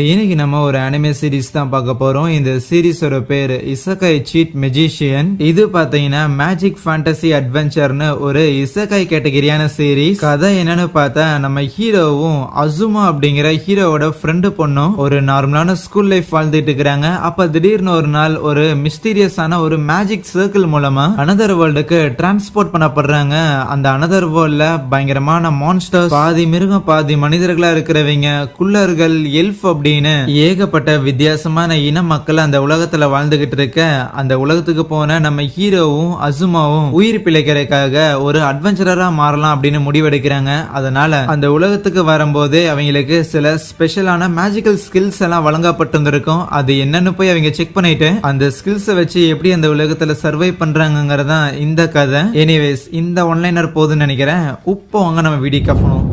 இன்னைக்கு நம்ம ஒரு அனிமே சீரிஸ் தான் பார்க்க போறோம். இந்த சீரிஸோட பேரு இசகாய் சீட் மெஜிஷியன். இது பாத்தீங்கன்னா மேஜிக் ஃபேண்டசி அட்வென்ச்சர்னு ஒரு இசகாய் கேட்டகரியான சீரிஸ். கதை என்னன்னு பார்த்தா, நம்ம ஹீரோவும் அசுமா அப்படிங்கிற ஹீரோவோட ஃப்ரெண்டு பொண்ணும் ஒரு நார்மலான ஸ்கூல் லைஃப் வாழ்ந்துட்டு இருக்கிறாங்க. அப்ப திடீர்னு ஒரு நாள் ஒரு மிஸ்டீரியஸான ஒரு மேஜிக் சர்க்கிள் மூலமா அனதர் வேர்ல்டுக்கு டிரான்ஸ்போர்ட் பண்ணப்படுறாங்க. அந்த அனதர் வேர்ல்ட்ல பயங்கரமான மான்ஸ்டர்ஸ், பாதி மிருகம் பாதி மனிதர்களா இருக்கிறவங்க, குள்ளர்கள், எல்ஃப் அப்படின்னு ஏகப்பட்ட வித்தியாசமான இன மக்கள் அந்த உலகத்துல வாழ்ந்துகிட்டு இருக்க, அந்த உலகத்துக்கு போன நம்ம ஹீரோவும் அசுமாவும் உயிர் பிழைக்கிறதுக்காக ஒரு அட்வென்ச்சரரா மாறலாம் அப்படின்னு முடிவெடுக்கிறாங்க. அதனால அந்த உலகத்துக்கு வரும்போது அவங்களுக்கு சில ஸ்பெஷலான மேஜிக்கல் ஸ்கில்ஸ் எல்லாம் வழங்கப்பட்டிருந்திருக்கும். அது என்னன்னு போய் அவங்க செக் பண்ணிட்டு அந்த ஸ்கில்ஸை வச்சு எப்படி அந்த உலகத்துல சர்வை பண்றாங்கிறதான் இந்த கதை. எனிவேஸ், இந்த ஒன்லைனர் போதுன்னு நினைக்கிறேன். இப்போ வாங்க நம்ம வீடியோ கப்பணும்.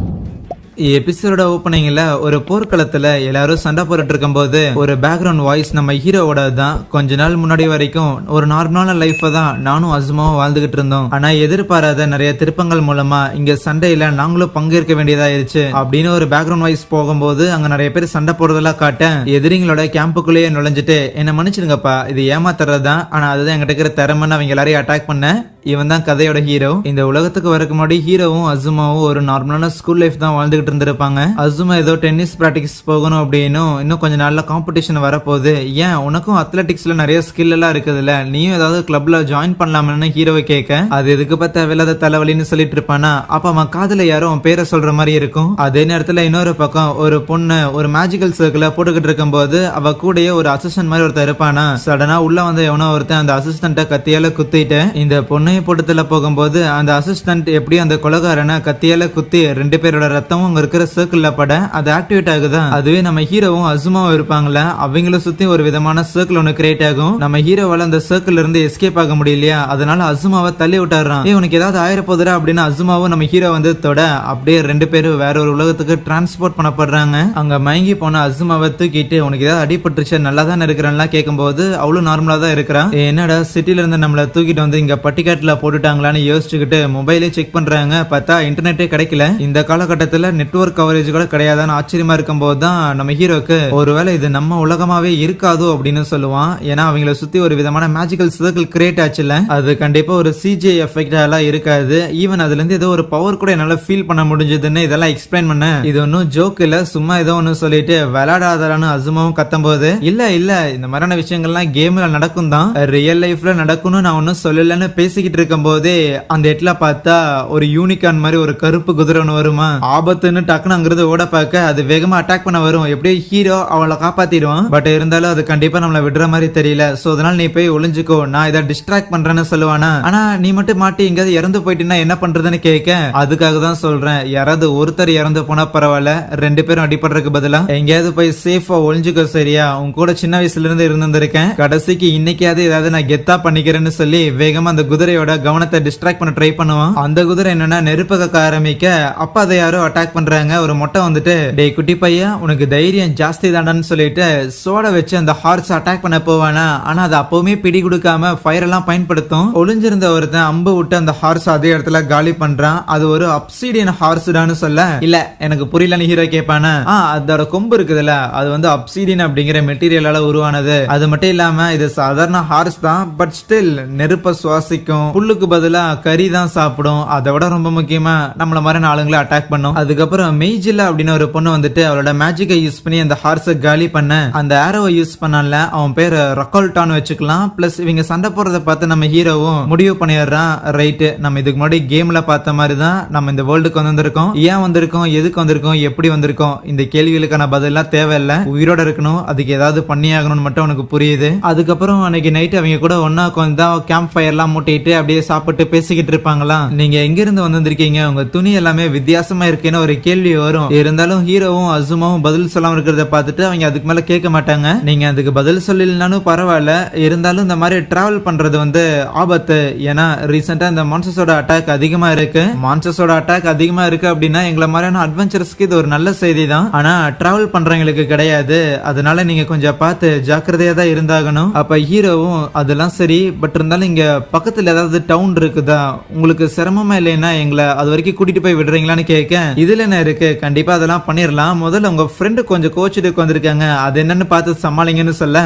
எபிசோட ஓப்பனிங்ல ஒரு போர்க்களத்துல எல்லாரும் சண்டை போட்டுட்டு இருக்கும் போது ஒரு பேக்ரவுண்ட் வாய்ஸ் நம்ம ஹீரோவோட தான். கொஞ்ச நாள் முன்னாடி வரைக்கும் ஒரு நார்மலான லைஃப் தான் நானும் அசுமாவும் வாழ்ந்துகிட்டு இருந்தோம். ஆனா எதிர்பாராத நிறைய திருப்பங்கள் மூலமா இங்க சண்டையில நாங்களும் பங்கேற்க வேண்டியதாயிருச்சு அப்படின்னு ஒரு பேக்ரவுண்ட் வாய்ஸ் போகும்போது அங்க நிறைய பேர் சண்டை போடுறதெல்லாம் காட்ட, எதிரிங்களோட கேம்புக்குள்ளேயே நுழைஞ்சிட்டு என்ன மன்னிச்சிருங்கப்பா, இது ஏமாத்துறதுதான், ஆனா அதுதான் எங்கிட்ட இருக்கிற திறமைன்னு அவங்க எல்லாரையும் அட்டாக் பண்ண இவன் தான் கதையோட ஹீரோ. இந்த உலகத்துக்கு வரக்கு முன்னாடி ஹீரோவும் அசுமாவும் ஒரு நார்மலான ஸ்கூல் லைஃப் தான் வாழ்ந்துகிட்டு இருந்திருப்பாங்க. அசுமா ஏதோ டென்னிஸ் பிராக்டிஸ் போகணும் அப்படின்னும் இன்னும் கொஞ்சம் நாள்ல காம்படிஷன் வரப்போகுது, ஏன் உனக்கும் அத்லெட்டிக்ஸ்ல நிறைய ஸ்கில் எல்லாம் இருக்குதுல்ல, நீயும் ஏதாவது கிளப்ல ஜாயின் பண்ணலாம்னு ஹீரோவை கேட்க, அது எதுக்கு பார்த்தா தேவையில்லாத தலைவலின்னு சொல்லிட்டு இருப்பானா. அப்ப அவன் காதுல யாரும் பேரை சொல்ற மாதிரி இருக்கும். அதே நேரத்துல இன்னொரு பக்கம் ஒரு பொண்ணு ஒரு மேஜிக்கல் சர்க்கிள போட்டுக்கிட்டு இருக்கும் போது அவ கூடயே ஒரு அசிஸ்டன்ட் மாதிரி ஒருத்தர் இருப்பானா. சடனா உள்ள வந்து எவனோ ஒருத்தன் அந்த அசிஸ்டன்ட கத்தியால குத்திட்டு இந்த பொண்ணு போட்டத்துல போகும்போது அந்த அசிஸ்டன்ட் எப்படி அந்த கொலகாரனை கத்தியால குத்தி 2 பேரோட ரத்தமும் அங்க இருக்கிற சர்க்கிள்ல பட அது ஆக்டிவேட் ஆகுதா. அதுவே நம்ம ஹீரோவும் அசுமாவும் இருப்பாங்கள, அவங்கள சுத்தி ஒரு விதமான சர்க்கிள் ஒன்னு கிரியேட் ஆகும். நம்ம ஹீரோவால அந்த சர்க்கிள் இருந்து எஸ்கேப் ஆக முடியலையா, அதனால அசுமாவை தள்ளி விட்டாரான். உனக்கு ஏதாவது ஆயிரப்போதுரா அப்படின்னு அசுமாவும் நம்ம ஹீரோ வந்து தொட அப்படியே 2 பேரும் வேற ஒரு உலகத்துக்கு டிரான்ஸ்போர்ட் பண்ணப்படுறாங்க. அங்க மயங்கி போன அசுமாவை தூக்கிட்டு உனக்கு ஏதாவது அடிபட்டுருச்சு, நல்லா தான் இருக்கிறேன்லாம் கேட்கும்போது அவளும் நார்மலா தான் இருக்கிறான். என்னடா சிட்டில இருந்து நம்மள தூக்கிட்டு வந்து இங்க பட்டிக்காட்டுல போட்டுட்டாங்களான்னு யோசிச்சுக்கிட்டு மொபைலே செக் பண்றாங்க. பார்த்தா இன்டர்நெட்டே கிடைக்கல. இந்த காலகட்டத்தில் நெட்வொர்க் கவரேஜ் கூட கிடையாதான்னு ஆச்சரியமா இருக்கும் போது தான் நம்ம ஹீரோக்கு ஒருவேளை இது நம்ம உலகமாவே இருக்காதோ அப்படின்னு சொல்லுவான். ஏன்னா அவங்கள சுத்தி ஒரு விதமான மேஜிக்கல் சர்க்கிள் கிரியேட் ஆச்சுல, அது கண்டிப்பா ஒரு சிஜி எஃபெக்ட் எல்லாம் இருக்காது. ஈவன் அதுல இருந்து ஏதோ ஒரு பவர் கூட என்னால ஃபீல் பண்ண முடிஞ்சதுன்னு இதெல்லாம் எக்ஸ்பிளைன் பண்ண, இது ஒன்னும் ஜோக் இல்ல, சும்மா ஏதோ ஒன்னு சொல்லிட்டு விளையாடாதான்னு அசுமாவும் கத்தும் போது, இல்ல இந்த மாதிரியான விஷயங்கள்லாம் கேம்ல நடக்கும் தான், ரியல் லைஃப்ல நடக்கும்னு நான் ஒன்னும் சொல்லலன்னு பேசிக்கிட்டு இருக்கும் போதே அந்த இடத்துல பார்த்தா ஒரு யூனிகார்ன் மாதிரி ஒரு கருப்பு குதிரை ஒன்று வருமா. ஆபத்துன்னு டக்குனு அங்கிருந்து ஓட பார்க்க அது வேகமா அட்டாக் பண்ண வரும். எப்படியோ ஹீரோ அவளை காப்பாத்திடுவான். பட் இருந்தாலும் அது கண்டிப்பா நம்மள விடுற மாதிரி தெரியல. சோ அதனால நீ போய் ஒளிஞ்சுக்கோ, நான் இதை டிஸ்ட்ராக்ட் பண்றேன்னு சொல்லுவானா. ஆனா நீ மட்டும் மாட்டி எங்கேயாவது இறந்து போயிட்டீங்கன்னா என்ன பண்றதுன்னு கேட்க, அதுக்காக தான் சொல்றேன், யாராவது ஒருத்தர் இறந்து போனா பரவாயில்ல, 2 பேரும் அடிபடுறதுக்கு பதிலா எங்கேயாவது போய் சேஃபா ஒளிஞ்சுக்கோ, சரியா? உன் கூட சின்ன வயசுல இருந்து இருந்திருக்கேன், கடைசிக்கு இன்னைக்காவது ஏதாவது நான் கெத்தா பண்ணிக்கிறேன்னு சொல்லி வேகமா அந்த குதிரையோட கவனத்தை டிஸ்ட்ராக்ட் பண்ண ட்ரை பண்ணுவான். அந்த குதிரை என்னன்னா நெருப்பு கக்க ஆரம்பிக்க, அப்ப அதை யாரோ அட்டாக் பண்றாங்க. ஒரு மொட்டை வந்துட்டு, டேய் குட்டி பையன், உனக்கு தைரியம் ஜாஸ்தி தாண்டான்னு சொல்லிட்டு சோட வச்சு அந்த ஹார்ஸ் அட்டாக் பண்ண போவானா. ஆனா அது அப்பவுமே பிடி கொடுக்காம ஃபயர் எல்லாம் பயன்படுத்தும். ஒளிஞ்சிருந்த ஒருத்தன் அம்பு விட்டு அந்த ஹார்ஸ் அதே இடத்துல காலி பண்றான். அது ஒரு அப்சீடியன் ஹார்ஸ்டான்னு சொல்ல, இல்ல எனக்கு புரியலன்னு ஹீரோ கேட்பானா. அதோட கொம்பு இருக்குதுல்ல, அது வந்து அப்சீடியன் அப்படிங்கிற மெட்டீரியலால உருவானது. அது மட்டும் இல்லாம இது சாதாரண ஹார்ஸ் தான், பட் ஸ்டில் நெருப்ப சுவாசிக்கும், புல்லுக்கு பதிலா கறி தான் சாப்பிடும். அதை விட ரொம்ப முக்கியமா நம்மள மாதிரி ஆளுங்களை அட்டாக் பண்ணும். அதுக்கப்புறம் மெய்ஜில்லா அப்படின்னு ஒரு பொண்ணு வந்துட்டு அவளோட மேஜிக்கை யூஸ் பண்ணி அந்த ஹார்ஸை காலி பண்ண, அந்த ஆரோவை யூஸ் பண்ணல, அவன் பேர் ரக்கோல்டான்னு வச்சுக்கலாம். பிளஸ் இவங்க சண்டை போடுறத பார்த்து நம்ம ஹீரோவும் முடிவு பண்ணிடுறான், ரைட்டு நம்ம இதுக்கு முன்னாடி கேம்ல பார்த்த மாதிரி தான் நம்ம இந்த வேர்ல்டுக்கு வந்திருக்கோம். ஏன் வந்திருக்கோம், எதுக்கு வந்திருக்கோம், எப்படி வந்திருக்கோம், இந்த கேள்விகளுக்கான பதிலாம் தேவையில்லை, உயிரோட இருக்கணும், அதுக்கு ஏதாவது பண்ணியாகணும்னு மட்டும் உனக்கு புரியுது. அதுக்கப்புறம் அன்னைக்கு நைட் அவங்க கூட ஒன்னா கொஞ்சம் கேம்ப் ஃபயர் எல்லாம் மூட்டிட்டு அப்படியே சாப்பிட்டு பேசிக்கிட்டு இருப்பாங்களா. நீங்க எங்க இருந்து வந்திருக்கீங்க, உங்க துணி எல்லாமே வித்தியாசமா இருக்குன்னு ஒரு கேள்வி வரும். இருந்தாலும் ஹீரோவும் அசுமாவும் பதில் சொல்லாம இருக்கிறத பார்த்துட்டு அவங்க அதுக்கு மேல கேட்க மாட்டாங்க. நீங்க அதுக்கு பதில் சொல்லலனாலும் பரவாயில்ல, இருந்தாலும் இந்த மாதிரி டிராவல் பண்றது வந்து ஆபத்து. ஏன்னா ரீசெண்டா இந்த மான்ஸ்டர்ஸோட அட்டாக் அதிகமா இருக்கு. மான்ஸ்டர்ஸோட அட்டாக் அதிகமா இருக்கு அப்படின்னா எங்களை மாதிரியான அட்வென்ச்சர்ஸ்க்கு இது ஒரு நல்ல செய்தி தான். ஆனா டிராவல் பண்றவங்களுக்கு கிடையாது. அதனால நீங்க கொஞ்சம் பார்த்து ஜாக்கிரதையா தான் இருந்தாகணும். அப்ப ஹீரோவும் அதெல்லாம் சரி, பட் இருந்தாலும் இங்க பக்கத்துல ஏதாவது டவுன் இருக்குதா, உங்களுக்கு சிரமமா இல்லைன்னா எங்களை அது வரைக்கும் கூட்டிட்டு போய் விடுறீங்களான்னு கேட்க, இதுல என்ன இருக்கு, கண்டிப்பா அதெல்லாம் பண்ணிடலாம், முதல்ல உங்க ஃப்ரெண்டு கொஞ்சம் கோச்சிட்டு வந்திருக்காங்க, அது என்னன்னு பார்த்து சமாளிங்கன்னு சொல்ல,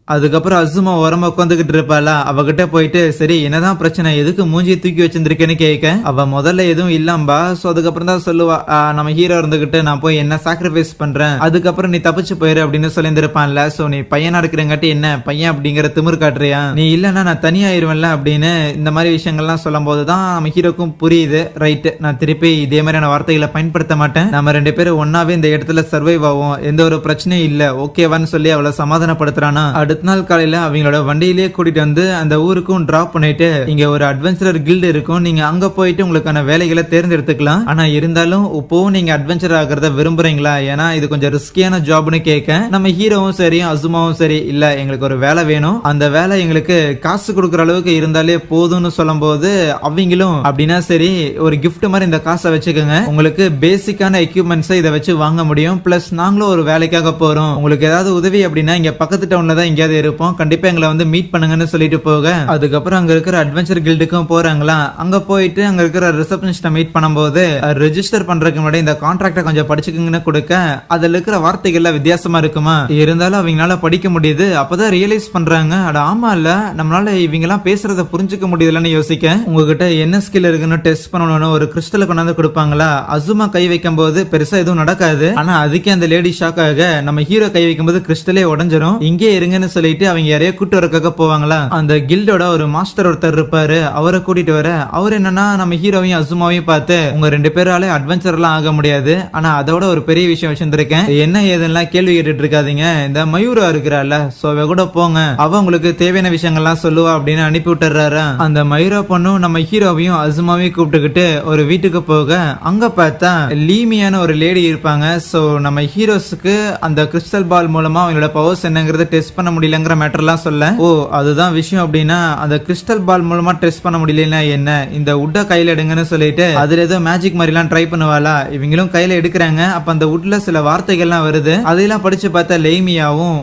அதுக்கப்புறம் அசுமா ஓரமா உட்காந்துக்கிட்டு இருப்பாளா, அவகிட்ட போயிட்டு சரி என்னதான் பிரச்சனை, எதுக்கு மூஞ்சியை தூக்கி வச்சிருந்திருக்கேன்னு கேட்க, அவ முதல்ல எதுவும் இல்லாம்பா, சோ அதுக்கப்புறம் தான் சொல்லுவா, நம்ம ஹீரோ இருந்துகிட்டு நான் போய் என்ன சாக்ரிஃபைஸ் பண்றேன், அதுக்கப்புறம் நீ தப்பிச்சு போயிரு அப்படின்னு சொல்லியிருந்திருப்பான்ல. சோ நீ பையனா இருக்கிறங்காட்டி என்ன பையன் அப்படிங்கிற திமிர் காட்டுறியா, நீ இல்லன்னா நான் தனியாயிருவேன்ல அப்படின்னு இந்த மாதிரி விஷயங்கள்லாம் சொல்லும் போதுதான் நம்ம ஹீரோக்கும் புரியுது, ரைட் நான் திருப்பி இதே மாதிரியான வார்த்தைகளை பயன்படுத்த மாட்டேன், நம்ம 2 பேரும் ஒன்னாவே இந்த இடத்துல சர்வைவ் ஆகும், எந்த ஒரு பிரச்சனையும் இல்ல, ஓகேவான்னு சொல்லி அவளை சமாதானப்படுத்துறானா. அடுத்த நாள் காலையில அவங்களோட வண்டியிலேயே கூட்டிட்டு வந்து அந்த ஊருக்கும் டிராப் பண்ணிட்டு, இங்க ஒரு அட்வென்ச்சரர் கில்டு இருக்கும், நீங்க அங்க போயிட்டு உங்களுக்கான வேலைகளை தேர்ந்தெடுத்துக்கலாம், ஆனா இருந்தாலும் இப்போவும் நீங்க அட்வென்ச்சர் ஆகிறத விரும்புறீங்களா, ஏன்னா இது கொஞ்சம் ரிஸ்கியான ஜாப்னு கேட்க, நம்ம ஹீரோவும் சரி அசுமாவும் சரி இல்ல எங்களுக்கு ஒரு வேலை வேணும், அந்த வேலை எங்களுக்கு காசு கொடுக்குற அளவுக்கு இருந்தாலே போதும்னு சொல்லும் போது அவங்களும் அப்படின்னா சரி ஒரு கிஃப்ட் மாதிரி இந்த காசை வச்சுக்கோங்க, உங்களுக்கு பேசிக்கான எக்யூப்மெண்ட்ஸை இதை வச்சு வாங்க முடியும், பிளஸ் நாங்களும் ஒரு வேலைக்காக போறோம், உங்களுக்கு ஏதாவது உதவி அப்படின்னா இங்க பக்கத்து டவுன்ல தான் எங்கேயாவது இருப்போம், கண்டிப்பா எங்களை வந்து மீட் பண்ணுங்கன்னு சொல்லிட்டு போக, அதுக்கப்புறம் அங்க இருக்கிற அட்வென்ச்சர் கில்டுக்கும் போறாங்களா, அங்க போயிட்டு அங்க இருக்கிற ரிசப்ஷனிஸ்ட மீட் பண்ணும்போது ரெஜிஸ்டர் பண்றதுக்கு முன்னாடி இந்த கான்ட்ராக்ட கொஞ்சம் படிச்சுக்கங்கன்னு கொடுக்க, அதுல இருக்கிற வார்த்தைகள்ல வித்தியாசமா இருக்குமா, இருந்தாலும் அவங்களால படிக்க முடியுது, அப்பதான் ரியலைஸ் பண்றாங்க, அட ஆமா இல்ல நம்மளால இவங்க எல்லாம் பேசுறத புரிஞ்சுக்க முடியலன்னு யோசிக்க, உங்ககிட்ட என்ன ஸ்கில் இருக்குன்னு டெஸ்ட் பண்ணணும்னு ஒரு கிறிஸ்டலை கொண்டாந்து கொடுப்பாங்களா, அசுமா கை வைக்கும் போது பெருசா எதுவும் நடக்காது, ஆனா அதுக்கே அந்த லேடி ஷாக் ஆக நம்ம ஹீரோ கை வைக்கும் போது கிறிஸ்டலே உடஞ்சிரும், இங்கே இருங்கன்னு சொல்லிட்டு அவங்க யாரையோ கூட்டு வரக்காக போவாங்களா, அந்த கில்டோட ஒரு மாஸ்டர் ஒருத்தர் இருப்பாரு, அவரை கூட்டிட்டு வர, அவர் என்னன்னா நம்ம ஹீரோவையும் அசுமாவையும் பார்த்து உங்க 2 பேராலே அட்வென்ச்சர் எல்லாம் ஆக முடியாது, ஆனா அதோட ஒரு பெரிய விஷயம் வச்சிருந்திருக்கேன், என்ன ஏதெல்லாம் கேள்வி கேட்டுட்டு இருக்காதீங்க, இந்த மயூரா இருக்கிறாள் சோ அவ கூட போங்க, அவ உங்களுக்கு தேவையான விஷயங்கள்லாம் சொல்லுவா அப்படின்னு அனுப்பி விட்டுறாரு. அந்த மயூரா பொண்ணும் நம்ம ஹீரோவையும் அசுமாவையும் கூப்பிட்டுக்கிட்டு ஒரு வீட்டுக்கு போக, அங்க பார்த்தா லீமியான ஒரு லேடி இருப்பாங்க, சோ நம்ம ஹீரோஸ்க்கு அந்த கிறிஸ்டல் பால் மூலமா அவங்களோட பவர்ஸ் என்னங்கறத டெஸ்ட் பண்ண முடியலங்கிற மேட்டர்லாம் சொல்ல, ஓ அதுதான் விஷயம் அப்படின்னா அந்த கிறிஸ்டல் பால் மூலமா டெஸ்ட் பண்ண முடியலன்னா என்ன, இந்த உட்ட கையில எடுங்கன்னு சொல்லிட்டு அதுல ஏதோ மேஜிக் மாதிரி எல்லாம் ட்ரை பண்ணுவாளா, இவங்களும் கையில எடுக்கிறாங்க, அப்ப அந்த உட்ல சில வார்த்தைகள்லாம் வருது, அதெல்லாம் படிச்சு பார்த்தா லேமியாவும்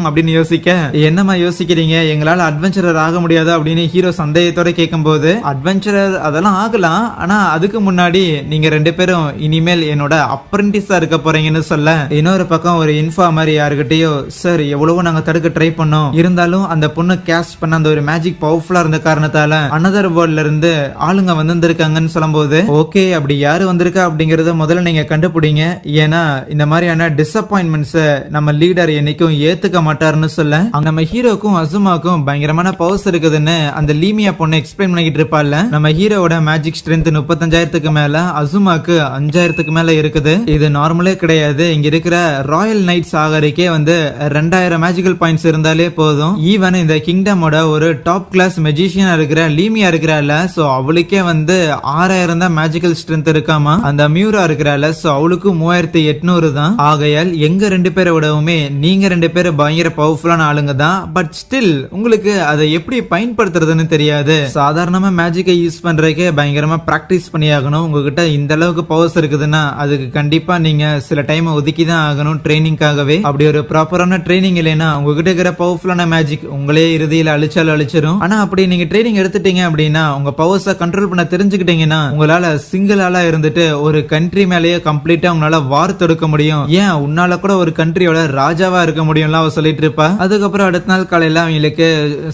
அப்படின்னு யோசிக்க, என்னமா யோசிக்கிறீங்க எங்களால அட்வென்ச்சரர் ஆக முடியாது அப்படின்னு ஹீரோ சந்தேகத்தோட கேட்கும் போது, அட்வென்ச்சரர் அதெல்லாம் ஆகலாம், ஆனா அதுக்கு முன்னாடி நீங்க 2 பேரும் இனிமேல் என்னோட அப்ரெண்டிஸா இருக்க போறீங்கன்னு சொல்ல, இன்னொரு பக்கம் ஒரு இன்ஃபார்மர் யாருக்கிட்டயோ, சார் எவ்வளவோ நாங்க தடுக்க ட்ரை பண்ணோம், இருந்தாலும் அந்த பொண்ணு கேஸ்ட் பண்ண அந்த ஒரு மேஜிக் பவர்ஃபுல்லா இருந்த காரணத்தால அனதர் வேர்ல்ட்ல இருந்து ஆளுங்க வந்திருக்காங்கன்னு சொல்லும்போது, ஓகே அப்படி யாரு வந்திருக்கா அப்படிங்கறத முதல்ல நீங்க கண்டுபிடிங்க, ஏன்னா இந்த மாதிரியான டிசப்பாயின்மெண்ட்ஸ் நம்ம லீடர் என்னைக்கும் ஏத்துக்க மாட்டாருன்னு சொல்ல, நம்ம ஹீரோக்கும் அசுமாக்கும் பயங்கரமான பவர்ஸ் இருக்குதுன்னு அந்த லீமியா பொண்ணு எக்ஸ்பிளைன் பண்ணிக்கிட்டு இருப்பாள், நம்ம ஹீரோவோட மேஜிக் ஸ்ட்ரென்த் 35,000க்கு மேல, அசுமாக்கு 5,000க்கு மேல இருக்குது, இது நார்மலே கிடையாது, இங்க இருக்கிற ராயல் நைட்ஸ் ஆகரிக்கே வந்து 2000 மேஜிக்கல் பாயிண்ட்ஸ் இருந்தாலே போதும், ஈவன் இந்த கிங்டமோட ஒரு டாப் கிளாஸ் மெஜிஷியனா இருக்கிற லீமியா இருக்கிறாள், சோ அவளுக்கே வந்து 6,000 தான் மேஜிக்கல் ஸ்ட்ரென்த் இருக்காமா, அந்த மியூரா இருக்கிறாள், சோ அவளுக்கு 3,800 தான், ஆகையால் எங்க 2 பேரை விடவுமே நீங்க 2 பேரும் பயங்கர பவர்ஃபுல்லான ஆளுங்க தான், பட் ஸ்டில் உங்களுக்கு அதை எப்படி பயன்படுத்துறதுன்னு தெரியாது, சாதாரணமா மேஜிக்கை யூஸ் பண்றதுக்கே பயங்கரமா பிராக்டிஸ் பண்ணி ஆகணும், உங்ககிட்ட இந்த அளவுக்கு பவர்ஸ் இருக்குதுன்னா அதுக்கு கண்டிப்பா நீங்க சில டைம் ஒதுக்கி தான் ஆகணும் ட்ரைனிங்காகவே, அப்படி ஒரு ப்ராப்பரான ட்ரைனிங் இல்லைன்னா உங்ககிட்ட இருக்கிற பவர்ஃபுல்லான மேஜிக் உங்களே இறுதியில் அழிச்சிரும், ஆனா அப்படி நீங்க ட்ரைனிங் எடுத்துட்டீங்க அப்படின்னா உங்க பவர்ஸை கண்ட்ரோல் பண்ண தெரிஞ்சுக்கிட்டீங்கன்னா உங்களால சிங்கிள் ஆளா இருந்துட்டு ஒரு கண்ட்ரி மேலேயே கம்ப்ளீட்டா உங்களால வார் தொடுக்க முடியும், ஏன் உன்னால கூட ஒரு கண்ட்ரியோட ராஜாவா இருக்க முடியும்ல அவ சொல்லிட்டு இருப்பா. அதுக்கப்புறம் அடுத்த நாள் காலையில அவங்களுக்கு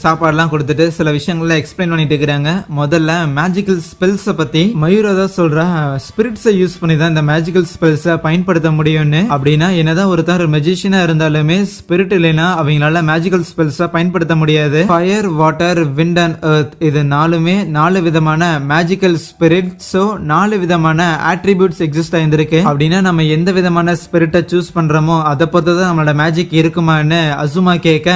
சாப்பாடுலாம் கொடுத்துட்டு சில விஷயங்கள்ல எக்ஸ்பிளைன் பண்ணிட்டு இருக்கிறாங்க. முதல்ல மேஜிக்கல் ஸ்பெல்ஸ பத்தி மயூரா தான் சொல்றா, ஸ்பிரிட்ஸை யூஸ் பண்ணி தான் இந்த மேஜிக்கல் ஸ்பெல்ஸை பயன்படுத்த முடியும்னு, அப்படின்னா என்னதான் ஒருத்தர் மெஜிஷியனா இருந்தாலுமே ஸ்பிரிட் இல்லைன்னா அவங்களால மேஜிக்கல் ஸ்பெல்ஸை பயன்படுத்த முடியாது. Fire, water, wind and earth இது 4மே 4 விதமான மேஜிக்கல் ஸ்பிரிட், சோ 4 விதமான ஆட்ரிபியூட்ஸ் எக்ஸிஸ்ட் ஆயிருந்திருக்கு, அப்படின்னா நம்ம எந்த விதமான ஸ்பிரிட்டை சூஸ் பண்றோமோ அதை பொறுத்து தான் நம்மளோட மேஜிக் இருக்குமான்னு அசுமா கேட்க,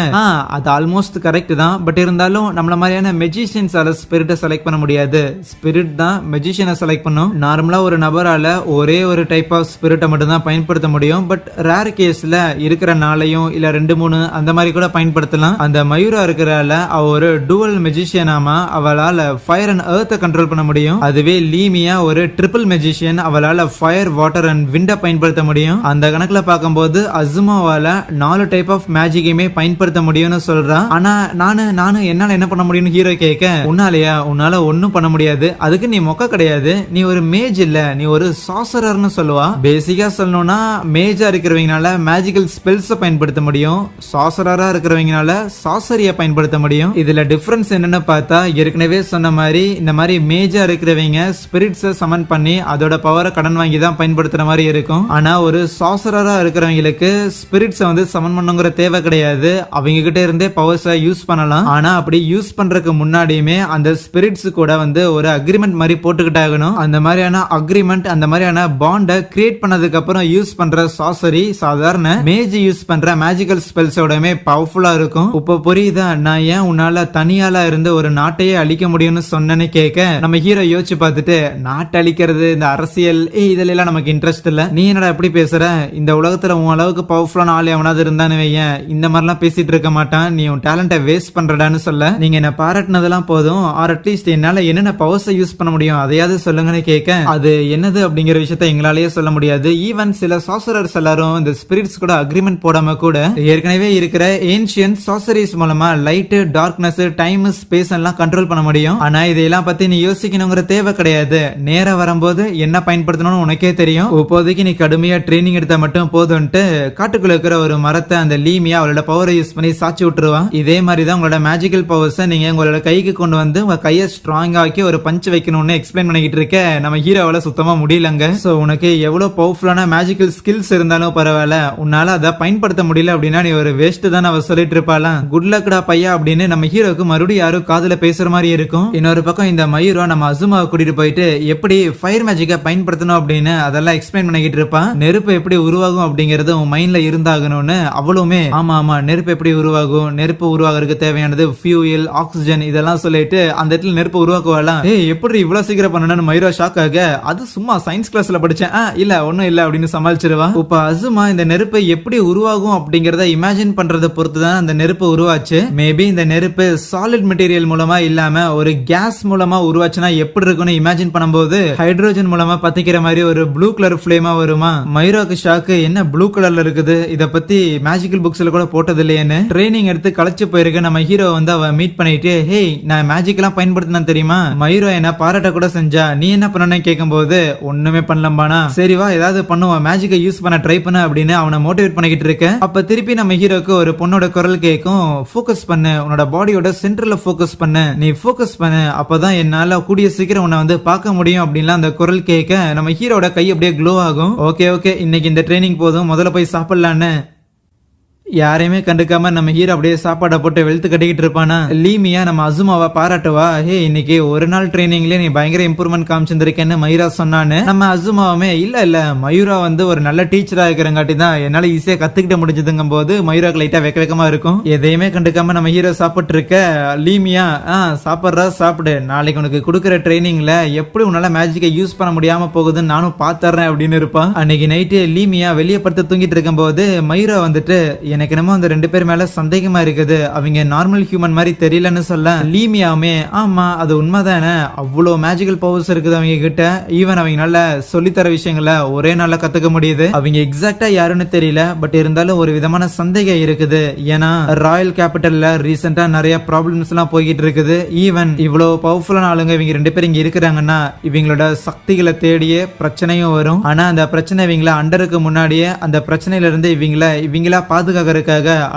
அது ஆல்மோஸ்ட் கரெக்ட் தான், பட் இருந்தாலும் நம்மள மாதிரியான மெஜிஷியன்ஸால ஸ்பிரிட்டை செலக்ட் பண்ண முடியாது, ஸ்பிரிட் தான் மெஜிஷியனை செலக்ட் பண்ணும், நார்மலா ஒரு நபரால ஒரே ஒரு டைப் ஆஃப் ஸ்பிரிட்டை மட்டும் தான் பயன்படுத்த முடியும், பட் ரேர் கேஸ்ல இருக்கிற 4யும் இல்ல 2, 3 அந்த மாதிரி கூட பயன்படுத்தலாம். அந்த மயூரா இருக்கிறால அவ ஒரு டுவல் மெஜிஷியன். ஆமா, அவளால ஃபயர் அண்ட் எர்த்தை கண்ட்ரோல் பண்ண முடியும். அதுவே லீமியா ஒரு ட்ரிபிள் மெஜிஷியன். அவளால ஃபயர், வாட்டர் அண்ட் விண்ட பயன்படுத்த முடியும். அந்த கணக்குல பார்க்கும்போது அசுமாவால 4 டைப் ஆஃப் மேஜிக்கையுமே பயன்படுத்த முடியும்னு சொல்றான். ஆனா நானு என்னால என்ன பண்ண முடியும்னு ஹீரோ கேட்க, உன்னால ஒன்னும் பண்ண முடியாது, அதுக்கு நீ மொக்க கிடையாது, நீ ஒரு மேஜ் இல்ல, நீ ஒரு சாசரர்னு சொல்லுவா. பேசிக்கா சொல்லணும்னா மேஜா இருக்கிறவங்கனால மேஜிக்கல் ஸ்பெல்ஸ் பயன்படுத்த முடியும், சாசரரா இருக்கிறவங்கனால சாசரிய பயன்படுத்த முடியும். இதுல டிஃபரன்ஸ் என்னன்னு பார்த்தா, ஏற்கனவே சொன்ன மாதிரி இந்த மாதிரி மேஜா இருக்கிறவங்க ஸ்பிரிட்ஸை சமன் பண்ணி அதோட பவரை கடன் வாங்கி தான் பயன்படுத்துற மாதிரி இருக்கும். ஆனா ஒரு சாசரரா இருக்கிறவங்களுக்கு ஸ்பிரிட்ஸை வந்து சமன் பண்ணுங்கிற தேவை கிடையாது, அவங்க கிட்ட இருந்தே பவர்ஸை யூஸ் பண்ணலாம். ஆனா அப்படி யூஸ் பண்றதுக்கு முன்னாடியுமே அந்த ஸ்பிரிட்ஸ் கூட வந்து ஒரு அக்ரிமெண்ட் மாதிரி போட்டுக்கிட்டாகணும். அந்த மாதிரியான அக்ரிமெண்ட், அந்த மாதிரியான பாண்டை கிரியேட் பண்ணதுக்கு அப்புறம் யூஸ் பண்ற சாசரி சாதாரண மேஜ் யூஸ் பண்ற மேஜிக்கல் ஸ்பெல்ஸோடமே பவர்ஃபுல்லா இருக்கும். இப்ப புரியுதா நான் ஏன் உன்னால தனியால இருந்து ஒரு நாட்டையே அழிக்க முடியும்னு சொன்னேன்னு கேட்க, நம்ம ஹீரோ யோசிச்சு பார்த்துட்டு, நாட்டை அழிக்கிறது, இந்த அரசியல், இதுல எல்லாம் நமக்கு இன்ட்ரெஸ்ட் இல்ல, நீ என்னடா எப்படி பேசுற, இந்த உலகத்துல உன் அளவுக்கு பவர்ஃபுல்லான ஆள் எவனாவது இருந்தான்னு வையன், இந்த மாதிரிலாம் பேசிட்டு இருக்க மாட்டான், நீ உன் டேலண்ட்டை வேஸ்ட் பண்றடான்னு சொல்ல, நீங்க என்ன பாராட்டினதெல்லாம் போதும், ஆர் அட்லீஸ்ட் என்னால என்னென்ன பவர்ஸை யூஸ் பண்ண முடியும் அதையாவது சொல்லுங்கன்னு கேட்க, அது என்னது அப்படிங்கிற விஷயத்த எங்களாலேயே சொல்ல முடியாது. ஈவன் சில சாசரர்ஸ் எல்லாரும் இந்த ஸ்பிரிட்ஸ் கூட அக்ரிமெண்ட் போடாம கூட ஏற்கனவே இருக்கிற ஏன்ஷியன்ட் சாசரிஸ் மூலமா லைட், டார்க்னஸ், டைம், ஸ்பேஸ் எல்லாம் கண்ட்ரோல் பண்ண முடியும். ஆனா இதையெல்லாம் பத்தி நீ யோசிக்கணுங்கிற தேவை கிடையாது, நேரம் வரும்போது என்ன பயன்படுத்தணும்னு உனக்கே தெரியும். இப்போதைக்கு நீ கடுமையா ட்ரைனிங் எடுத்தா மட்டும் போதும்ட்டு காட்டுக்குள்ள இருக்கிற ஒரு மரத்தை அந்த லீமியா அவளோட பவரை யூஸ் பண்ணி சாச்சி விட்டுருவான். இதே மாதிரி தான் உங்களோட மேஜிக்கல் பவர்ஸை நீங்க உங்களோட கைக்கு கொண்டு வந்து உங்க கையை ஸ்ட்ராங் ஆக்கி ஒரு பஞ்ச் வைக்கணும்னு எக்ஸ்பிளைன் பண்ணிக்கிட்டு இருக்க நம்ம ஹீரோவால சுத்தமா முடியலங்க. சோ உனக்கு எவ்வளவு பவர்ஃபுல்லான மேஜிக்கல் ஸ்கில்ஸ் இருந்தாலும் பரவாயில்ல, உன்னால அதை பயன்படுத்த முடியல அப்படின்னா நீ ஒரு வேஸ்ட் தான் அவ சொல்லிட்டு இருப்பாளாம். குட் லக்டா பையா அப்படின்னு நம்ம ஹீரோக்கு மறுபடியும் யாரும் காதுல பேசுற மாதிரி இருக்கும். இன்னொரு பக்கம் இந்த மயூரா நம்ம அசுமாவை கூட்டிட்டு போயிட்டு எப்படி ஃபயர் மேஜிக்கை பயன்படுத்தணும் அப்படின்னு அதெல்லாம் எக்ஸ்பிளைன் பண்ணிக்கிட்டு இருப்பான். நெருப்பு எப்படி உருவாகும் அப்படிங்கறது உன் மைண்ட்ல இருந்தாகணும்னு அவளுமே ஆமா நெருப்பு எப்படி உருவாகும், நெருப்பு உருவாகிறதுக்கு தேவையானது ஃபியூயல், ஆக்சிஜன் இதெல்லாம் சொல்லிட்டு அந்த இடத்துல நெருப்பு உருவாக்குவாளாம். எப்படி இவ்வளவு சீக்கிரம் பண்ணணும்னு மயூரா ஷாக் ஆக, அது சும்மா சயின்ஸ் கிளாஸ்ல படிச்சேன், இல்ல ஒண்ணும் இல்ல அப்படின்னு சமாளிச்சிருவா. இப்ப அசுமா இந்த நெருப்பை எப்படி உருவாகும் அப்படிங்கறத இமேஜின் பண்றதை பொறுத்து தான் அந்த நெருப்பு உருவாச்சு. மேபி இந்த நெருப்பு சாலிட் மெட்டீரியல் மூலமா இல்லாம ஒரு கேஸ் மூலமா உருவாச்சுன்னா எப்படி இருக்கும்னு இமேஜின் பண்ணும்போது ஹைட்ரோஜன் மூலமா பத்திக்கிற மாதிரி ஒரு ப்ளூ கலர் ஃபிளேமா வருமா. மயூராக்கு ஷாக்கு, என்ன ப்ளூ கலர்ல இருக்குது, இத பத்தி மேஜிக்கல் புக்ஸ்ல கூட போட்டது இல்லையேன்னு. ட்ரைனிங் எடுத்து களைச்சு போயிருக்க நம்ம ஹீரோ வந்து அவ மீட் பண்ணிட்டு, ஹே நான் மேஜிக் எல்லாம் பயன்படுத்தினா தெரியுமா, மயூரா என்ன பாராட்ட கூட செஞ்சா, நீ என்ன பண்ணனு கேட்கும் போது ஒண்ணுமே பண்ணலம்பானா. சரி வா ஏதாவது பண்ணுவான், மேஜிக்கை யூஸ் பண்ண ட்ரை பண்ண அப்படின்னு அவனை மோட்டிவேட் பண்ணிக்கிட்டு இருக்க. அப்ப திருப்பி நம்ம ஹீரோக்கு ஒரு பொண்ணோட குரல் கேட்கும், ஃபோக்கஸ் பண்ணு, உன்னோட பாடியோட சென்டர்ல ஃபோக்கஸ் பண்ணு, நீ ஃபோக்கஸ் பண்ணு, அப்பதான் என்னால கூடிய சீக்கிரம் உன்னை வந்து பார்க்க முடியும் அப்படின்லாம் அந்த குரல் கேட்க நம்ம ஹீரோட கை அப்படியே க்ளோ ஆகும். ஓகே இன்னைக்கு இந்த ட்ரைனிங் போதும், முதல்ல போய் சாப்பிடலான்னு யாரையுமே கண்டுக்காம நம்ம ஹீரோ அப்படியே சாப்பாடை போட்டு வெளுத்து கட்டிக்கிட்டு இருப்பானா. லீமியா நம்ம அசுமாவை பாராட்டுவா, ஹே இன்னைக்கு ஒரு நாள் ட்ரைனிங்ல நீ பயங்கர இம்ப்ரூவ்மெண்ட் காமிச்சிருக்கேன்னு மயூரா சொன்னான்னு. நம்ம அசுமாவுமே இல்ல மயூரா வந்து ஒரு நல்ல டீச்சரா இருக்கிறங்காட்டி தான் என்னால ஈஸியா கத்துக்கிட்ட முடிஞ்சதுங்கும் போது மயூராக்கு லைட்டா வெக்கமா இருக்கும். எதையுமே கண்டுக்காம நம்ம ஹீரோ சாப்பிட்டு இருக்க லீமியா, சாப்பிடுறா சாப்பிடு, நாளைக்கு உனக்கு கொடுக்குற ட்ரைனிங்ல எப்படி உன்னால மேஜிக்கை யூஸ் பண்ண முடியாம போகுதுன்னு நானும் பாத்துறேன் அப்படின்னு இருப்பான். அன்னைக்கு நைட்டு லீமியா வெளியே படுத்து தூங்கிட்டு இருக்கும் போது மயூரா வந்துட்டு, எனக்கு என்னமோ அந்த 2 பேர் மேல சந்தேகமா இருக்குது, அவங்க நார்மல் ஹியூமன் மாதிரி தெரியலன்னு சொல்ல, லீமியாவுமே ஆமா அது உண்மைதானே, அவ்வளவு மேஜிக்கல் பவர்ஸ் இருக்குது அவங்க கிட்ட, ஈவன் அவங்க நல்ல சொல்லித்தர விஷயங்களை ஒரே நாள்ல கத்துக்க முடியுது, அவங்க எக்ஸாக்டா யாருன்னு தெரியல, பட் இருந்தாலும் ஒரு விதமான சந்தேகம் இருக்குது. ஏன்னா ராயல் கேபிட்டல்ல ரீசெண்டா நிறைய ப்ராப்ளம்ஸ் எல்லாம் போய்கிட்டு இருக்குது. ஈவன் இவ்வளவு பவர்ஃபுல்லான ஆளுங்க இவங்க 2 பேர் இங்க இருக்கிறாங்கன்னா இவங்களோட சக்திகளை தேடியே பிரச்சனையும் வரும். ஆனா அந்த பிரச்சனை இவங்கள அண்டருக்கு முன்னாடியே அந்த பிரச்சனையில இருந்து இவங்களா பாதுகாக்கிறதுக்காக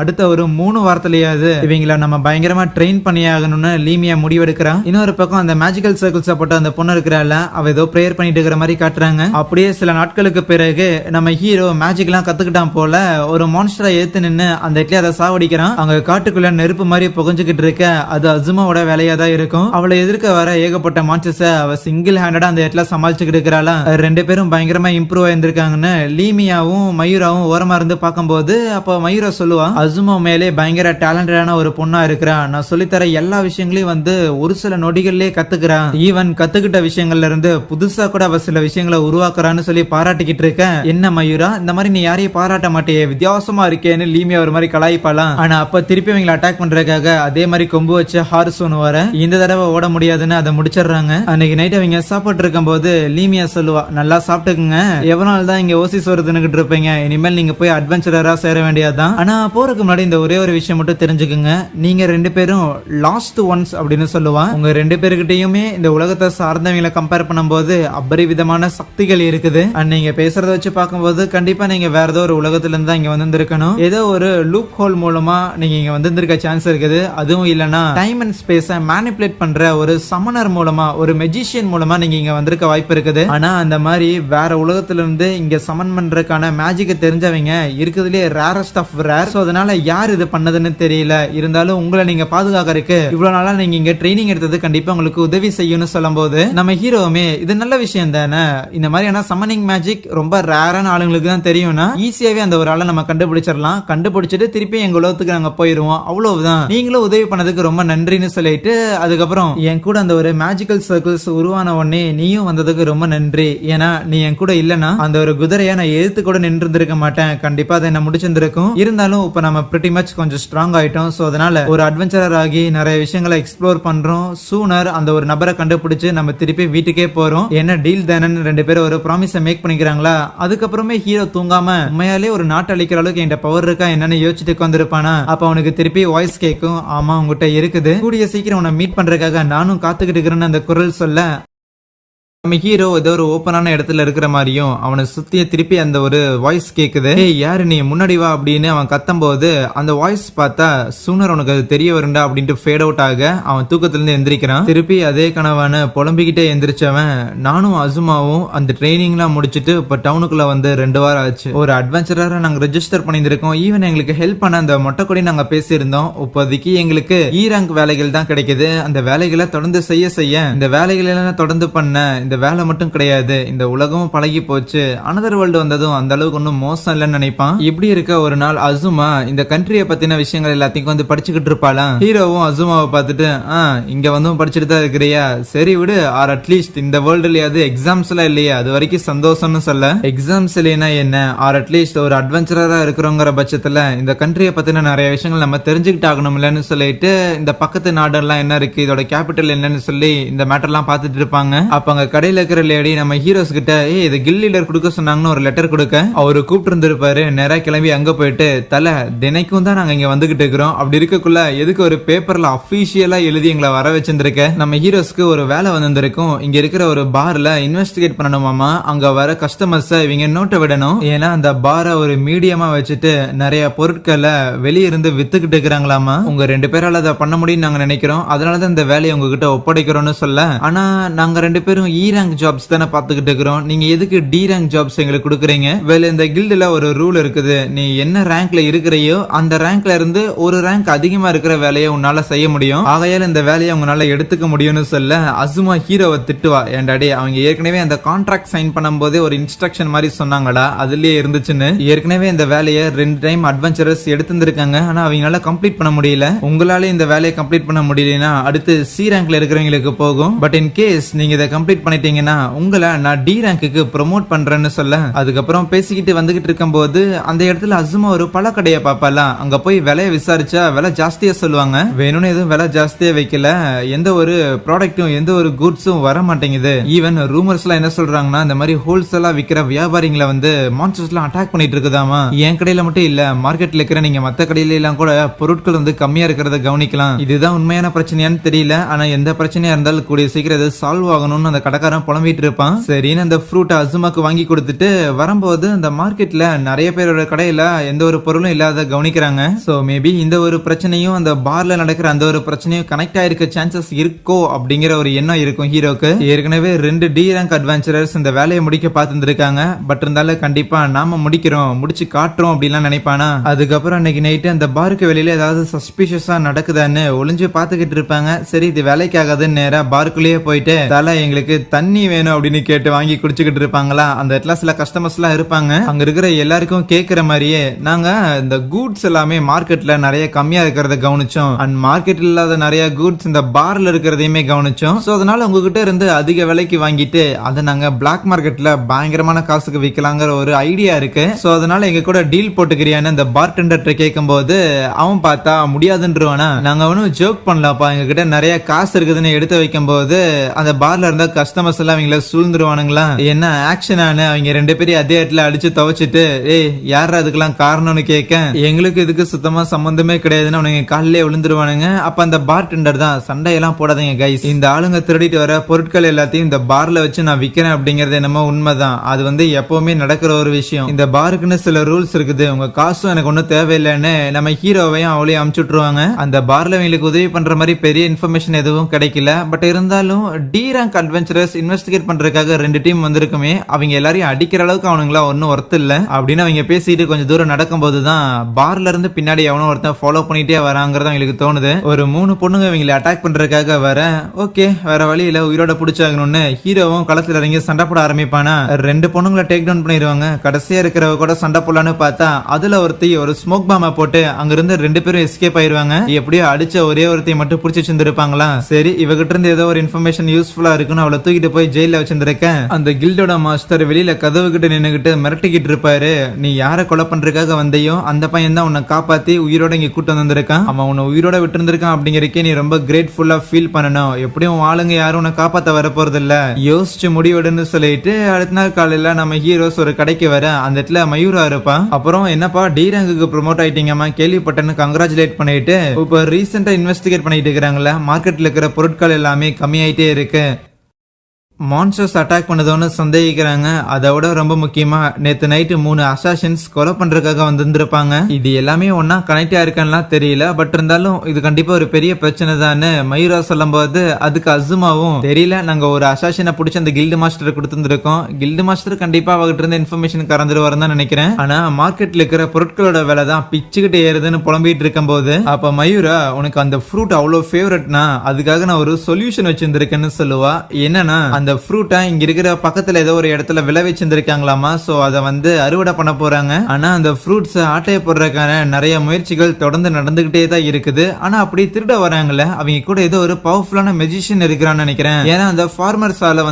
அடுத்த ஒரு 3 வாரத்திலேயாவது இவங்கள நம்ம பயங்கரமா ட்ரெயின் பண்ணியாகணும்னு லீமியா முடிவெடுக்கிறான். இன்னொரு பக்கம் அந்த மேஜிக்கல் சர்க்கிள்ஸ் போட்ட அந்த பொண்ணு இருக்கிறாள், அவ ஏதோ பிரேயர் பண்ணிட்டு இருக்கிற மாதிரி காட்டுறாங்க. அப்படியே சில நாட்களுக்கு பிறகு நம்ம ஹீரோ மேஜிக் எல்லாம் கத்துக்கிட்டான் போல ஒரு மான்ஸ்டரை ஏத்து நின்னு அந்த இடத்துல அதை சாவடிக்கிறான். அங்க காட்டுக்குள்ள நெருப்பு மாதிரி புகஞ்சுக்கிட்டு இருக்க, அது அசுமாவோட வேலையா தான் இருக்கும். அவளை எதிர்க்க வர ஏகப்பட்ட மான்ஸ்டர்ஸ அவ சிங்கிள் ஹேண்டடா அந்த இடத்துல சமாளிச்சுக்கிட்டு இருக்கிறாளா. 2 பேரும் பயங்கரமா இம்ப்ரூவ் ஆயிருந்திருக்காங்கன்னு லீமியாவும் மயூராவும் ஓரமா இருந்து பார்க்கும்போது அப்ப மயூரா ஹீரோ சொல்லுவா, அசுமா மேலே பயங்கர டேலண்டடான ஒரு பொண்ணா இருக்கிறா, நான் சொல்லித்தர எல்லா விஷயங்களையும் வந்து ஒரு சில நொடிகள்லயே கத்துக்கிறா, ஈவன் கத்துக்கிட்ட விஷயங்கள்ல இருந்து புதுசா கூட அவ சில விஷயங்களை உருவாக்குறான்னு சொல்லி பாராட்டிக்கிட்டு இருக்க. என்ன மயூரா, இந்த மாதிரி நீ யாரையும் பாராட்ட மாட்டியே, வித்தியாசமா இருக்கேன்னு லீமியா ஒரு மாதிரி கலாய்ப்பாலாம். ஆனா அப்ப திருப்பி அவங்களை அட்டாக் பண்றதுக்காக அதே மாதிரி கொம்பு வச்சு ஹார்ஸ் ஒன்று வர, இந்த தடவை ஓட முடியாதுன்னு அதை முடிச்சிடுறாங்க. அன்னைக்கு நைட் அவங்க சாப்பிட்டு இருக்கும் போது லீமியா சொல்லுவா, நல்லா சாப்பிட்டுக்குங்க, எவ்வளவு நாள் தான் இங்க ஓசி சோறு தின்னுகிட்டு இருப்பீங்க, இனிமேல் நீங்க போய் அட்வென்ச்சரரா சேர வேண்டியதுதான். ஆனா போறதுக்கு முன்னாடி இந்த ஒரே ஒரு விஷயம் மட்டும் தெரிஞ்சுக்குங்க, நீங்க ரெண்டு பேரும் லாஸ்ட் ஒன்ஸ் அப்படின்னு சொல்லுவா. உங்க ரெண்டு பேருக்கிட்டையுமே இந்த உலகத்தை சார்ந்தவங்களை கம்பேர் பண்ணும்போது அபரிவிதமான சக்திகள் இருக்குது. நீங்க பேசுறத வச்சு பார்க்கும்போது கண்டிப்பா நீங்க வேற ஏதோ ஒரு உலகத்துல இருந்து இங்க வந்திருக்கணும். ஏதோ ஒரு லூப் ஹோல் மூலமா நீங்க இங்க வந்திருக்க சான்ஸ் இருக்குது. அதுவும் இல்லனா டைம் அண்ட் ஸ்பேஸ மேனிபுலேட் பண்ற ஒரு சமனர் மூலமா, ஒரு மெஜிஷியன் மூலமா நீங்க இங்க வந்திருக்க வாய்ப்பு இருக்குது. ஆனா அந்த மாதிரி வேற உலகத்துல இருந்து இங்க சமன் பண்றதுக்கான மேஜிக் தெரிஞ்சவங்க இருக்குதுலயே ரேரஸ்ட் ஆஃப் ரேர். சோ அதனால யார் இது பண்ணதுன்னு தெரியல. இருந்தாலும் உங்களை நீங்க பாதுகாக்கிறதுக்கு இவ்வளவு நாளா நீங்க இங்க ட்ரைனிங் எடுத்தது கண்டிப்பா உங்களுக்கு உதவி செய்யும்னு சொல்லும் போது நம்ம ஹீரோவுமே இது நல்ல விஷயம் தானே, இந்த மாதிரியான சம்மனிங் மேஜிக் ரொம்ப ரேரான ஆளுங்களுக்கு தான் தெரியும்னா ஈஸியாவே அந்த ஒரு ஆளை நம்ம கண்டுபிடிச்சிடலாம். கண்டுபிடிச்சிட்டு திருப்பி எங்க உலகத்துக்கு நாங்க போயிருவோம், அவ்வளவுதான். நீங்களும் உதவி பண்ணதுக்கு ரொம்ப நன்றின்னு சொல்லிட்டு அதுக்கப்புறம் என் கூட அந்த ஒரு மேஜிக்கல் சர்க்கிள்ஸ் உருவான உடனே நீயும் வந்ததுக்கு ரொம்ப நன்றி, ஏன்னா நீ என் கூட இல்லனா அந்த ஒரு குதிரையை நான் எழுத்து கூட நின்று இருந்திருக்க மாட்டேன், கண்டிப்பா அதை என்ன முடிச்சிருந்திருக்கும். இருந்தாலும் இப்ப நம்ம பிரிட்டி மச் கொஞ்சம் ஸ்ட்ராங் ஆயிட்டோம். சோ அதனால ஒரு அட்வென்ச்சரர் ஆகி நிறைய விஷயங்களை எக்ஸ்ப்ளோர் பண்றோம். சூனர் அந்த ஒரு நபரை கண்டுபிடிச்சு நம்ம திருப்பி வீட்டுக்கே போறோம். என்ன டீல் தானன்னு ரெண்டு பேரும் ஒரு ப்ராமிஸை மேக் பண்ணிக்கிறாங்களா. அதுக்கப்புறமே ஹீரோ தூங்காம உண்மையாலே ஒரு நாட்டு அழிக்கிற அளவுக்கு என்கிட்ட பவர் இருக்கா என்னன்னு யோசிச்சுட்டு உட்காந்துருப்பானா. அப்ப அவனுக்கு திருப்பி வாய்ஸ் கேட்கும், ஆமா உங்ககிட்ட இருக்குது, கூடிய சீக்கிரம் உன்னை மீட் பண்றதுக்காக நானும் காத்துக்கிட்டு இருக்கிறேன்னு அந்த குரல் சொல்ல நம்ம ஹீரோ ஏதோ ஒரு ஓப்பனான இடத்துல இருக்கிற மாதிரியும் அவனை சுத்திய திருப்பி அந்த ஒரு வாய்ஸ் கேக்குது, ஏய் யாரு நீ, முன்னாடி வா அப்படின்னு அவன் கத்தும் போது அந்த வாய்ஸ் பார்த்தா சூனர் உனக்கு அது தெரிய வருண்டா அப்படின்ட்டு ஃபேட் அவுட் ஆக அவன் தூக்கத்துல இருந்து எந்திரிக்கிறான். திருப்பி அதே கனவான புலம்பிக்கிட்டே எந்திரிச்சவன் நானும் அசுமாவும் அந்த ட்ரைனிங்லாம் முடிச்சுட்டு இப்ப டவுனுக்குள்ள வந்து 2 வாரம் ஆச்சு. ஒரு அட்வென்ச்சரரா நாங்க ரெஜிஸ்டர் பண்ணியிருக்கோம். ஈவன் எங்களுக்கு ஹெல்ப் பண்ண அந்த மொட்டை கொடி நாங்க பேசியிருந்தோம். இப்போதைக்கு எங்களுக்கு ரேங்க் வேலைகள் தான் கிடைக்குது. அந்த வேலைகளை தொடர்ந்து செய்ய இந்த வேலைகள் எல்லாம் தொடர்ந்து பண்ண இந்த வேலை மட்டும் கிடையாது, இந்த உலகமும் பழகி போச்சு. அனதர் வேர்ல்டு வந்ததும் அந்த அளவுக்கு ஒன்றும் மோசம் இல்லைன்னு நினைப்பான். இப்படி இருக்க ஒரு நாள் அசுமா இந்த கண்ட்ரியை பத்தின விஷயங்கள் எல்லாத்தையும் வந்து படிச்சுக்கிட்டு இருப்பாளாம். ஹீரோவும் அசுமாவை பார்த்துட்டு இங்க வந்து படிச்சுட்டு தான் இருக்கிறியா, சரி விடு, ஆர் அட்லீஸ்ட் இந்த வேர்ல்டுலயாவது எக்ஸாம்ஸ் எல்லாம் இல்லையா, அது வரைக்கும் சந்தோஷம்னு சொல்ல. எக்ஸாம்ஸ் இல்லைன்னா என்ன, ஆர் அட்லீஸ்ட் ஒரு அட்வென்ச்சரரா இருக்கிறோங்கிற பட்சத்துல இந்த கண்ட்ரியை பத்தின நிறைய விஷயங்கள் நம்ம தெரிஞ்சுக்கிட்டு ஆகணும் இல்லன்னு சொல்லிட்டு இந்த பக்கத்து நாடெல்லாம் என்ன இருக்கு, இதோட கேபிட்டல் என்னன்னு சொல்லி இந்த மேட்டர்லாம் பார்த்துட்டு இருப்பாங்க. அப்ப அங்க கடையில இருக்கிற லேடி நம்ம ஹீரோஸ் கிட்ட இது கில் லீடர் கொடுக்க சொன்னாங்கன்னு ஒரு லெட்டர் கொடுக்க அவரு கூப்பிட்டு இருந்திருப்பாரு. நேரா கிளம்பி அங்க போயிட்டு தலை தினைக்கும் தான் நாங்க இங்க வந்துகிட்டு இருக்கிறோம், அப்படி இருக்கக்குள்ள எதுக்கு ஒரு பேப்பர்ல அபிஷியலா எழுதி எங்களை வர வச்சிருந்திருக்க. நம்ம ஹீரோஸ்க்கு ஒரு வேலை வந்திருக்கும். இங்க இருக்கிற ஒரு பார்ல இன்வெஸ்டிகேட் பண்ணணுமாமா, அங்க வர கஸ்டமர்ஸ் இவங்க நோட்டை விடணும். ஏன்னா அந்த பாரை ஒரு மீடியமா வச்சுட்டு நிறைய பொருட்களை வெளியிருந்து வித்துக்கிட்டு இருக்கிறாங்களாமா. உங்க 2 பேரால அதை பண்ண முடியும்னு நாங்க நினைக்கிறோம், அதனாலதான் இந்த வேலையை உங்ககிட்ட ஒப்படைக்கிறோம்னு சொல்ல. ஆனா நாங்க 2 பேரும் ரேங்க் ஜாப்ஸ் தானே பாத்துக்கிட்டு இருக்கிறோம், நீங்க எதுக்கு டி ரேங்க் ஜாப்ஸ் எங்களுக்கு கொடுக்குறீங்க. வேலை இந்த கில்டுல ஒரு ரூல் இருக்குது, நீ என்ன ரேங்க்ல இருக்கிறையோ அந்த ரேங்க்ல இருந்து ஒரு ரேங்க் அதிகமா இருக்கிற வேலையை உன்னால செய்ய முடியும், ஆகையால இந்த வேலையை உங்களால எடுத்துக்க முடியும்னு சொல்ல. அசுமா ஹீரோவை திட்டுவா, ஏண்டாடி அவங்க ஏற்கனவே அந்த கான்ட்ராக்ட் சைன் பண்ணும் போதே ஒரு இன்ஸ்ட்ரக்ஷன் மாதிரி சொன்னாங்கடா, அதுலயே இருந்துச்சுன்னு. ஏற்கனவே இந்த வேலையை 2 டைம் அட்வென்ச்சரர்ஸ் எடுத்திருக்காங்க, ஆனா அவங்களால கம்ப்ளீட் பண்ண முடியல. உங்களால இந்த வேலையை கம்ப்ளீட் பண்ண முடியலனா அடுத்து சி ரேங்க்ல இருக்கிறவங்களுக்கு போகும். பட் இன் கேஸ் நீங்க இதை கம்ப்ளீட் பண்ணிட்டீங்கன்னா உங்களை நான் டி ரேங்க்கு ப்ரொமோட் பண்றேன்னு சொல்ல. அதுக்கப்புறம் பேசிக்கிட்டு வந்துகிட்டு இருக்கும் போது அந்த இடத்துல அசுமா ஒரு பழக்கடையை பாப்பாலாம். அங்க போய் விலையை விசாரிச்சா விலை ஜாஸ்தியா சொல்லுவாங்க. வேணும்னு எதுவும் விலை ஜாஸ்தியா வைக்கல, எந்த ஒரு ப்ராடக்ட்டும் எந்த ஒரு குட்ஸும் வர மாட்டேங்குது. ஈவன் ரூமர்ஸ் எல்லாம் என்ன சொல்றாங்கன்னா இந்த மாதிரி ஹோல்சேலா விற்கிற வியாபாரிகளை வந்து மான்ஸ்டர்ஸ் எல்லாம் அட்டாக் பண்ணிட்டு இருக்குதாமா. என் கடையில மட்டும் இல்ல, மார்க்கெட்ல இருக்கிற நீங்க மத்த கடையில எல்லாம் கூட பொருட்கள் வந்து கம்மியா இருக்கிறத கவனிக்கலாம். இதுதான் உண்மையான பிரச்சனையான்னு தெரியல, ஆனா எந்த பிரச்சனையா இருந்தாலும் கூடிய சீக்கிரம் இது சால்வ் ஆகணும்னு அந்த கடைக்காரன் புலம்பிட்டு இருப்பான். சரின்னு அந்த ஃப்ரூட் அசுமாக்கு வாங்கி கொடுத்துட்டு வரும்போது அந்த மார்க்கெட்ல நிறைய பேரோட கடையில எந்த ஒரு பொருளும் இல்லாத கவனிக்கிறாங்க. சோ மேபி இந்த ஒரு பிரச்சனையும் அந்த பார்ல நடக்கிற அந்த ஒரு பிரச்சனையும் கனெக்ட் ஆயிருக்க சான்சஸ் இருக்கோ அப்படிங்கிற ஒரு எண்ணம் இருக்கும் ஹீரோக்கு. ஏற்கனவே 2 டி ரேங்க் அட்வென்ச்சரர்ஸ் இந்த வேலையை முடிக்க பார்த்துருக்காங்க. பட் இருந்தாலும் கண்டிப்பா நாம முடிக்கிறோம், முடிச்சு காட்டுறோம் அப்படிலாம் நினைப்பானா. அதுக்கப்புறம் அன்னைக்கு நைட்டு அந்த பாருக்கு வெளியில ஏதாவது சஸ்பிஷியஸா நடக்குதான்னு ஒளிஞ்சு பாத்துக்கிட்டு இருப்பாங்க. சரி இது வேலைக்காகாதுன்னு நேரா பார்க்குள்ளேயே போயிட்டு தலை எங்களுக்கு தண்ணி வேணும் அப்படின்னு கேட்டு வாங்கி குடிச்சுக்கிட்டு இருப்பாங்களா. அந்த இடத்துல சில கஸ்டமர்ஸ் எல்லாம் இருப்பாங்க. அங்க இருக்கிற எல்லாருக்கும் கேக்குற மாதிரியே நாங்க இந்த கூட்ஸ் எல்லாமே மார்க்கெட்ல நிறைய கம்மியா இருக்கிறத கவனிச்சோம். அண்ட் மார்க்கெட்ல இல்லாத நிறைய கூட்ஸ் இந்த பார்ல இருக்கிறதையுமே கவனிச்சோம். சோ அதனால உங்ககிட்ட இருந்து அதிக விலைக்கு வாங்கிட்டு அதை நாங்க பிளாக் மார்க்கெட்ல பயங்கரமான காசுக்கு விற்கலாங்கிற ஒரு ஐடியா இருக்கு. சோ அதனால எங்க கூட டீல் போட்டுக்கிறியான்னு இந்த பார்டெண்டர் கேட்கும் போது அவன் பார்த்தா முடியாதுன்றவானா. நாங்க ஒன்னும் ஜோக் பண்ணலப்பா, எங்க கிட்ட நிறைய காசு இருக்குதுன்னு எடுத்து வைக்கும் போது அந்த பார்ல இருந்த கஸ்டமர்ஸ் எல்லாம் அவங்கள சூழ்ந்துருவானுங்களா. என்ன ஆக்ஷன் ஆனு அவங்க 2 பேரும் அதே இடத்துல அடிச்சு துவைச்சிட்டு ஏய் யாரா அதுக்கெல்லாம் காரணம்னு கேட்க எங்களுக்கு இதுக்கு சுத்தமா சம்பந்தமே கிடையாதுன்னு அவனுங்க காலிலே விழுந்துருவானுங்க. அப்ப அந்த பார்டெண்டர் தான் சண்டையெல்லாம் போடாதீங்க கைஸ், இந்த ஆளுங்க திருடிட்டு வர பொருட்கள் எல்லாத்தையும் இந்த பார்ல வச்சு நான் விக்கிறேன் அப்படிங்கறது என்னமோ உண்மைதான். அது எப்பவுமே நடக்கிற ஒரு விஷயம். இந்த பாருக்குன்னு சில ரூல்ஸ் இருக்குது. உங்க காசும் எனக்கு ஒன்னும் தேவையில்லைன்னு நம்ம ஹீரோவையும் அவளையும் அமுச்சுட்டுருவாங்க. அந்த பார்ல அவங்களுக்கு உதவி பண்ற மாதிரி பெரிய இன்ஃபர்மேஷன் எதுவும் கிடைக்கல. பட் இருந்தாலும் டி ரேங்க் அட்வென்ச்சரர்ஸ் இன்வெஸ்டிகேட் பண்றதுக்காக 2 டீம் வந்திருக்குமே, அவங்க எல்லாரையும் அடிக்கிற அளவுக்கு அவனுங்களா ஒன்னும் ஒர்த் இல்ல அப்படின்னு அவங்க பேசிட்டு கொஞ்சம் தூரம் நடக்கும் போதுதான் பார்ல இருந்து பின்னாடி எவனோ ஒருத்தன் ஃபாலோ பண்ணிட்டே வராங்கிறது அவங்களுக்கு தோணுது. ஒரு 3 பொண்ணுங்க இவங்களை அட்டாக் பண்றதுக்காக வர ஓகே வேற வழி இல்ல உயிரோட பிடிச்சாகணும்னு ஹீரோவும் களத்துல இறங்கி சண்டை போட ஆரம்பிப்பானா. 2 பொண்ணுங்களை டேக் டவுன் பண்ணிடுவாங்க. கடைசியா இருக்கிறவ கூட சண்டை போடலான்னு பார்த்தா அதுல ஒருத்தி ஒரு ஸ்மோக் பாம போட்டு அங்கிருந்து 2 பேரும் எஸ்கேப் ஆயிருவாங்க. எப்படியோ அடிச்ச ஒரே ஒருத்தையும் மட்டும் பிடிச்சி வச்சிருந்திருப்பாங்களா. சரி இவகிட்ட இருந்து ஏதோ ஒரு இன்ஃபர்மேஷன் யூஸ்ஃபுல்லா இருக்குன்னு அவளை தூக்கிட்டு போய் ஜெயில வச்சிருந்திருக்கேன். அந்த கில்டோட மாஸ்டர் வெளியில கதவு கிட்ட நின்னுகிட்டு மிரட்டிக்கிட்டு இருப்பாரு. நீ யாரை கொலை பண்றதுக்காக வந்தையோ அந்த பையன் தான் உன்னை காப்பாத்தி உயிரோட இங்க கூட்டு வந்திருக்கான். அவன் உன்னை உயிரோட விட்டு இருந்திருக்கான் அப்படிங்கறக்கே நீ ரொம்ப கிரேட்ஃபுல்லா ஃபீல் பண்ணணும். எப்படியும் ஆளுங்க யாரும் உன்னை காப்பாத்த வர போறது இல்ல, யோசிச்சு முடிவெடுன்னு சொல்லிட்டு அடுத்த நாள் காலையில நம்ம ஹீரோஸ் ஒரு கடைக்கு வர அந்த இடத்துல மயூரா இருப்பான். அப்புறம் என்னப்பா டி ரேங்குக்கு ப்ரோமோட் ஆயிட்டீங்கம்மா கேள்விப்பட்டேன்னு கங்க்ராச்சுலேட் பண்ணிட்டு இப்ப ரீசெண்டா இன்வெஸ்டிகேட் பண்ணிட்டு இருக்கிறாங்களா, மார்க்கெட்ல இருக்கிற பொருட்கள் எல்லாமே கம்மியாயிட்டே இருக்கு. மான்ஸ்டர்ஸ் அட்டாக் பண்ணதோன்னு சந்தேகிக்கிறாங்க. அதோட ரொம்ப முக்கியமா நேத்து நைட்டு 3 அசாசின்ஸ் கொலை பண்றதுக்காக வந்திருப்பாங்க. இது எல்லாமே ஒன்னா கனெக்ட் ஆயிருக்கான்னு தெரியல. பட் இருந்தாலும் இது கண்டிப்பா ஒரு பெரிய பிரச்சனை தான் மயூரா சொல்லும் போது அதுக்கு அசுமாவும் தெரியல, நாங்க ஒரு அசாசினை பிடிச்சி அந்த கில்டு மாஸ்டர் கொடுத்துருக்கோம். கில்டு மாஸ்டர் கண்டிப்பா அவகிட்ட இருந்த இன்ஃபர்மேஷன் கறந்துருவாருன்னு தான் நினைக்கிறேன். ஆனா மார்க்கெட்ல இருக்கிற பொருட்களோட விலை தான் பிச்சுக்கிட்டு ஏறுதுன்னு புலம்பிட்டு இருக்கும் போது அப்ப மயூரா உனக்கு அந்த ஃப்ரூட் அவ்வளவு ஃபேவரட்னா அதுக்காக நான் ஒரு சொல்யூஷன் வச்சிருந்திருக்கேன்னு சொல்லுவா. என்னன்னா அந்த ஃப்ரூட்டை இங்க இருக்கிற பக்கத்துல ஏதோ ஒரு இடத்துல விளைவிச்சிருந்திருக்காங்களாமா. சோ அதை அறுவடை பண்ண போறாங்க. ஆனா அந்த ஃப்ரூட்ஸ் ஆட்டைய போடுறதுக்கான நிறைய முயற்சிகள் தொடர்ந்து நடந்துகிட்டே தான் இருக்குது. ஆனா அப்படி திருட வராங்கல்ல அவங்க கூட ஏதோ ஒரு பவர்ஃபுல்லான மெஜிஷியன் இருக்கிறான்னு நினைக்கிறேன். ஏன்னா அந்த ஃபார்மர்ஸால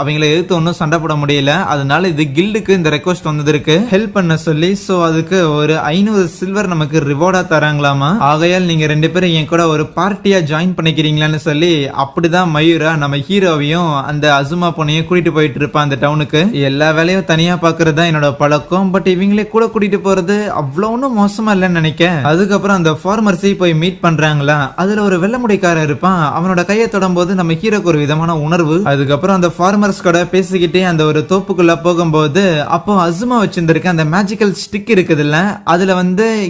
அவங்களை எதிர்த்து ஒன்னும் சண்டை போட முடியல. அதனால இது கில்டுக்கு இந்த ரெக்வஸ்ட் வந்ததுக்கு ஹெல்ப் பண்ண சொல்லி சோ அதுக்கு ஒரு 500 சில்வர் நமக்கு ரிவார்டா தராங்களாமா. ஆகையால் நீங்க 2 பேரும் என் கூட ஒரு பார்ட்டியா ஜாயின் பண்ணிக்கிறீங்களான்னு சொல்லி அப்படிதான் மயூரா நம்ம ஹீரோவையும் அந்த அசுமா பொண்ணையும் கூட்டிட்டு போயிட்டு இருப்பான் அந்த டவுனுக்கு. எல்லா வேலையும் தனியா பாக்குறது தான் என்னோட பழக்கம். பட் இவங்களே கூட கூட்டிட்டு போறது அவ்வளவு ஒன்னும் மோசமா இல்லைன்னு நினைக்கிறேன். அதுக்கப்புறம் அந்த ஃபார்மர்ஸை போய் மீட் பண்றாங்களா. அதுல ஒரு வெள்ளமுடிக்காரன் இருப்பான். அவனோட கையை தொடும் போது நம்ம ஹீரோக்கு ஒரு விதமான உணர்வு. அதுக்கப்புறம் அந்த ஃபார்மர்ஸ் கூட பேசிக்கிட்டே அந்த ஒரு தோப்புக்குள்ள போகும்போது அப்போ அசுமா வச்சிருந்திருக்க அந்த மேஜிக்கல் ஸ்டிக் இருக்குதுல்ல அதுல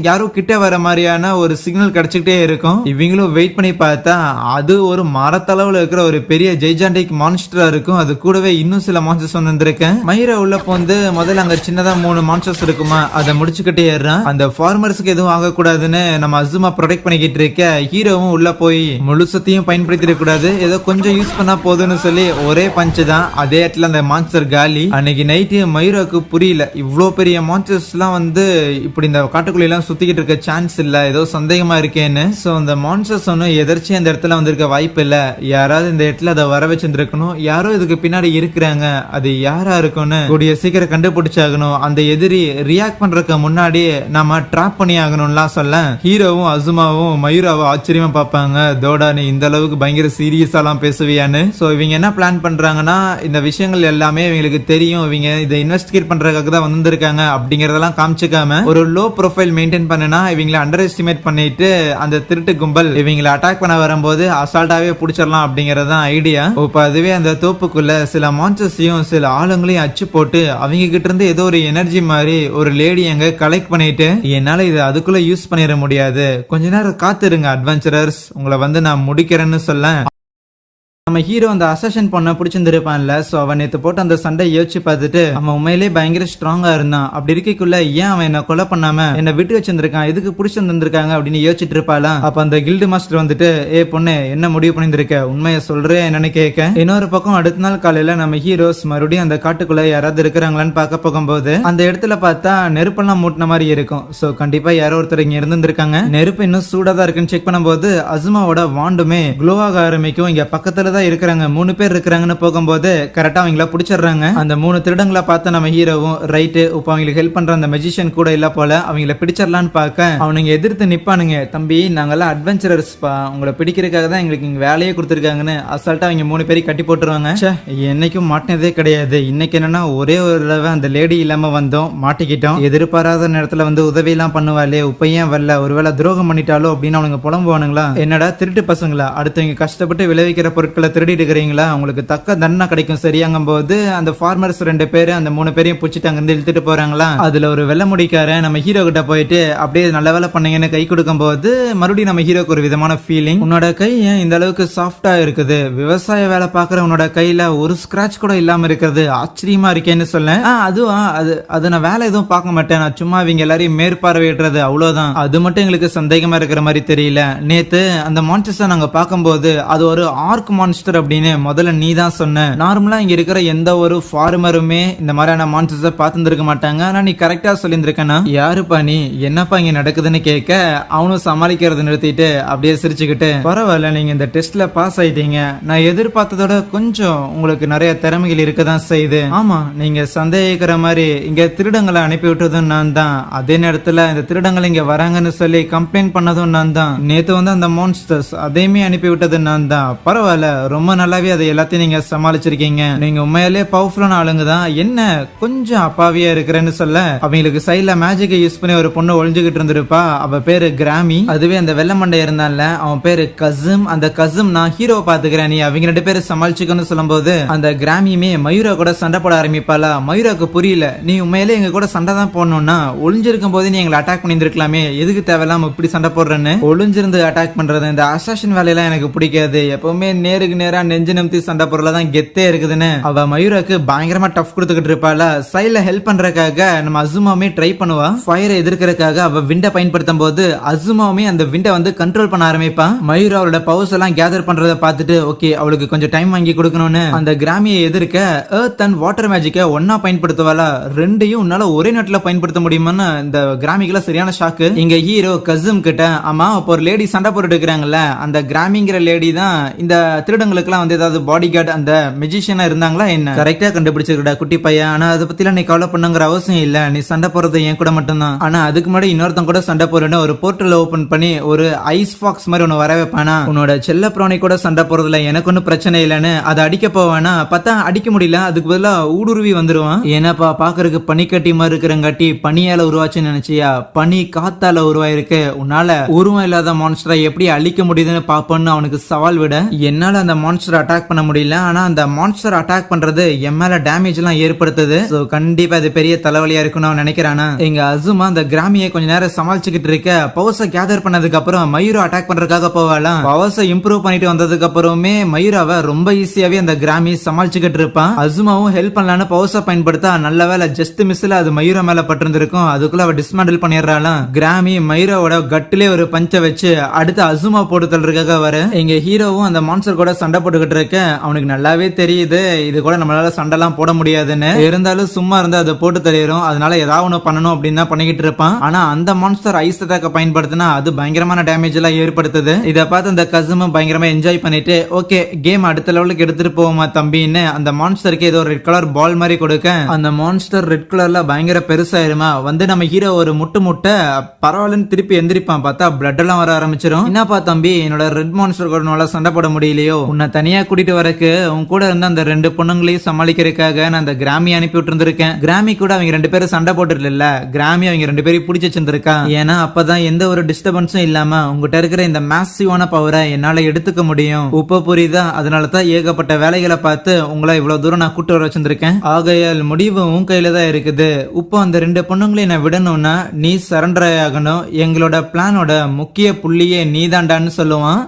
யாரோ கிட்ட வர மாதிரியான ஒரு சிக்னல் கிடைச்சிக்கிட்டே இருக்கும். இவங்களும் வெயிட் பண்ணி பார்த்தா அது ஒரு மரத்தளவுல இருக்கிற ஒரு பெரிய ஜெய்ஜாண்டிக் மான்ஸ்டரா இருக்கும். அது கூடவே இன்னும் சில மான்ஸ்டர்ஸ் வந்திருக்கேன். மயூரா உள்ள போந்து முதல்ல அங்க சின்னதா 3 மான்ஸ்டர்ஸ் இருக்குமா அதை முடிச்சுக்கிட்டே ஏறான். அந்த ஃபார்மர்ஸ்க்கு எதுவும் ஆகக்கூடாதுன்னு நம்ம அசுமா ப்ரொடெக்ட் பண்ணிக்கிட்டு இருக்க ஹீரோவும் உள்ள போய் முழுசத்தையும் பயன்படுத்திட கூடாது, ஏதோ கொஞ்சம் யூஸ் பண்ணா போதுன்னு சொல்லி ஒரே பஞ்சு தான். அதே இடத்துல அந்த மான்ஸ்டர் காலி. அன்னைக்கு நைட்டு மயூராக்கு புரியல இவ்வளோ பெரிய மான்ஸ்டர்ஸ் எல்லாம் இப்படி இந்த காட்டுக்குள்ள எல்லாம் சுத்திக்கிட்டு இருக்க சான்ஸ் இல்ல, ஏதோ சந்தேகமா இருக்கேன்னு. சோ அந்த மான்ஸ்டர்ஸ் ஒன்னும் எதிர்ச்சி அந்த இடத்துல வந்திருக்க வாய்ப்பு இல்ல. யாராவது இந்த இடத்துல அதை வர வச்சிருக்கணும். யாரோ இதுக்கு பின்னாடி இருக்கிறாங்க. அது யாரா இருக்கும்னு கூடிய சீக்கிரம் கண்டுபிடிச்சாகணும். அந்த எதிரி ரியாக்ட் பண்றதுக்கு முன்னாடி நாம ட்ராப் பண்ணி ஆகணும்லாம் சொல்ல ஹீரோவும் அசுமாவும் மயூராவை ஆச்சரியமா பார்ப்பாங்க. தோடா நீ இந்த அளவுக்கு பயங்கர சீரியஸாலாம் பேசுவியான்னு. சோ இவங்க என்ன பிளான் பண்றாங்கன்னா இந்த விஷயங்கள் எல்லாமே இவங்களுக்கு தெரியும், இவங்க இதை இன்வெஸ்டிகேட் பண்றதுக்காக தான் வந்திருக்காங்க அப்படிங்கறதெல்லாம் காமிச்சுக்காம ஒரு லோ ப்ரொஃபைல் மெயின்டைன் பண்ணனா இவங்களை அண்டர் எஸ்டிமேட் பண்ணிட்டு அந்த திருட்டு கும்பல் இவங்களை அட்டாக் பண்ண வரும்போது அசால்ட்டாவே பிடிச்சிடலாம் அப்படிங்கறதான் ஐடியா. இப்ப அதுவே அந்த தோப்புக்குள்ள சில மான்ஸ்டர்ஸையும் சில ஆளுங்களையும் அச்சு போட்டு அவங்க கிட்ட இருந்து ஏதோ ஒரு எனர்ஜி மாதிரி ஒரு லேடி அங்க கலெக்ட் பண்ணிட்டு என்னால இதை அதுக்குள்ள யூஸ் பண்ணிட முடியாது, கொஞ்ச நேரம் காத்துருங்க அட்வென்ச்சரர்ஸ், உங்களை நான் முடிக்கிறேன்னு சொல்ல நம்ம ஹீரோ அந்த அசஷன் பொண்ணை பிடிச்சிருந்திருப்பான்ல, சோ அவன் நேத்து போட்டு அந்த சண்டை யோசிச்சு பார்த்துட்டு அவன் உண்மையிலேயே பயங்கர ஸ்ட்ராங்கா இருந்தான். அப்படி இருக்கக்குள்ள ஏன் அவன் என்ன கொலை பண்ணாம என்ன விட்டு வச்சிருந்திருக்கான், எதுக்கு பிடிச்சிருந்திருக்காங்க அப்படின்னு யோசிச்சுட்டு இருப்பாளாம். அப்ப அந்த கில்டு மாஸ்டர் வந்துட்டு, ஏ பொண்ணு என்ன முடிவு பண்ணிருக்க, உண்மையை சொல்றேன் என்னன்னு கேட்க. இன்னொரு பக்கம் அடுத்த நாள் காலையில நம்ம ஹீரோஸ் மறுபடியும் அந்த காட்டுக்குள்ள யாராவது இருக்கிறாங்களான்னு பார்க்க போகும்போது அந்த இடத்துல பார்த்தா நெருப்பெல்லாம் மூட்டின மாதிரி இருக்கும். சோ கண்டிப்பா யாரோ ஒருத்தர் இங்க இருந்திருக்காங்க. நெருப்பு இன்னும் சூடா தான் இருக்குன்னு செக் பண்ணும்போது அசுமாவோட வாண்டுமே க்ளோ ஆக ஆரம்பிக்கும். இங்க பக்கத்துல தான் இருக்கிறாங்க, 3 பேர் இருக்கிறாங்கன்னு போகும்போது கரெக்டா அவங்கள பிடிச்சிடுறாங்க. அந்த 3 திருடங்களை பார்த்த நம்ம ஹீரோவும் ரைட்டு இப்ப அவங்களுக்கு ஹெல்ப் பண்ற அந்த மெஜிஷியன் கூட இல்ல போல, அவங்கள பிடிச்சிடலான்னு பார்க்க அவனுங்க எதிர்த்து நிப்பானுங்க. தம்பி நாங்கெல்லாம் அட்வென்ச்சரர்ஸ் பா, உங்களை பிடிக்கிறதுக்காக தான் எங்களுக்கு இங்க வேலையே கொடுத்துருக்காங்கன்னு அசால்ட்டா அவங்க 3 பேரையும் கட்டி போட்டுருவாங்க. என்னைக்கும் மாட்டினதே கிடையாது. இன்னைக்கு என்னன்னா ஒரே ஒரு தடவை அந்த லேடி இல்லாம வந்தோம், மாட்டிக்கிட்டோம். எதிர்பாராத நேரத்துல வந்து உதவி எல்லாம் பண்ணுவாளே, இப்ப ஏன் வரல, ஒருவேளை துரோகம் பண்ணிட்டாலோ அப்படின்னு அவனுங்க புலம்புவானுங்களா. என்னடா திருட்டு பசங்களா, அடுத்தவங்க கஷ்டப்பட்டு விளைவிக்கிற பொருட்களை திருடி இருக்கிறீங்களா, உங்களுக்கு தக்க தண்டனை கிடைக்கும் சரியாங்கும் போது அந்த ஃபார்மர்ஸ் 2 பேரு அந்த 3 பேரையும் பிடிச்சிட்டு அங்கிருந்து இழுத்துட்டு போறாங்களா. அதுல ஒரு வெள்ள முடிக்காரன் நம்ம ஹீரோ கிட்ட போயிட்டு அப்படியே நல்ல வேலை பண்ணீங்கன்னு கை கொடுக்கும் போது மறுபடியும் நம்ம ஹீரோக்கு ஒரு விதமான ஃபீலிங். உன்னோட கை ஏன் இந்த அளவுக்கு சாஃப்டா இருக்குது, விவசாய வேலை பாக்குற உன்னோட கையில ஒரு ஸ்கிராச் கூட இல்லாம இருக்கிறது ஆச்சரியமா இருக்கேன்னு சொல்ல. அதுவா அது நான் வேலை எதுவும் பார்க்க மாட்டேன், நான் சும்மா இவங்க எல்லாரையும் மேற்பார்வையிடுறது அவ்வளவுதான். அது மட்டும் எங்களுக்கு சந்தேகமா இருக்கிற மாதிரி தெரியல. நேத்து அந்த மான்ஸ்டர்ஸை நாங்க பார்க்கும்போது அது ஒரு ஆர்க் மான்ஸ்டர் அப்படின்னு முதல்ல நீ தான் சொன்ன. நார்மலா இங்க இருக்கிற எந்த ஒரு ஃபார்மருமே இந்த மாதிரியான மான்ஸ்டர்ஸை பார்த்துருக்க மாட்டாங்க, ஆனா நீ கரெக்டா சொல்லியிருந்திருக்கனா. யாருப்பா நீ, என்னப்பா இங்க நடக்குதுன்னு கேட்க அவனும் சமாளிக்கிறது நிறுத்திட்டு அப்படியே சிரிச்சுக்கிட்டு, பரவாயில்ல நீங்க இந்த டெஸ்ட்ல பாஸ் ஆயிட்டீங்க, நான் எதிர்பார்த்ததோட கொஞ்சம் உங்களுக்கு நிறைய திறமைகள் இருக்கதான் செய்யுது. ஆமா நீங்க சந்தேகிக்கிற மாதிரி இங்க திருடங்களை அனுப்பி விட்டதும் நான் தான், அதே நேரத்துல இந்த திருடங்கள் இங்க வராங்கன்னு சொல்லி கம்ப்ளைண்ட் பண்ணதும் நான் தான், நேத்து வந்து அந்த மான்ஸ்டர்ஸ் அதையுமே அனுப்பி விட்டது நான் தான். பரவாயில்ல ரொம்ப நல்லாவே அதை எல்லாத்தையும் நீங்க சமாளிச்சிருக்கீங்க, நீங்க உண்மையிலே பவர்ஃபுல்லான ஆளுங்க தான், என்ன கொஞ்சம் அப்பாவியா இருக்கிறேன்னு சொல்ல அவங்களுக்கு சைட்ல மேஜிக்கை யூஸ் பண்ணி ஒரு பொண்ணு ஒளிஞ்சுகிட்டு இருந்திருப்பா. அவ பேரு கிராமி. அதுவே அந்த வெள்ள மண்டை இருந்தான்ல அவன் பேரு கசிம். அந்த கசிம் நான் ஹீரோ பாத்துக்கிறேன், நீ அவங்க 2 பேரும் சமாளிச்சுக்கன்னு சொல்லும் போது அந்த கிராமியுமே மயூரா கூட சண்டை போட ஆரம்பிப்பாளா. மயூராக்கு புரியல, நீ உண்மையிலே எங்க கூட சண்டை தான் போடணும்னா ஒளிஞ்சிருக்கும் போது நீ எங்களை அட்டாக் பண்ணிருக்கலாமே, எதுக்கு தேவையில்லாம இப்படி சண்டை போடுறேன்னு. ஒளிஞ்சிருந்து அட்டாக் பண்றது இந்த அசாசின் வேலையெல்லாம் எனக்கு பிடிக்காது, எப்பவுமே நேருக்கு நேரா நெஞ்சு நிமித்தி சண்டை போடுறதான் கெத்தே இருக்குதுன்னு அவ மயூராக்கு பயங்கரமா டஃப் கொடுத்துக்கிட்டு இருப்பாளா. சைட்ல ஹெல்ப் பண்றதுக்காக நம்ம அசுமாவுமே ட்ரை பண்ணுவா. ஃபயரை எதிர்க்கிறதுக்காக அவ விண்டை பயன்படுத்தும் போது அசுமாவுமே அந்த விண்டை வந்து கண்ட்ரோல் பண்ண ஆரம்பிப்பா. மயூரா அவளோட பவர்ஸ் எல்லாம் கேதர் பண்றதை பார்த்துட்டு ஓகே அவளுக்கு கொஞ்சம் டைம் வாங்கி கொடுக்கணும்னு அந்த கிராமியை எதிர்க்க எர்த் அண்ட் வாட்டர் மேஜிக்கை ஒன்னா பயன்படுத்துவாளா. ரெண்டையும் உன்னால ஒரே நேரத்துல பயன்படுத்த முடியுமான்னு இந்த கிராமிக்குல சரியான ஷாக்கு. இங்க ஹீரோ கசிம் கிட்ட, ஆமா இப்போ ஒரு லேடி சண்டை போட்டு இருக்கிறாங்கல்ல, அந்த கிராமிங்கிற லேடி தான் இந்த திருடங்களுக்கு எல்லாம் வந்து ஏதாவது பாடி கார்டு அந்த மெஜிஷியனா இருந்தாங்களா என்ன? கரெக்டா கண்டுபிடிச்சிருக்கா குட்டி பையன். ஆனா அதை பத்திலாம் நீ கவலை பண்ணுங்கிற அவசியம் இல்ல, நீ சண்டை போறது என் கூட மட்டும்தான். ஆனா அதுக்கு முன்னாடி இன்னொருத்தன் கூட சண்டை போறேன்னு ஒரு போர்ட்டல் ஓபன் பண்ணி ஒரு ஐஸ் பாக்ஸ் மாதிரி ஒன்னு வர வைப்பானா. உன்னோட செல்ல பிராணி கூட சண்டை போறதுல எனக்கு ஒன்னும் பிரச்சனை இல்லைன்னு அதை அடிக்க போவானா. பார்த்தா அடிக்க முடியல, அதுக்கு பதிலா ஊடுருவி வந்துருவான். ஏன்னாப்பா பாக்குறதுக்கு பனிக்கட்டி மாதிரி இருக்கிறங்காட்டி பனியால உருவாச்சுன்னு நினைச்சியா, பனி காத்தால உருவாயிருக்கு, உன்னால உருவம் இல்லாத மான்ஸ்டரை எப்படி அழிக்க முடியுதுன்னு பாப்போன்னு அவனுக்கு சவால் விட, என்னால அந்த மான்ஸ்டர் அட்டாக் பண்ண முடியல, ஆனா அந்த மான்ஸ்டர் அட்டாக் பண்றது என் மேல டேமேஜ் எல்லாம் ஏற்படுத்துது, சோ கண்டிப்பா அது பெரிய தலைவலியா இருக்குன்னு அவன் நினைக்கிறானா. எங்க அசுமா அந்த கிராமியை கொஞ்ச நேரம் சமாளிச்சுக்கிட்டு இருக்க பவர்ஸை கேதர் பண்ணதுக்கு அப்புறம் மயூரா அட்டாக் பண்றதுக்காக போவாளாம். பவர்ஸை இம்ப்ரூவ் பண்ணிட்டு வந்ததுக்கு அப்புறமே மயூராவை ரொம்ப ஈஸியாவே அந்த கிராமி சமாளிச்சுக்கிட்டு இருப்பான். அசுமாவும் ஹெல்ப் பண்ணலான்னு பவர்ஸை பயன்படுத்தா நல்ல வேலை ஜஸ்ட் மிஸ்ல அது மயூரா மேல பட்டிருந்திருக்கும், அதுக்குள்ள அவ டிஸ்மேண்டில் பண்ணிடுறாளாம். கிராமி மயூராவோட கட்டிலே ஒரு பஞ்சை வச்சு அடுத்து அசுமா போட்டு தள்ளுறதுக்காக வர எங்க ஹீரோவும் அந்த மான்ஸ்டர் கூட சண்டை போட்டுக்கிட்டு இருக்க அவனுக்கு நல்லாவே தெரியுது இது கூட நம்மளால சண்டை எல்லாம் போட முடியாதுன்னு. இருந்தாலும் சும்மா இருந்து அதை போட்டு தள்ளிடும், அதனால ஏதாவது ஒண்ணு பண்ணணும் அப்படின்னு தான் பண்ணிக்கிட்டு இருப்பான். ஆனா அந்த மான்ஸ்டர் ஐஸ் அட்டாக்க பயன்படுத்தினா அது பயங்கரமான டேமேஜ் எல்லாம் ஏற்படுத்துது. இதை பார்த்து அந்த கசிமும் பயங்கரமா என்ஜாய் பண்ணிட்டு ஓகே கேம் அடுத்த லெவலுக்கு எடுத்துட்டு போவோமா தம்பின்னு அந்த மான்ஸ்டருக்கு ஏதோ ரெட் கலர் பால் மாதிரி கொடுக்க அந்த மான்ஸ்டர் ரெட் கலர்ல பயங்கர பெருசாயிருமா. வந்து நம்ம ஹீரோ ஒரு முட்டை பரவாயில்லன்னு திருப்பி எந்திரிப்பான், பார்த்தா பிளட் எல்லாம் வர ஆரம்பிச்சிடும். என்னப்பா தம்பி என்னோட ரெட் மான்ஸ்டர் கூட நல்லா சண்டை போட முடியலையோ, உன்னை தனியா கூட்டிட்டு வரக்கு உன் கூட இருந்த அந்த 2 பொண்ணுங்களையும் சமாளிக்கிறதுக்காக நான் அந்த கிராமி அனுப்பி விட்டு இருந்திருக்கேன். கிராமி கூட அவங்க 2 பேரும் சண்டை போட்டு இல்ல, கிராமி அவங்க 2 பேரும் பிடிச்சி வச்சிருந்திருக்கா. ஏன்னா அப்பதான் எந்த ஒரு டிஸ்டர்பன்ஸும் இல்லாம உங்ககிட்ட இருக்கிற இந்த மேசிவான பவரை என்னால எடுத்துக்க முடியும். உப்ப புரியுதா, அதனாலதான் ஏகப்பட்ட வேலைகளை பார்த்து உங்களை இவ்வளவு தூரம் நான் கூட்டு வர வச்சிருந்திருக்கேன். ஆகையால் முடிவு உன் கையில தான் இருக்குது. இப்போ அந்த 2 பொண்ணுங்களையும் நான் விடணும்னா நீ சரண்டர் ஆகணும், எங்களோட பிளானோட முக்கிய புள்ளியே நீதாண்டான்னு சொல்லுவான்.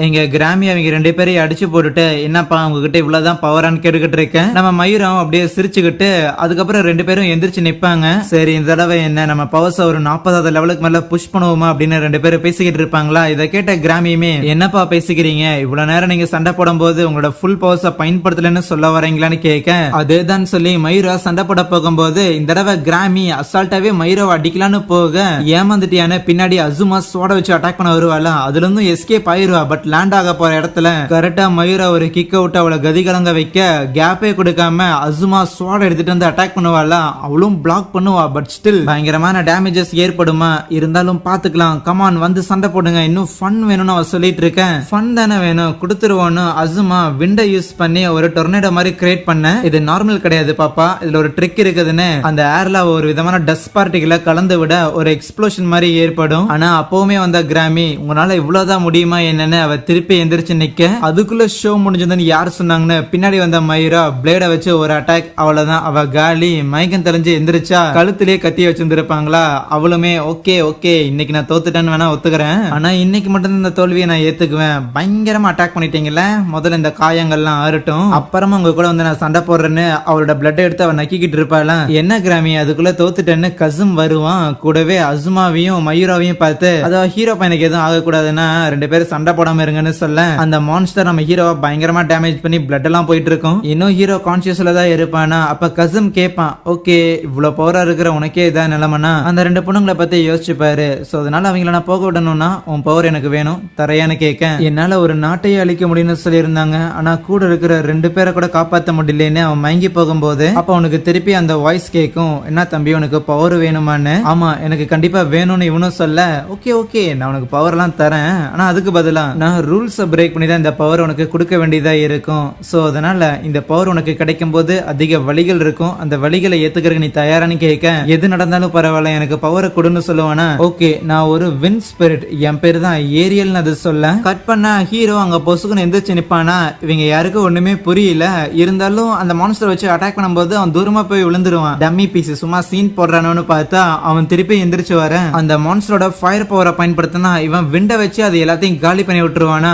எங்க கிராமி அவங்க 2 பேரையும் அடிச்சு போட்டுட்டு என்னப்பா உங்ககிட்ட இவ்வளவுதான் பவரான்னு கேட்டுக்கிட்டு இருக்கேன். நம்ம மயூரம் அப்படியே சிரிச்சுக்கிட்டு அதுக்கப்புறம் 2 பேரும் எந்திரிச்சு நிப்பாங்க. சரி இந்த தடவை என்ன நம்ம பவர்ஸ் ஒரு 40வது லெவலுக்கு மேல புஷ் பண்ணுவோமா அப்படின்னு 2 பேரும் பேசிக்கிட்டு இருப்பாங்களா. இதை கேட்ட கிராமியுமே என்னப்பா பேசிக்கிறீங்க, இவ்வளவு நேரம் நீங்க சண்டை போடும் போது உங்களோட ஃபுல் பவர்ஸ பயன்படுத்தலன்னு சொல்ல வரீங்களான்னு கேட்க அதேதான் சொல்லி மயூரா சண்டை போட போகும்போது இந்த தடவை கிராமி அசால்ட்டாவே மயூராவை அடிக்கலான்னு போக ஏமாந்துட்டியான பின்னாடி அசுமா சோட வச்சு அட்டாக் பண்ண வருவாள். அதுல இருந்தும் எஸ்கேப் ஆயிருவா. பட் லேண்ட் ஆக போற இடத்துல கரெக்டா மயூரா ஒரு கிக் அவுட் அவளை கதிகலங்க வைக்க கேப்பே கொடுக்காம அசுமா சோட எடுத்துட்டு வந்து அட்டாக் பண்ணுவாள். அவளும் பிளாக் பண்ணுவா. பட் ஸ்டில் பயங்கரமான டேமேஜஸ் ஏற்படுமா. இருந்தாலும் பாத்துக்கலாம், கமான் வந்து சண்டை போடுங்க, இன்னும் ஃபன் வேணும்னு அவ சொல்லிட்டு இருக்கேன். ஃபன் தானே வேணும் கொடுத்துருவோன்னு அசுமா விண்டை யூஸ் பண்ணி ஒரு டொர்னேடோ மாதிரி கிரியேட் பண்ண. இது நார்மல் கிடையாது பாப்பா, இதுல ஒரு ட்ரிக் இருக்குதுன்னு அந்த ஏர்ல ஒரு விதமான டஸ்ட் பார்ட்டிகளை கலந்து விட ஒரு எக்ஸ்ப்ளோஷன் மாதிரி ஏற்படும். ஆனா அப்பவுமே வந்த கிராமி உங்களால இவ்வளவுதான் முடியுமா என்னன்னு அவ திருப்பி எந்திரிச்சு நிக்க அதுக்குள்ள ஷோ முடிஞ்சதுன்னு யார் சொன்னாங்கன்னு பின்னாடி வந்த மயூரா பிளேட வச்சு ஒரு அட்டாக். அவ்வளவுதான், அவ காலி. மயக்கம் தெளிஞ்சு எந்திரிச்சா கழுத்திலேயே கத்தி வச்சிருந்திருப்பாங்களா. அவளுமே ஓகே ஓகே இன்னைக்கு நான் தோத்துட்டேன்னு வேணா ஒத்துக்கிறேன், ஆனா இன்னைக்கு மட்டும் இந்த தோல்வியை நான் ஏத்துக்குவேன். பயங்கரமா அட்டாக் பண்ணிட்டீங்கல்ல, முதல்ல இந்த காயங்கள்லாம் ஆறட்டும், அப்புறமா உங்க கூட வந்து நான் சண்டை போடுறேன்னு அவளோட பிளட் எடுத்து அவ நக்கிக்கிட்டு இருப்பாள. என்ன கிராமி அதுக்குள்ள தோத்துட்டேன்னு கசும் வருவான். கூடவே அசுமாவையும் மயூராவையும் பார்த்து அதாவது ஹீரோ பையனுக்கு எதுவும் ஆகக்கூடாதுன்னா 2 பேரும் சண்டை போடாம இருங்கன்னு சொல்ல அந்த மான்ஸ்டர் நம்ம ஹீரோவை பயங்கரமா டேமேஜ் பண்ணி பிளட் எல்லாம் போயிட்டு இருக்கும். இன்னும் ஹீரோ கான்சியஸ்ல தான் இருப்பானா. அப்ப கசும் கேட்பான், ஓகே இவ்வளவு பவரா இருக்கிற உனக்கே இதான் நிலைமைனா அந்த 2 பொண்ணுங்களை பத்தி யோசிச்சு பாரு. சோ அதனால அவங்கள நான் போக விடணும்னா உன் பவர் எனக்கு வேணும் தரையான்னு கேட்க என்னால ஒரு நாட்டையே அழிக்க முடியும்னு சொல்லியிருந்தாங்க, ஆனா கூட இருக்கிற 2 பேரை கூட காப்பாற்ற முடியலன்னு அவன் மயங்கி போகும்போது அப்ப அவனுக்கு திருப்பி அந்த வாய்ஸ் கேட்கும், என்ன தம்பி உனக்கு பவர் வேணுமான்னு. ஆமா எனக்கு கண்டிப்பா வேணும்னு இவனும் சொல்ல ஓகே ஓகே நான் உனக்கு பவர் எல்லாம் தரேன், ஆனா அதுக்கு பதிலா நான் ரூல்ஸை பிரேக் பண்ணி தான் இந்த பவர் உனக்கு கொடுக்க வேண்டியதா இருக்கும். சோ அதனால இந்த பவர் உனக்கு கிடைக்கும் போது அதிக வழிகள் இருக்கும், அந்த வழிகளை ஏத்துக்கிறதுக்கு நீ தயாரான்னு கேட்க எது நடந்தாலும் பரவாயில்ல எனக்கு பவரை கொடுன்னு சொல்லுவானா. ஓகே நான் ஒரு வின் ஸ்பிரிட், என் பேரு தான் ஏரியல் அது சொல்ல கட் பண்ண ஹீரோ அங்க பொசுக்குன்னு எந்திரிச்சு நிப்பானா. இவங்க யாருக்கும் ஒண்ணுமே புரியல. இருந்தாலும் அந்த மான்ஸ்டர் வச்சு அட்டாக் பண்ணும்போது அவன் தூரமா போய் விழுந்துருவான். டம்மி பீஸ் சும்மா சீன் போடுறானு பார்த்தா அவன் திருப்பி எந்திரிச்சு வர அந்த மான்ஸ்டரோட ஃபயர் பவரை பயன்படுத்தினா இவன் விண்ட வச்சு அது எல்லாத்தையும் காலி பண்ணி விட்டுருவானா.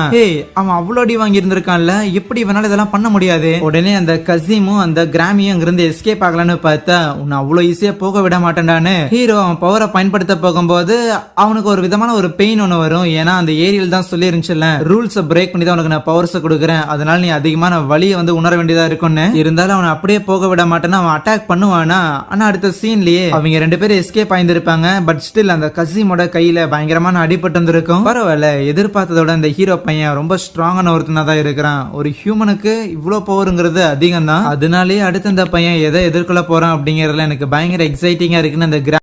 அவன் அவ்வளோ அடி வாங்கி இருந்திருக்கான்ல, எப்படி இவனால இதெல்லாம் பண்ண முடியாது. உடனே அந்த கசீமும் அந்த கிராமியும் அங்கிருந்து எஸ்கேப் ஆகலான்னு பார்த்தா உன்னை அவ்வளவு ஈஸியா போக விட மாட்டேன்டான்னு ஹீரோ அவன் பவரை பயன்படுத்த போகும்போது அவனுக்கு ஒரு விதமான ஒரு பெயின் ஒன்று வரும். ஏன்னா அந்த ஏரியல் தான் சொல்லி இருந்துச்சுல்ல ரூல்ஸை பிரேக் பண்ணி தான் உனக்கு நான் பவர்ஸை கொடுக்குறேன், அதனால நீ அதிகமான வழியை வந்து உணர வேண்டியதா இருக்கும்னு. இருந்தாலும் அவனை அப்படியே போக விட மாட்டேன்னு அவன் அட்டாக் பண்ணுவானா. ஆனா அடுத்த சீன்லயே அவங்க 2 பேரும் எஸ்கேப் ஆயிருப்பாங்க. பட் ஸ்டில் அந்த கசீமோட கையில பயங்கரமான அடிபட்டு இருந்திருக்கும். பரவாயில்ல, எதிர்பார்த்ததோட இந்த ஹீரோ பையன் ரொம்ப ஸ்ட்ராங்கான ஒருத்தனா தான் இருக்கிறான். ஒரு ஹியூமனுக்கு இவ்வளவு பவருங்கிறது அதிகம் தான். அதனாலேயே அடுத்த இந்த பையன் எதை எதிர்கொள்ள போறான் அப்படிங்கறதுல எனக்கு பயங்கர எக்ஸைட்டிங்கா இருக்குன்னு அந்த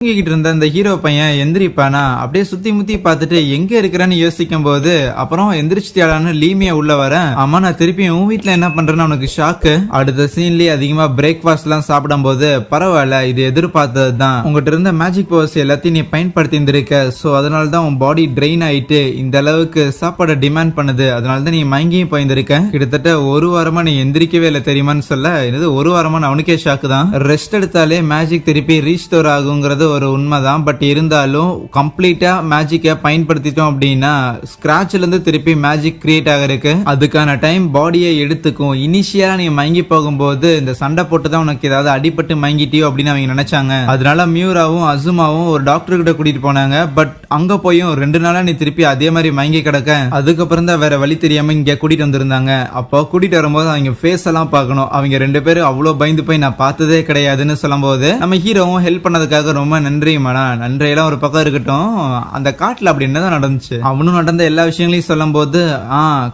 தூங்கிக்கிட்டு இருந்த இந்த ஹீரோ பையன் எந்திரிப்பானா. அப்படியே சுத்தி முத்தி பார்த்துட்டு எங்க இருக்கிறான்னு யோசிக்கும் போது அப்புறம் எந்திரிச்சிட்டியாடான்னு லீமியா உள்ள வர அம்மா நான் திருப்பி உன் வீட்டுல என்ன பண்றேன்னு அவனுக்கு ஷாக்கு. அடுத்த சீன்லயே அதிகமா பிரேக்ஃபாஸ்ட் எல்லாம் சாப்பிடும் போது பரவாயில்ல இது எதிர்பார்த்தது தான், உங்ககிட்ட இருந்த மேஜிக் பவர்ஸ் எல்லாத்தையும் நீ பயன்படுத்தி இருந்திருக்க, சோ அதனாலதான் உன் பாடி ட்ரெயின் ஆயிட்டு இந்த அளவுக்கு சாப்பாடு டிமாண்ட் பண்ணுது, அதனாலதான் நீ மயங்கியும் போயிருந்திருக்க. கிட்டத்தட்ட 1 வாரமா நீ எந்திரிக்கவே இல்லை தெரியுமான்னு சொல்ல என்னது 1 வாரமா அவனுக்கே ஷாக்கு தான். ரெஸ்ட் எடுத்தாலே மேஜிக் திருப்பி ரீஸ்டோர் ஆகுங்கிறது ஒரு உண்மைதான். பட் இருந்தாலும் கம்ப்ளீட்டா மேஜிக்கை பயன்படுத்திட்டோம் அப்படின்னா ஸ்கிராச்ல இருந்து திருப்பி மேஜிக் கிரியேட் ஆகிருக்கு. அதுக்கான டைம் பாடியை எடுத்துக்கும். இனிஷியலா நீ மயங்கி போகும்போது இந்த சண்டை போட்டு தான் உனக்கு ஏதாவது அடிபட்டு மயங்கிட்டியோ அப்படின்னு அவங்க நினைச்சாங்க. அதனால மியூராவும் அசுமாவும் ஒரு டாக்டர் கிட்ட கூட்டிட்டு போனாங்க. பட் அங்க போயும் 2 நாளா நீ திருப்பி அதே மாதிரி மயங்கி கிடக்க அதுக்கப்புறம் தான் வேற வழி தெரியாம இங்க கூட்டிட்டு வந்திருந்தாங்க. அப்போ கூட்டிட்டு வரும்போது அவங்க ஃபேஸ் எல்லாம் பார்க்கணும். அவங்க 2 பேரும் அவ்வளவு பயந்து போய் நான் பார்த்ததே கிடையாதுன்னு சொல்லும் போது நம்ம ஹீரோவும் ஹெல்ப் பண்ணதுக்காக ரொம்ப நன்றி மனா. நன்றியெல்லாம் ஒரு பக்கம் இருக்கட்டும், அந்த காட்டுல அப்படி என்னதான் நடந்துச்சு அவனும் நடந்த எல்லா விஷயங்களையும் சொல்லும் போது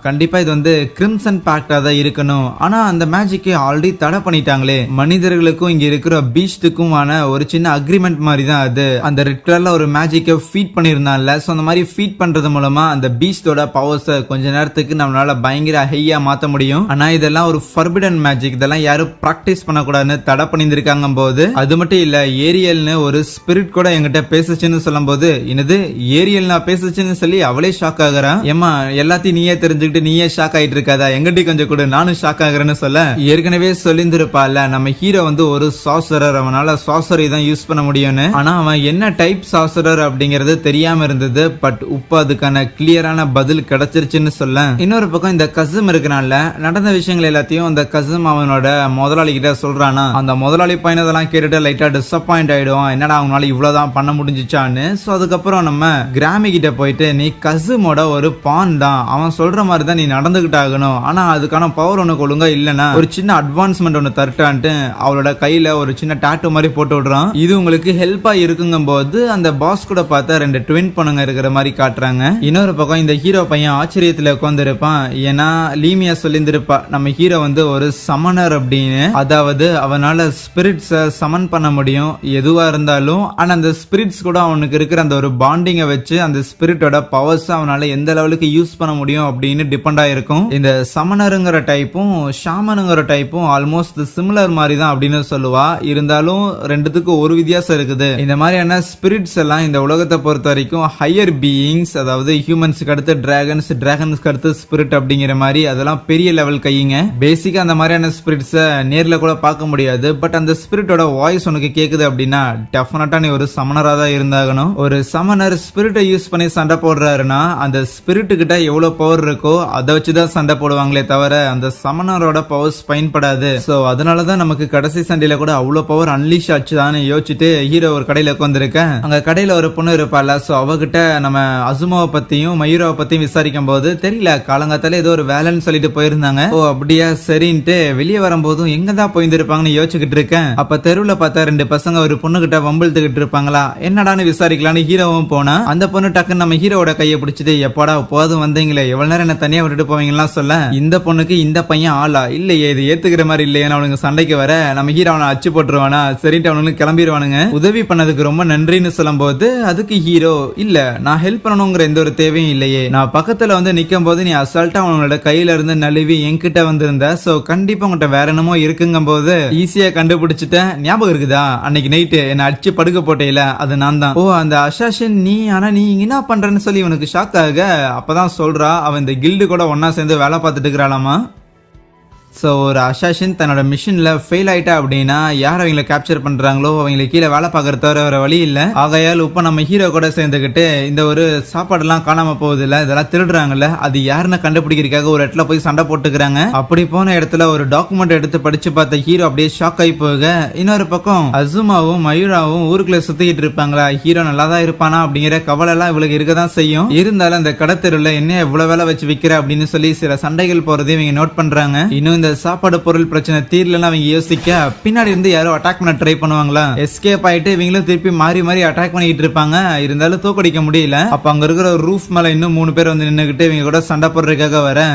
கண்டிப்பா இது வந்து கிரிம்சன் பேக்டா தான் இருக்கணும். ஆனா அந்த மேஜிக்கை ஆல்ரெடி தடை பண்ணிட்டாங்களே, மனிதர்களுக்கும் இங்க இருக்கிற பீஸ்டுக்குமான ஒரு சின்ன அக்ரிமெண்ட் மாதிரி தான் அது. அந்த ரெட் கலர்ல ஒரு மேஜிக்கை ஃபீட் பண்ணிருந்தான்ல, சோ அந்த மாதிரி ஃபீட் பண்றது மூலமா அந்த பீஸ்டோட பவர்ஸை கொஞ்ச நேரத்துக்கு நம்மளால பயங்கர ஹையா மாத்த முடியும். ஆனா இதெல்லாம் ஒரு ஃபர்பிடன் மேஜிக், இதெல்லாம் யாரும் பிராக்டிஸ் பண்ணக்கூடாதுன்னு தடை பண்ணியிருக்காங்க போது அது மட்டும் இல்ல ஏரியல்னு ஒரு ஸ்பிரிட் கூட என்கிட்ட பேசுச்சுன்னு சொல்லும் போது என்னது ஏரியல் நான் பேசுச்சுன்னு சொல்லி அவளே ஷாக் ஆகுறான். ஏமா எல்லாத்தையும் நீயே தெரிஞ்சுக்கிட்டு நீயே ஷாக் ஆயிட்டு இருக்காதா, எங்கிட்ட கொஞ்சம் கூட நானும் ஷாக் ஆகுறேன்னு சொல்ல, ஏற்கனவே சொல்லியிருந்திருப்பால நம்ம ஹீரோ வந்து ஒரு சாசரர், அவனால சாசரி தான் யூஸ் பண்ண முடியும்னு. ஆனா அவன் என்ன டைப் சாசரர் அப்படிங்கறது தெரியாம இருந்தது. பட் இப்ப அதுக்கான கிளியரான பதில் கிடைச்சிருச்சுன்னு சொல்ல, இன்னொரு பக்கம் இந்த கசம் இருக்கனால நடந்த விஷயங்கள் எல்லாத்தையும் அந்த கசம் அவனோட முதலாளி கிட்ட சொல்றானா. அந்த முதலாளி பையனதெல்லாம் கேட்டுட்டு லைட்டா டிசப்பாயிண்ட் ஆயிடும், என்னடா அவனால இவ்வளவுதான் பண்ண முடிஞ்சிச்சான்னு. சோ அதுக்கப்புறம் நம்ம கிராமி கிட்ட போயிட்டு நீ கசுமோட ஒரு பான் தான், அவன் சொல்ற மாதிரி தான் நீ நடந்துகிட்டு ஆகணும், ஆனா அதுக்கான பவர் உனக்கு ஒழுங்கா இல்லனா ஒரு சின்ன அட்வான்ஸ்மெண்ட் ஒன்னு தரட்டான்ட்டு அவளோட கையில ஒரு சின்ன டாட்டூ மாதிரி போட்டு விடுறான். இது உங்களுக்கு ஹெல்ப்பா இருக்குங்கும் போது அந்த பாஸ் கூட பார்த்தா 2 ட்வின் பொண்ணுங்க இருக்கிற மாதிரி காட்டுறாங்க. இன்னொரு பக்கம் இந்த ஹீரோ பையன் ஆச்சரியத்துல உட்கார்ந்து இருப்பான். ஏன்னா லீமியா சொல்லியிருந்திருப்பா நம்ம ஹீரோ வந்து ஒரு சமனர் அப்படின்னு, அதாவது அவனால ஸ்பிரிட்ஸ சமன் பண்ண முடியும் எதுவா இருந்தாலும். ஆனா அந்த ஸ்பிரிட்ஸ் கூட அவனுக்கு இருக்கிற அந்த ஒரு பாண்டிங்கை வச்சு அந்த ஸ்பிரிட்டோட பவர்ஸ் அவனால எந்த லெவலுக்கு யூஸ் பண்ண முடியும் அப்படின்னு டிபெண்ட் ஆயிருக்கும். இந்த சமனருங்கிற டைப்பும் ஷாமனுங்கிற டைப்பும் ஆல்மோஸ்ட் சிமிலர் மாதிரி தான் அப்படின்னு சொல்லுவா. இருந்தாலும் ரெண்டுத்துக்கும் ஒரு வித்தியாசம் இருக்குது. இந்த மாதிரியான ஸ்பிரிட்ஸ் எல்லாம் இந்த உலகத்தை பொறுத்த வரைக்கும் ஹையர் பீயிங்ஸ், அதாவது ஹியூமன்ஸ்க்கு அடுத்து டிராகன்ஸ், டிராகன்ஸ்க்கு அடுத்து ஸ்பிரிட் அப்படிங்கிற மாதிரி அதெல்லாம் பெரிய லெவல் கையுங்க. பேசிக்கா அந்த மாதிரியான ஸ்பிரிட்ஸ நேர்ல கூட பார்க்க முடியாது. பட் அந்த ஸ்பிரிட்டோட வாய்ஸ் உனக்கு கேக்குது அப்படின்னா டெஃபினட்டா நீ ஒரு சமனரா தான் இருந்தாகணும். ஒரு சமனர் ஸ்பிரிட்டை யூஸ் பண்ணி சண்டை போடுறாருன்னா அந்த ஸ்பிரிட் கிட்ட எவ்வளவு பவர் இருக்கோ அதை வச்சுதான் சண்டை போடுவாங்களே தவிர அந்த சமனரோட பவர்ஸ் பயன்படாது. சோ அதனாலதான் நமக்கு கடைசி சண்டையில கூட அவ்வளவு பவர் அன்லீஷ் ஆச்சுதான்னு யோசிச்சுட்டு ஹீரோ ஒரு கடையில உட்காந்துருக்கேன். அங்க கடையில ஒரு பொண்ணு இருப்பாள். சோ அவகிட்ட நம்ம அசுமாவை பத்தியும் மயூராவை பத்தியும் விசாரிக்கும் போது தெரியல காலங்காத்தால ஏதோ ஒரு வேலைன்னு சொல்லிட்டு போயிருந்தாங்க. ஓ அப்படியா சரின்ட்டு வெளியே வரும்போதும் எங்க தான் போயிருந்திருப்பாங்கன்னு யோசிச்சுக்கிட்டு இருக்கேன். அப்ப தெருவுல பார்த்தா 2 பசங்க ஒரு பொண்ணு கிட்ட வம்பிழுத்துக்கிட்டு இருப்பாங்களா, என்னடான்னு விசாரிக்கலான்னு ஹீரோவும் போனா அந்த பொண்ணு டக்குன்னு நம்ம ஹீரோட கையை பிடிச்சிட்டு எப்படா போதும் வந்தீங்களே எவ்வளவு நேரம் என்ன தனியா விட்டுட்டு போவீங்களா சொல்ல, இந்த பொண்ணுக்கு இந்த பையன் ஆளா இல்லையே இது ஏத்துக்கிற மாதிரி இல்லையா அவனுக்கு சண்டைக்கு வர நம்ம ஹீரோ அவனை அச்சு போட்டுருவானா சரின்ட்டு அவனுக்கு கிளம்பிடுவானுங்க. உதவி பண்ணதுக்கு ரொம்ப நன்றின்னு சொல்லும் போது அதுக்கு ஹீரோ இல்ல நான் ஹெல்ப் பண்ணணுங்கிற எந்த ஒரு தேவையும் இல்லையே, நான் பக்கத்துல வந்து நிக்கும் போது நீ அசால்ட்டா அவனோட கையில இருந்து நழுவி என்கிட்ட வந்திருந்த, சோ கண்டிப்பா உங்ககிட்ட வேற என்னமோ இருக்குங்கும் போது ஈஸியா கண்டுபிடிச்சிட்டேன். ஞாபகம் இருக்குதா அன்னைக்கு நைட்டு என்ன அடிச்சு படுக்க போட்டேல அது நான் தான். ஓ அந்த அசாஷன் நீ, ஆனா நீ என்ன பண்றன்னு சொல்லி இவனுக்கு ஷாக் ஆக அப்பதான் சொல்றா அவன் இந்த கில்டு கூட ஒன்னா சேர்ந்து வேலை பார்த்துட்டு இருக்கிறாளாமா. ஸோ ஒரு அசாஷின் தன்னோட மிஷின்ல ஃபெயில் ஆயிட்டா அப்படின்னா யார் அவங்களை கேப்சர் பண்றாங்களோ அவங்களுக்கு கீழே வேலை பார்க்கற தவிர வேற வழி இல்ல. ஆகையால் இப்ப நம்ம ஹீரோ கூட சேர்ந்துக்கிட்டு இந்த ஒரு சாப்பாடு எல்லாம் காணாம போகுது இல்ல, இதெல்லாம் திருடுறாங்கல்ல, அது யாருன்னு கண்டுபிடிக்கிறதுக்காக ஒரு இடத்துல போய் சண்டை போட்டுக்கிறாங்க. அப்படி போன இடத்துல ஒரு டாக்குமெண்ட் எடுத்து படிச்சு பார்த்த ஹீரோ அப்படியே ஷாக் ஆகி போக, இன்னொரு பக்கம் அசுமாவும் மயூராவும் ஊருக்குள்ள சுத்திக்கிட்டு இருப்பாங்களா, ஹீரோ நல்லா தான் இருப்பானா அப்படிங்கிற கவலை எல்லாம் இவளுக்கு இருக்கதான் செய்யும். இருந்தாலும் அந்த கடத்தெருல என்ன இவ்வளவு வேலை வச்சு விற்கிற அப்படின்னு சொல்லி சில சண்டைகள் போறதையும் இவங்க நோட் பண்றாங்க. இன்னும் இந்த சாப்பாடு பொருள் பிரச்சனை தீரலன்னு அவங்க யோசிக்க பின்னாடி இருந்து யாரோ அட்டாக் பண்ண ட்ரை பண்ணுவாங்களா, எஸ்கேப் ஆயிட்டு இவங்களும் திருப்பி மாறி மாறி அட்டாக் பண்ணிட்டு இருப்பாங்க. இருந்தாலும் தோக்கடிக்க முடியல. அப்ப அங்க இருக்கிற ஒரு ரூஃப் மேல இன்னும் 3 பேர் வந்து நின்னுகிட்டு இவங்க கூட சண்டை போடுறதுக்காக வர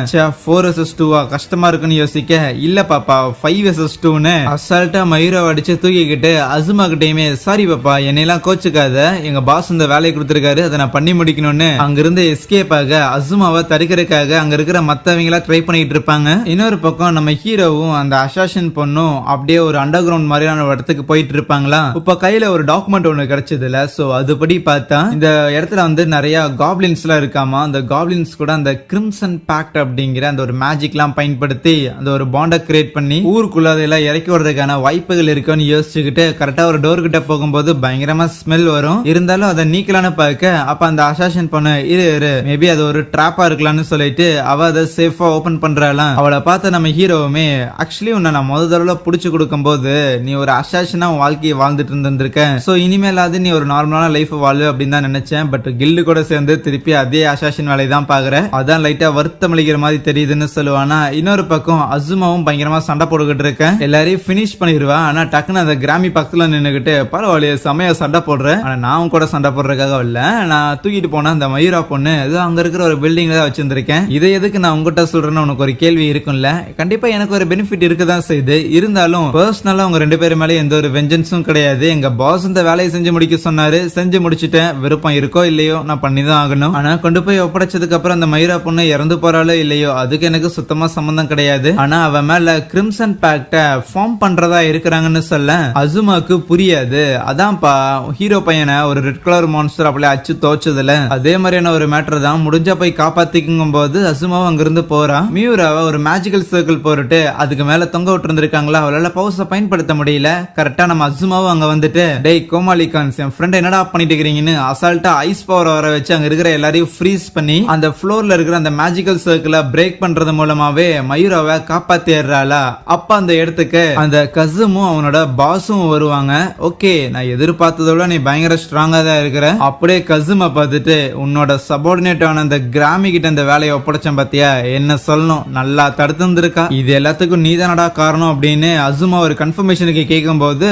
4vs2 கஷ்டமா இருக்குன்னு யோசிக்க, இல்ல பாப்பா 5vs2ன்னு அசால்ட்டா மயூரா அடிச்சு தூக்கிக்கிட்டு அசுமா கிட்டயுமே சாரி பாப்பா என்னையெல்லாம் கோச்சுக்காத, எங்க பாஸ் இந்த வேலையை கொடுத்திருக்காரு அதை நான் பண்ணி முடிக்கணும்னு அங்கிருந்து எஸ்கேப் ஆக அசுமாவை தடுக்கிறதுக்காக அங்க இருக்கிற மத்தவங்களா ட்ரை பண்ணிட்டு இருப்பாங்க. இன்னொரு பக்கம் நம்ம ஹீரோவும் அந்த அசாஷன் பொண்ணும் அப்படியே ஒரு அண்டர் கிரவுண்ட் மாதிரியான ஒரு இடத்துக்கு போயிட்டு இருப்பாங்களா. இப்ப கையில ஒரு டாக்குமெண்ட் ஒண்ணு கிடைச்சதுல, சோ அதுபடி பார்த்தா இந்த இடத்துல வந்து நிறைய காப்ளின்ஸ் எல்லாம் இருக்காமா. அந்த காப்ளின்ஸ் கூட அந்த கிரிம்சன் பேக்ட் அப்படிங்கிற அந்த ஒரு மேஜிக் எல்லாம் பயன்படுத்தி அந்த ஒரு பாண்டை கிரியேட் பண்ணி ஊருக்குள்ள அதெல்லாம் இறக்கி விடுறதுக்கான வாய்ப்புகள் இருக்குன்னு யோசிச்சுக்கிட்டு கரெக்டா ஒரு டோர் கிட்ட போகும்போது பயங்கரமா ஸ்மெல் வரும். இருந்தாலும் அதை நீக்கலான்னு பார்க்க அப்ப அந்த அசாஷன் பொண்ணு இரு மேபி அது ஒரு ட்ராப்பா இருக்கலாம்னு சொல்லிட்டு அவ அதை சேஃபா ஓபன் பண்றாளாம். அவளை பார்த்து நம்ம ஹீரோவுமே ஆக்சுவலி உன்னை நான் முதல் தடவை புடிச்சு கொடுக்கும் போது நீ ஒரு அசாஷனா வாழ்க்கையை வாழ்ந்துட்டு இருந்திருக்க, சோ இனிமேலாவது நீ ஒரு நார்மலான லைஃப் வாழ்வு அப்படின்னு தான் நினைச்சேன். பட் கில்டு கூட சேர்ந்து திருப்பி அதே அசாஷன் வேலையை தான் பாக்குற, அதான் லைட்டா வருத்தம் அளிக்கிற மாதிரி தெரியுதுன்னு சொல்லுவானா. இன்னொரு பக்கம் அசுமாவும் பயங்கரமா சண்டை போட்டுக்கிட்டு இருக்கேன், எல்லாரையும் பினிஷ் பண்ணிடுவா. ஆனா டக்குன்னு அந்த கிராமி பக்கத்துல நின்னுகிட்டு பரவாயில்லையே செமையா சண்டை போடுறேன், ஆனா நான் கூட சண்டை போடுறதுக்காக இல்ல, நான் தூக்கிட்டு போன அந்த மயூரா பொண்ணு ஏதோ அங்க இருக்கிற ஒரு பில்டிங்ல தான் வச்சிருந்திருக்கேன். இதை எதுக்கு நான் உங்ககிட்ட சொல்றேன்னு உனக்கு ஒரு கேள்வி இருக்கும்ல. கண்டிப்பா கண்டிப்பா எனக்கு ஒரு பெனிஃபிட் இருக்கதான் செய்யுது. இருந்தாலும் பர்சனலா அவங்க 2 பேரும் மேல எந்த ஒரு வெஞ்சன்ஸும் கிடையாது. எங்க பாஸ் இந்த வேலையை செஞ்சு முடிக்க சொன்னாரு, செஞ்சு முடிச்சிட்டேன். விருப்பம் இருக்கோ இல்லையோ நான் பண்ணிதான் ஆகணும். ஆனா கொண்டு போய் ஒப்படைச்சதுக்கு அப்புறம் அந்த மைரா பொண்ணு இறந்து போறாளோ இல்லையோ அதுக்கு எனக்கு சுத்தமா சம்பந்தம் கிடையாது. ஆனா அவ மேல கிரிம்சன் பேக்ட ஃபார்ம் பண்றதா இருக்கிறாங்கன்னு சொல்ல அசுமாக்கு புரியாது. அதான்ப்பா ஹீரோ பையனை ஒரு ரெட் கலர் மான்ஸ்டர் அப்படியே அச்சு தோச்சதுல அதே மாதிரியான ஒரு மேட்டர் தான். முடிஞ்சா போய் காப்பாத்திக்கும் போது அசுமாவும் அங்கிருந்து போறா. மியூராவை ஒரு மேஜிக்கல் சர்க்கிள் போட்டுட்டு அதுக்கு மேல தொங்க விட்டு இருந்திருக்காங்களா, அவளால பவர்ஸ பயன்படுத்த முடியல. கரெக்டா நம்ம அசுமாவும் அங்க வந்துட்டு டேய் கோமாளி கான்ஸ் என் ஃப்ரெண்ட் என்னடா பண்ணிட்டு இருக்கீங்கன்னு அசால்ட்டா ஐஸ் பவர் வர வச்சு அங்க இருக்கிற எல்லாரையும் ஃப்ரீஸ் பண்ணி அந்த ஃப்ளோர்ல இருக்கிற அந்த மேஜிக்கல் சர்க்கிளை பிரேக் பண்றது மூலமாவே மயூராவை காப்பாத்திடுறாளா. அப்ப அந்த இடத்துக்கு அந்த கசுமும் அவனோட பாஸும் வருவாங்க. ஓகே நான் எதிர்பார்த்ததோட நீ பயங்கர ஸ்ட்ராங்கா தான் இருக்கிற. அப்படியே கசுமை பார்த்துட்டு உன்னோட சபார்டினேட் ஆன அந்த கிராமி கிட்ட இந்த வேலையை ஒப்படைச்சேன் பாத்தியா, என்ன சொல்லணும் நல்லா தடுத்து இருந்திருக்கா. இது எல்லாத்துக்கும் நீதானடா காரணம் அப்படின்னு அசுமா ஒரு கன்ஃபர்மேஷனுக்கு கேட்கும் போது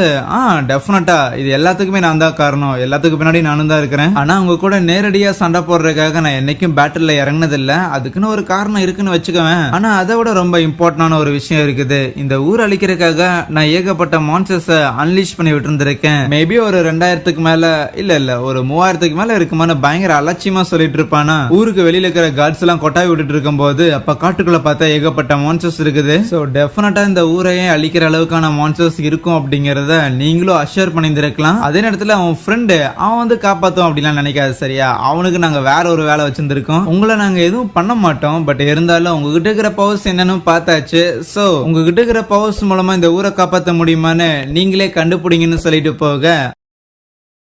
டெஃபினட்டா இது எல்லாத்துக்குமே நான் தான் காரணம், எல்லாத்துக்கு பின்னாடி நானும் தான் இருக்கிறேன். ஆனா உங்க கூட நேரடியா சண்டை போடுறதுக்காக நான் என்னைக்கும் பேட்டில் இறங்கினது இல்ல, அதுக்குன்னு ஒரு காரணம் இருக்குன்னு வச்சுக்குவேன். ஆனா அதை விட ரொம்ப இம்பார்ட்டன்டான ஒரு விஷயம் இருக்குது. இந்த ஊர் அழிக்கிறதுக்காக நான் ஏகப்பட்ட மான்ஸ்டர்ஸ் அன்லீஷ் பண்ணி விட்டு இருந்திருக்கேன். மேபி ஒரு 2000க்கு மேல இல்ல ஒரு 3000க்கு மேல இருக்குமான்னு பயங்கர அலட்சியமா சொல்லிட்டு இருப்பானா. ஊருக்கு வெளியில இருக்கிற கார்ட்ஸ் எல்லாம் கொட்டாய் விட்டுட்டு இருக்கும் போது அப்ப காட்டுக்குள்ள பார்த்தா ஏகப்பட்ட மான்ஸ்டர்ஸ் இருக்குது. சோ டெஃபினட்டா இந்த ஊரையே அழிக்கிற அளவுக்கான மான்ஸ்டர்ஸ் இருக்கும் அப்படிங்கறத நீங்களும் அஷூர் பண்ணியிருந்திருக்கலாம். அதே நேரத்துல அவன் ஃப்ரெண்டு அவன் வந்து காப்பாத்தும் அப்படிலாம் நினைக்காது சரியா. அவனுக்கு நாங்க வேற ஒரு வேலை வச்சிருந்திருக்கோம். உங்களை நாங்க எதுவும் பண்ண மாட்டோம். பட் இருந்தாலும் உங்ககிட்ட இருக்கிற பவர்ஸ் என்னன்னு பார்த்தாச்சு. சோ உங்ககிட்ட இருக்கிற பவர்ஸ் மூலமா இந்த ஊரை காப்பாற்ற முடியுமான்னு நீங்களே கண்டுபிடிங்கன்னு சொல்லிட்டு போக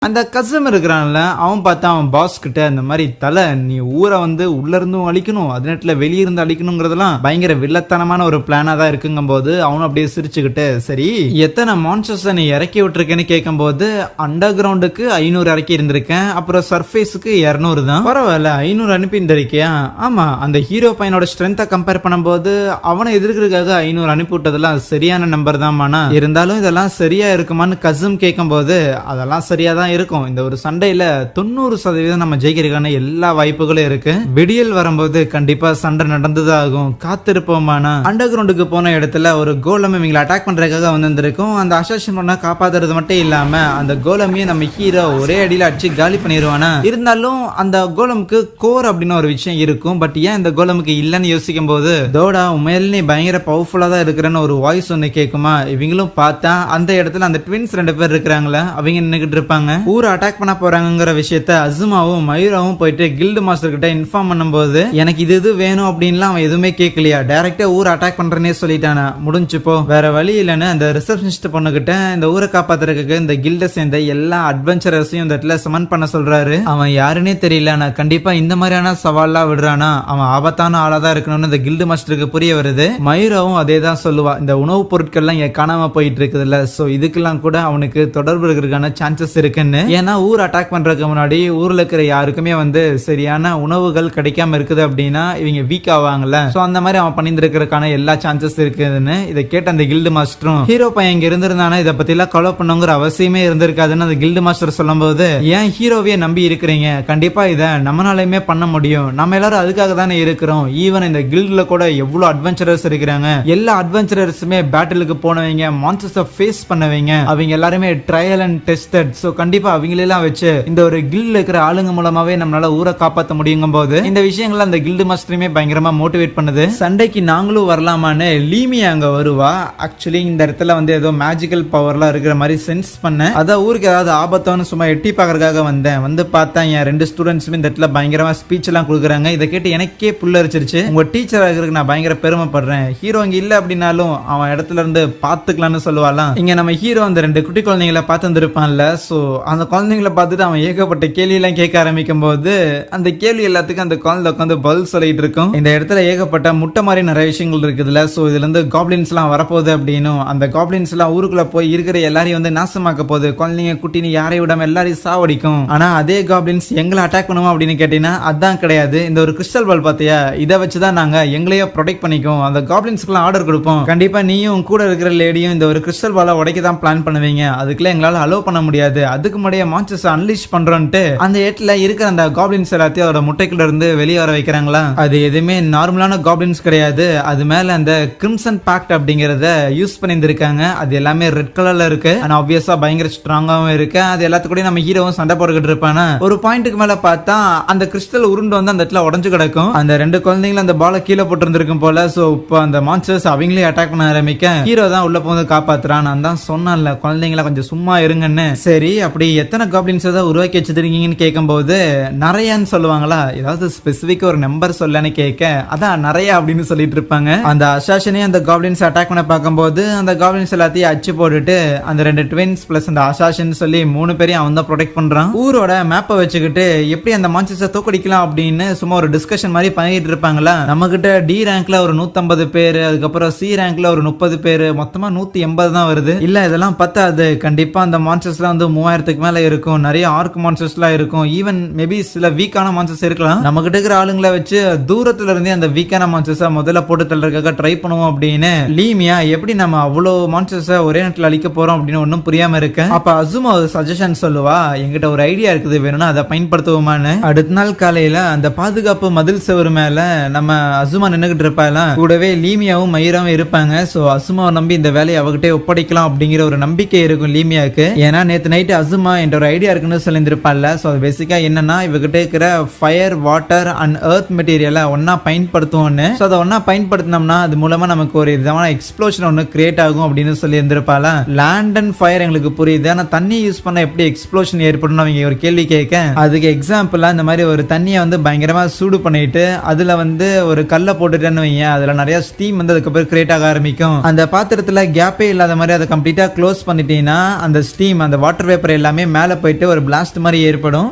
அந்த கசம் இருக்கிறான்ல அவன் பார்த்தா அவன் பாஸ் கிட்ட இந்த மாதிரி தலை நீ ஊரை வந்து உள்ள இருந்தும் அழிக்கணும் அதே நேரத்தில் வெளியே இருந்து அழிக்கணுங்கிறதெல்லாம் பயங்கர வில்லத்தனமான ஒரு பிளானா தான் இருக்குங்கும் போது அவனும் அப்படியே சிரிச்சுக்கிட்டு சரி எத்தனை மான்ஸ்டர்ஸ் நீ இறக்கி விட்டுருக்கேன்னு கேட்கும் போது அண்டர் கிரவுண்டுக்கு 500 இறக்கி இருந்திருக்கேன், அப்புறம் சர்ஃபேஸுக்கு 200 தான். பரவாயில்ல 500 அனுப்பி இருந்திருக்கியா. ஆமா அந்த ஹீரோ பையனோட ஸ்ட்ரென்த்தை கம்பேர் பண்ணும்போது அவனை எதிர்க்கிறதுக்காக 500 அனுப்பி விட்டதெல்லாம் சரியான நம்பர் தான். இருந்தாலும் இதெல்லாம் சரியா இருக்குமான்னு கசம் கேட்கும் போது அதெல்லாம் சரியா தான் இருக்கும். இந்த ஒரு சண்டையில 90% நம்ம ஜெயிக்கிறதுக்கான எல்லா வாய்ப்புகளும் இருக்கு. விடியல் வரும்போது கண்டிப்பா சண்டை நடந்துதான் ஆகும். காத்திருப்போமானா அண்டர் கிரவுண்டுக்கு போன இடத்துல ஒரு கோலம் இவங்களை அட்டாக் பண்றதுக்காக வந்திருக்கும். அந்த அசாசின் பண்ண காப்பாத்துறது மட்டும் இல்லாம அந்த கோலமையும் நம்ம ஹீரோ ஒரே அடியில அடிச்சு காலி பண்ணிடுவானா. இருந்தாலும் அந்த கோலமுக்கு கோர் அப்படின்னு ஒரு விஷயம் இருக்கும். பட் ஏன் இந்த கோலமுக்கு இல்லன்னு யோசிக்கும் போது தோடா உண்மையில நீ பயங்கர பவர்ஃபுல்லா தான் இருக்கிறன்னு ஒரு வாய்ஸ் ஒன்னு கேட்குமா. இவங்களும் பார்த்தா அந்த இடத்துல அந்த ட்வின்ஸ் 2 பேர் இருக்கிறாங்களா அவங்க நின்னுகிட்டு இருப்பாங்க. ஊரை அட்டாக் பண்ண போறாங்கிற விஷயத்த அசுமாவும் மயூராவும் போயிட்டு கில்டு மாஸ்டர் கிட்ட இன்ஃபார்ம் பண்ணும்போது எனக்கு இது வேணும் அப்படின்லாம் அவன் எதுவுமே கேட்கலையா, டைரக்டா ஊரை அட்டாக் பண்றேனே சொல்லிட்டானா. முடிஞ்சு போ வேற வழி இல்லைன்னு அந்த ரிசப்ஷனிஸ்ட் பொண்ணுகிட்ட இந்த ஊரை காப்பாத்துறதுக்கு இந்த கில்ட சேர்ந்த எல்லா அட்வென்ச்சரஸையும் இந்த இடத்துல சமன் பண்ண சொல்றாரு. அவன் யாருன்னே தெரியல, நான் கண்டிப்பா இந்த மாதிரியான சவால்லாம் விடுறானா அவன் ஆபத்தான ஆளா தான் இருக்கணும்னு இந்த கில்டு மாஸ்டருக்கு புரிய வருது. மயூராவும் அதே தான் சொல்லுவா, இந்த உணவுப் பொருட்கள்லாம் காணாம போயிட்டு இருக்குதுல்ல, சோ இதுக்கெல்லாம் கூட அவனுக்கு தொடர்பு இருக்கிறதுக்கான சான்சஸ் இருக்குன்னு. ஏன்னா ஊர் அட்டாக் பண்றதுக்கு முன்னாடி ஊர்ல இருக்கிற யாருக்குமே வந்து சரியான உணவுகள் கிடைக்காம இருக்குது அப்படின்னா இவங்க வீக் ஆவாங்கல்ல. சோ அந்த மாதிரி அவன் பண்ணிருக்கிறதுக்கான எல்லா சான்சஸ் இருக்குதுன்னு இதை கேட்ட அந்த கில்டு மாஸ்டரும் ஹீரோ பையன் இங்க இருந்திருந்தானா இதை பத்தி எல்லாம் கவலை பண்ணுங்கிற அவசியமே இருந்திருக்காதுன்னு அந்த கில்டு மாஸ்டர் சொல்லும் போது ஏன் ஹீரோவையே நம்பி இருக்கிறீங்க, கண்டிப்பா இதை நம்மளாலையுமே பண்ண முடியும், நம்ம எல்லாரும் அதுக்காக தானே இருக்கிறோம். ஈவன் இந்த கில்டுல கூட எவ்வளவு அட்வென்ச்சரர்ஸ் இருக்கிறாங்க, எல்லா அட்வென்ச்சரர்ஸுமே பேட்டிலுக்கு போனவங்க மான்ஸ்டர்ஸை ஃபேஸ் பண்ணவங்க, அவங்க எல்லாருமே ட்ரையல் அண்ட் டெஸ்டட். சோ கண்டிப்பா அவங்களெல்லாம் வச்சு இந்த ஒரு கில்ட்ல இருக்கிற ஆளுங்க மூலமாவே நம்மளால ஊரை காப்பாற்ற முடியுங்கும் போது இந்த விஷயங்கள் அந்த கில்டு மாஸ்டருமே பயங்கரமா மோட்டிவேட் பண்ணுது. சண்டைக்கு நாங்களும் வரலாமான்னு லீமி அங்க வருவா. ஆக்சுவலி இந்த இடத்துல வந்து ஏதோ மேஜிக்கல் பவர்லாம் இருக்கிற மாதிரி சென்ஸ் பண்ண அதான் ஊருக்கு ஏதாவது ஆபத்தானு சும்மா எட்டி பாக்குறதுக்காக வந்தேன். வந்து பார்த்தா என் 2 ஸ்டூடெண்ட்ஸுமே இந்த இடத்துல பயங்கரமா ஸ்பீச் எல்லாம் கொடுக்குறாங்க. இதை கேட்டு எனக்கே புல்லரிச்சிருச்சு. உங்க டீச்சர் ஆகிறதுக்கு நான் பயங்கர பெருமைப்படுறேன். ஹீரோ இங்க இல்ல அப்படின்னாலும் அவன் இடத்துல இருந்து பாத்துக்கலாம்னு சொல்லுவாளாம். இங்க நம்ம ஹீரோ அந்த 2 குட்டி குழந்தைங்களை பார்த்து வந்திருப்பான்ல, சோ அந்த குழந்தைங்களை பார்த்துட்டு அவன் ஏகப்பட்ட கேள்வி எல்லாம் கேட்க ஆரம்பிக்கும் போது அந்த கேள்வி எல்லாத்துக்கும் அந்த குழந்தை உட்காந்து பதில் சொல்லிட்டு இருக்கும். இந்த இடத்துல ஏகப்பட்ட முட்டை மாதிரி நிறைய விஷயங்கள் இருக்குதுல்ல. சோ இதுல இருந்து காப்ளின்ஸ் எல்லாம் வரப்போகுது அப்படின்னும் அந்த காப்ளின்ஸ் எல்லாம் ஊருக்குள்ள போய் இருக்கிற எல்லாரையும் வந்து நாசமாக்க போகுது, குழந்தைங்க குட்டின்னு யாரையும் விடாம எல்லாரையும் சாவடிக்கும். ஆனா அதே காப்ளின்ஸ் எங்களை அட்டாக் பண்ணுவோம் அப்படின்னு கேட்டீங்கன்னா அதான் கிடையாது. இந்த ஒரு கிறிஸ்டல் பால் பார்த்தியா, இதை வச்சுதான் நாங்க எங்களையே ப்ரொடெக்ட் பண்ணிக்கோம். அந்த காப்ளின்ஸ்க்கு ஆர்டர் கொடுப்போம். கண்டிப்பா நீயும் கூட இருக்கிற லேடியும் இந்த ஒரு கிறிஸ்டல் பாலை உடைக்க தான் பிளான் பண்ணுவீங்க. அதுக்குள்ள எங்களால அலோவ் பண்ண முடியாது. அதுக்கு அதுக்கு முன்னாடியே மான்ஸ்டர்ஸ் அன்லீஷ் பண்றோம்ட்டு அந்த இடத்துல இருக்கிற அந்த காப்ளின்ஸ் எல்லாத்தையும் அவரோட முட்டைக்குள்ள இருந்து வெளியே வர வைக்கிறாங்களா. அது எதுவுமே நார்மலான காப்ளின்ஸ் கிடையாது. அது மேல அந்த கிரிம்சன் பாக்ட் அப்படிங்கறத யூஸ் பண்ணியிருந்திருக்காங்க. அது எல்லாமே ரெட் கலர்ல இருக்கு. ஆனா ஆப்வியஸா பயங்கர ஸ்ட்ராங்காவும் இருக்கு. அது எல்லாத்துக்கூட நம்ம ஹீரோவும் சண்டை போட்டுக்கிட்டு இருப்பானா ஒரு பாயிண்ட்டுக்கு மேல பார்த்தா அந்த கிறிஸ்டல் உருண்டு வந்து அந்த இடத்துல உடஞ்சு கிடக்கும். அந்த ரெண்டு குழந்தைங்களும் அந்த பால கீழே போட்டு இருந்திருக்கும் போல. சோ இப்போ அந்த மான்ஸ்டர்ஸ் அவங்களே அட்டாக் பண்ண ஆரம்பிக்க ஹீரோ தான் உள்ள போந்து காப்பாத்துறான். நான் தான் சொன்னேன்ல குழந்தைங்கள கொஞ்சம் சும்மா இருங்கன்னு. சரி அப்படி எத்தனை காப்ளின்ஸ் தான் உருவாக்கி வச்சிருக்கீங்கன்னு கேட்கும்போது நிறையன்னு சொல்லுவாங்களா. ஏதாவது ஸ்பெசிபிக்கா ஒரு நம்பர் சொல்லன்னு கேட்க அதான் நிறைய அப்படின்னு சொல்லிட்டு இருப்பாங்க. அந்த அசாஷனே அந்த காப்ளின்ஸ் அட்டாக் பண்ண பார்க்கும்போது அந்த காப்ளின்ஸ் எல்லாத்தையும் அச்சு போட்டுட்டு அந்த ரெண்டு ட்வின்ஸ் பிளஸ் அந்த அசாஷன் சொல்லி 3 பேரையும் அவன் தான் ப்ரொடெக்ட் பண்றான். ஊரோட மேப்பை வச்சுக்கிட்டு எப்படி அந்த மான்ஸ்டர்ஸை தோக்கடிக்கலாம் அப்படின்னு சும்மா ஒரு டிஸ்கஷன் மாதிரி பண்ணிட்டு இருப்பாங்களா. நம்ம கிட்ட டி ரேங்க்ல ஒரு 150 பேர், அதுக்கப்புறம் சி ரேங்க்ல ஒரு 30 பேர், மொத்தமா 180 தான் வருது. இல்ல இதெல்லாம் பத்தாது, கண்டிப்பா அந்த மான்ஸ்டர்ஸ்லாம் வந்து 3000க்கு மேல இருக்கும். நிறைய ஆர்க் மான்ஸ்டர்ஸ்லாம் இருக்கும். ஈவன் மேபி சில வீக்கான மான்ஸ்டர்ஸ் இருக்கலாம். நம்ம கிட்ட இருக்கிற ஆளுங்களை வச்சு தூரத்துல இருந்தே அந்த வீக்கான மான்ஸ்டர்ஸை முதல்ல போட்டு தள்ளுறதுக்காக ட்ரை பண்ணுவோம் அப்படின்னு லீமியா எப்படி நம்ம அவ்வளோ மான்ஸ்டர்ஸை ஒரே நேரத்தில் அழிக்க போறோம் அப்படின்னு ஒன்றும் புரியாம இருக்கு. அப்ப அசுமா ஒரு சஜஷன் சொல்லுவா, எங்கிட்ட ஒரு ஐடியா இருக்குது, வேணும்னா அதை பயன்படுத்துவோமான்னு. அடுத்த நாள் காலையில அந்த பாதுகாப்பு மதில் செவரு மேல நம்ம அசுமா நின்னுகிட்டு இருப்பாங்க. கூடவே லீமியாவும் மயிராவும் இருப்பாங்க. சோ அசுமாவை நம்பி இந்த வேலையை அவகிட்டே ஒப்படைக்கலாம் அப்படிங்கிற ஒரு நம்பிக்கை இருக்கும் லீமியாவுக்கு. ஏன்னா நேத்து நைட்டு அசுமா என்ற ஒரு ஐடியா இருக்குன்னு சொல்லியிருப்பாள்ல. சோ அது பேசிக்கா என்னன்னா இவகிட்ட இருக்கிற ஃபயர், வாட்டர் அண்ட் எர்த் மெட்டீரியலை ஒன்னா பயன்படுத்துவோம்னு. சோ அதை ஒன்னா பயன்படுத்தினோம்னா அது மூலமா நமக்கு ஒரு விதமான எக்ஸ்ப்ளோஷன் ஒன்று கிரியேட் ஆகும் அப்படின்னு சொல்லி இருந்திருப்பாள. லேண்ட் அண்ட் ஃபயர் எங்களுக்கு புரியுது, ஆனா தண்ணி யூஸ் பண்ண எப்படி எக்ஸ்ப்ளோஷன் ஏற்படும் அவங்க ஒரு கேள்வி கேட்க, அதுக்கு எக்ஸாம்பிளா இந்த மாதிரி ஒரு தண்ணியை வந்து பயங்கரமா சூடு பண்ணிட்டு அதுல வந்து ஒரு கல்லை போட்டுட்டேன்னு வைங்க, அதுல நிறைய ஸ்டீம் வந்து அதுக்கப்புறம் கிரியேட் ஆக ஆரம்பிக்கும். அந்த பாத்திரத்துல கேப்பே இல்லாத மாதிரி அதை கம்ப்ளீட்டா க்ளோஸ் பண்ணிட்டீங்கன்னா அந்த ஸ்டீம் அந்த வாட்டர் வேப்பர் எல்லாமே மேல போயிட்டு ஒரு பிளாஸ்ட் மாதிரி ஏற்படும்.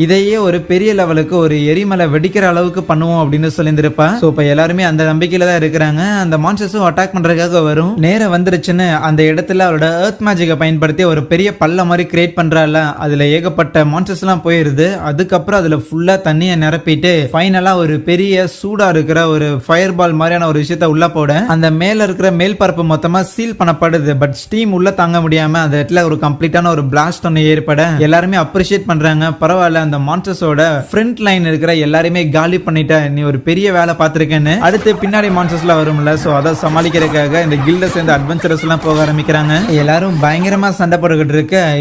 இதையே ஒரு பெரிய லெவலுக்கு ஒரு எரிமலை வெடிக்கிற அளவுக்கு பண்ணுவோம் அப்படின்னு சொல்லியிருந்திருப்பா. சோ இப்ப எல்லாருமே அந்த நம்பிக்கையில தான் இருக்கிறாங்க. அந்த மான்ஸ்டர்ஸும் அட்டாக் பண்றதுக்காக வரும். நேரம் வந்துருச்சுன்னு அந்த இடத்துல அவரோட எர்த் மேஜிக்கை பயன்படுத்தி ஒரு பெரிய பல்ல மாதிரி கிரியேட் பண்றால. அதுல ஏகப்பட்ட மான்ஸ்டர்ஸ் எல்லாம் போயிருது. அதுக்கப்புறம் அதுல ஃபுல்லா தண்ணியை நிரப்பிட்டு ஃபைனலா ஒரு பெரிய சூடா இருக்கிற ஒரு ஃபயர் பால் மாதிரியான ஒரு விஷயத்த உள்ள போட அந்த மேல இருக்கிற மேல் பரப்பு மொத்தமா சீல் பண்ணப்படுது. பட் ஸ்டீம் உள்ள தாங்க முடியாம அந்த இடத்துல ஒரு கம்ப்ளீட்டான ஒரு பிளாஸ்ட் ஒன்று ஏற்பட எல்லாருமே அப்ரிஷியேட் பண்றாங்க. பரவாயில்ல, அந்த மான்ஸ்டர்ஸோட ஃப்ரண்ட் லைன் இருக்கிற எல்லாரையுமே காலி பண்ணிட்ட, நீ ஒரு பெரிய வேலை பார்த்திருக்கேன்னு. அடுத்து பின்னாடி மான்ஸ்டர்ஸ்லாம் வரும்ல, சோ அதை சமாளிக்கிறதுக்காக இந்த கில்ட சேர்ந்து அட்வென்ச்சரஸ் எல்லாம் போக ஆரம்பிக்கிறாங்க. எல்லாரும் பயங்கரமா சண்டை போட்டுக்கிட்டு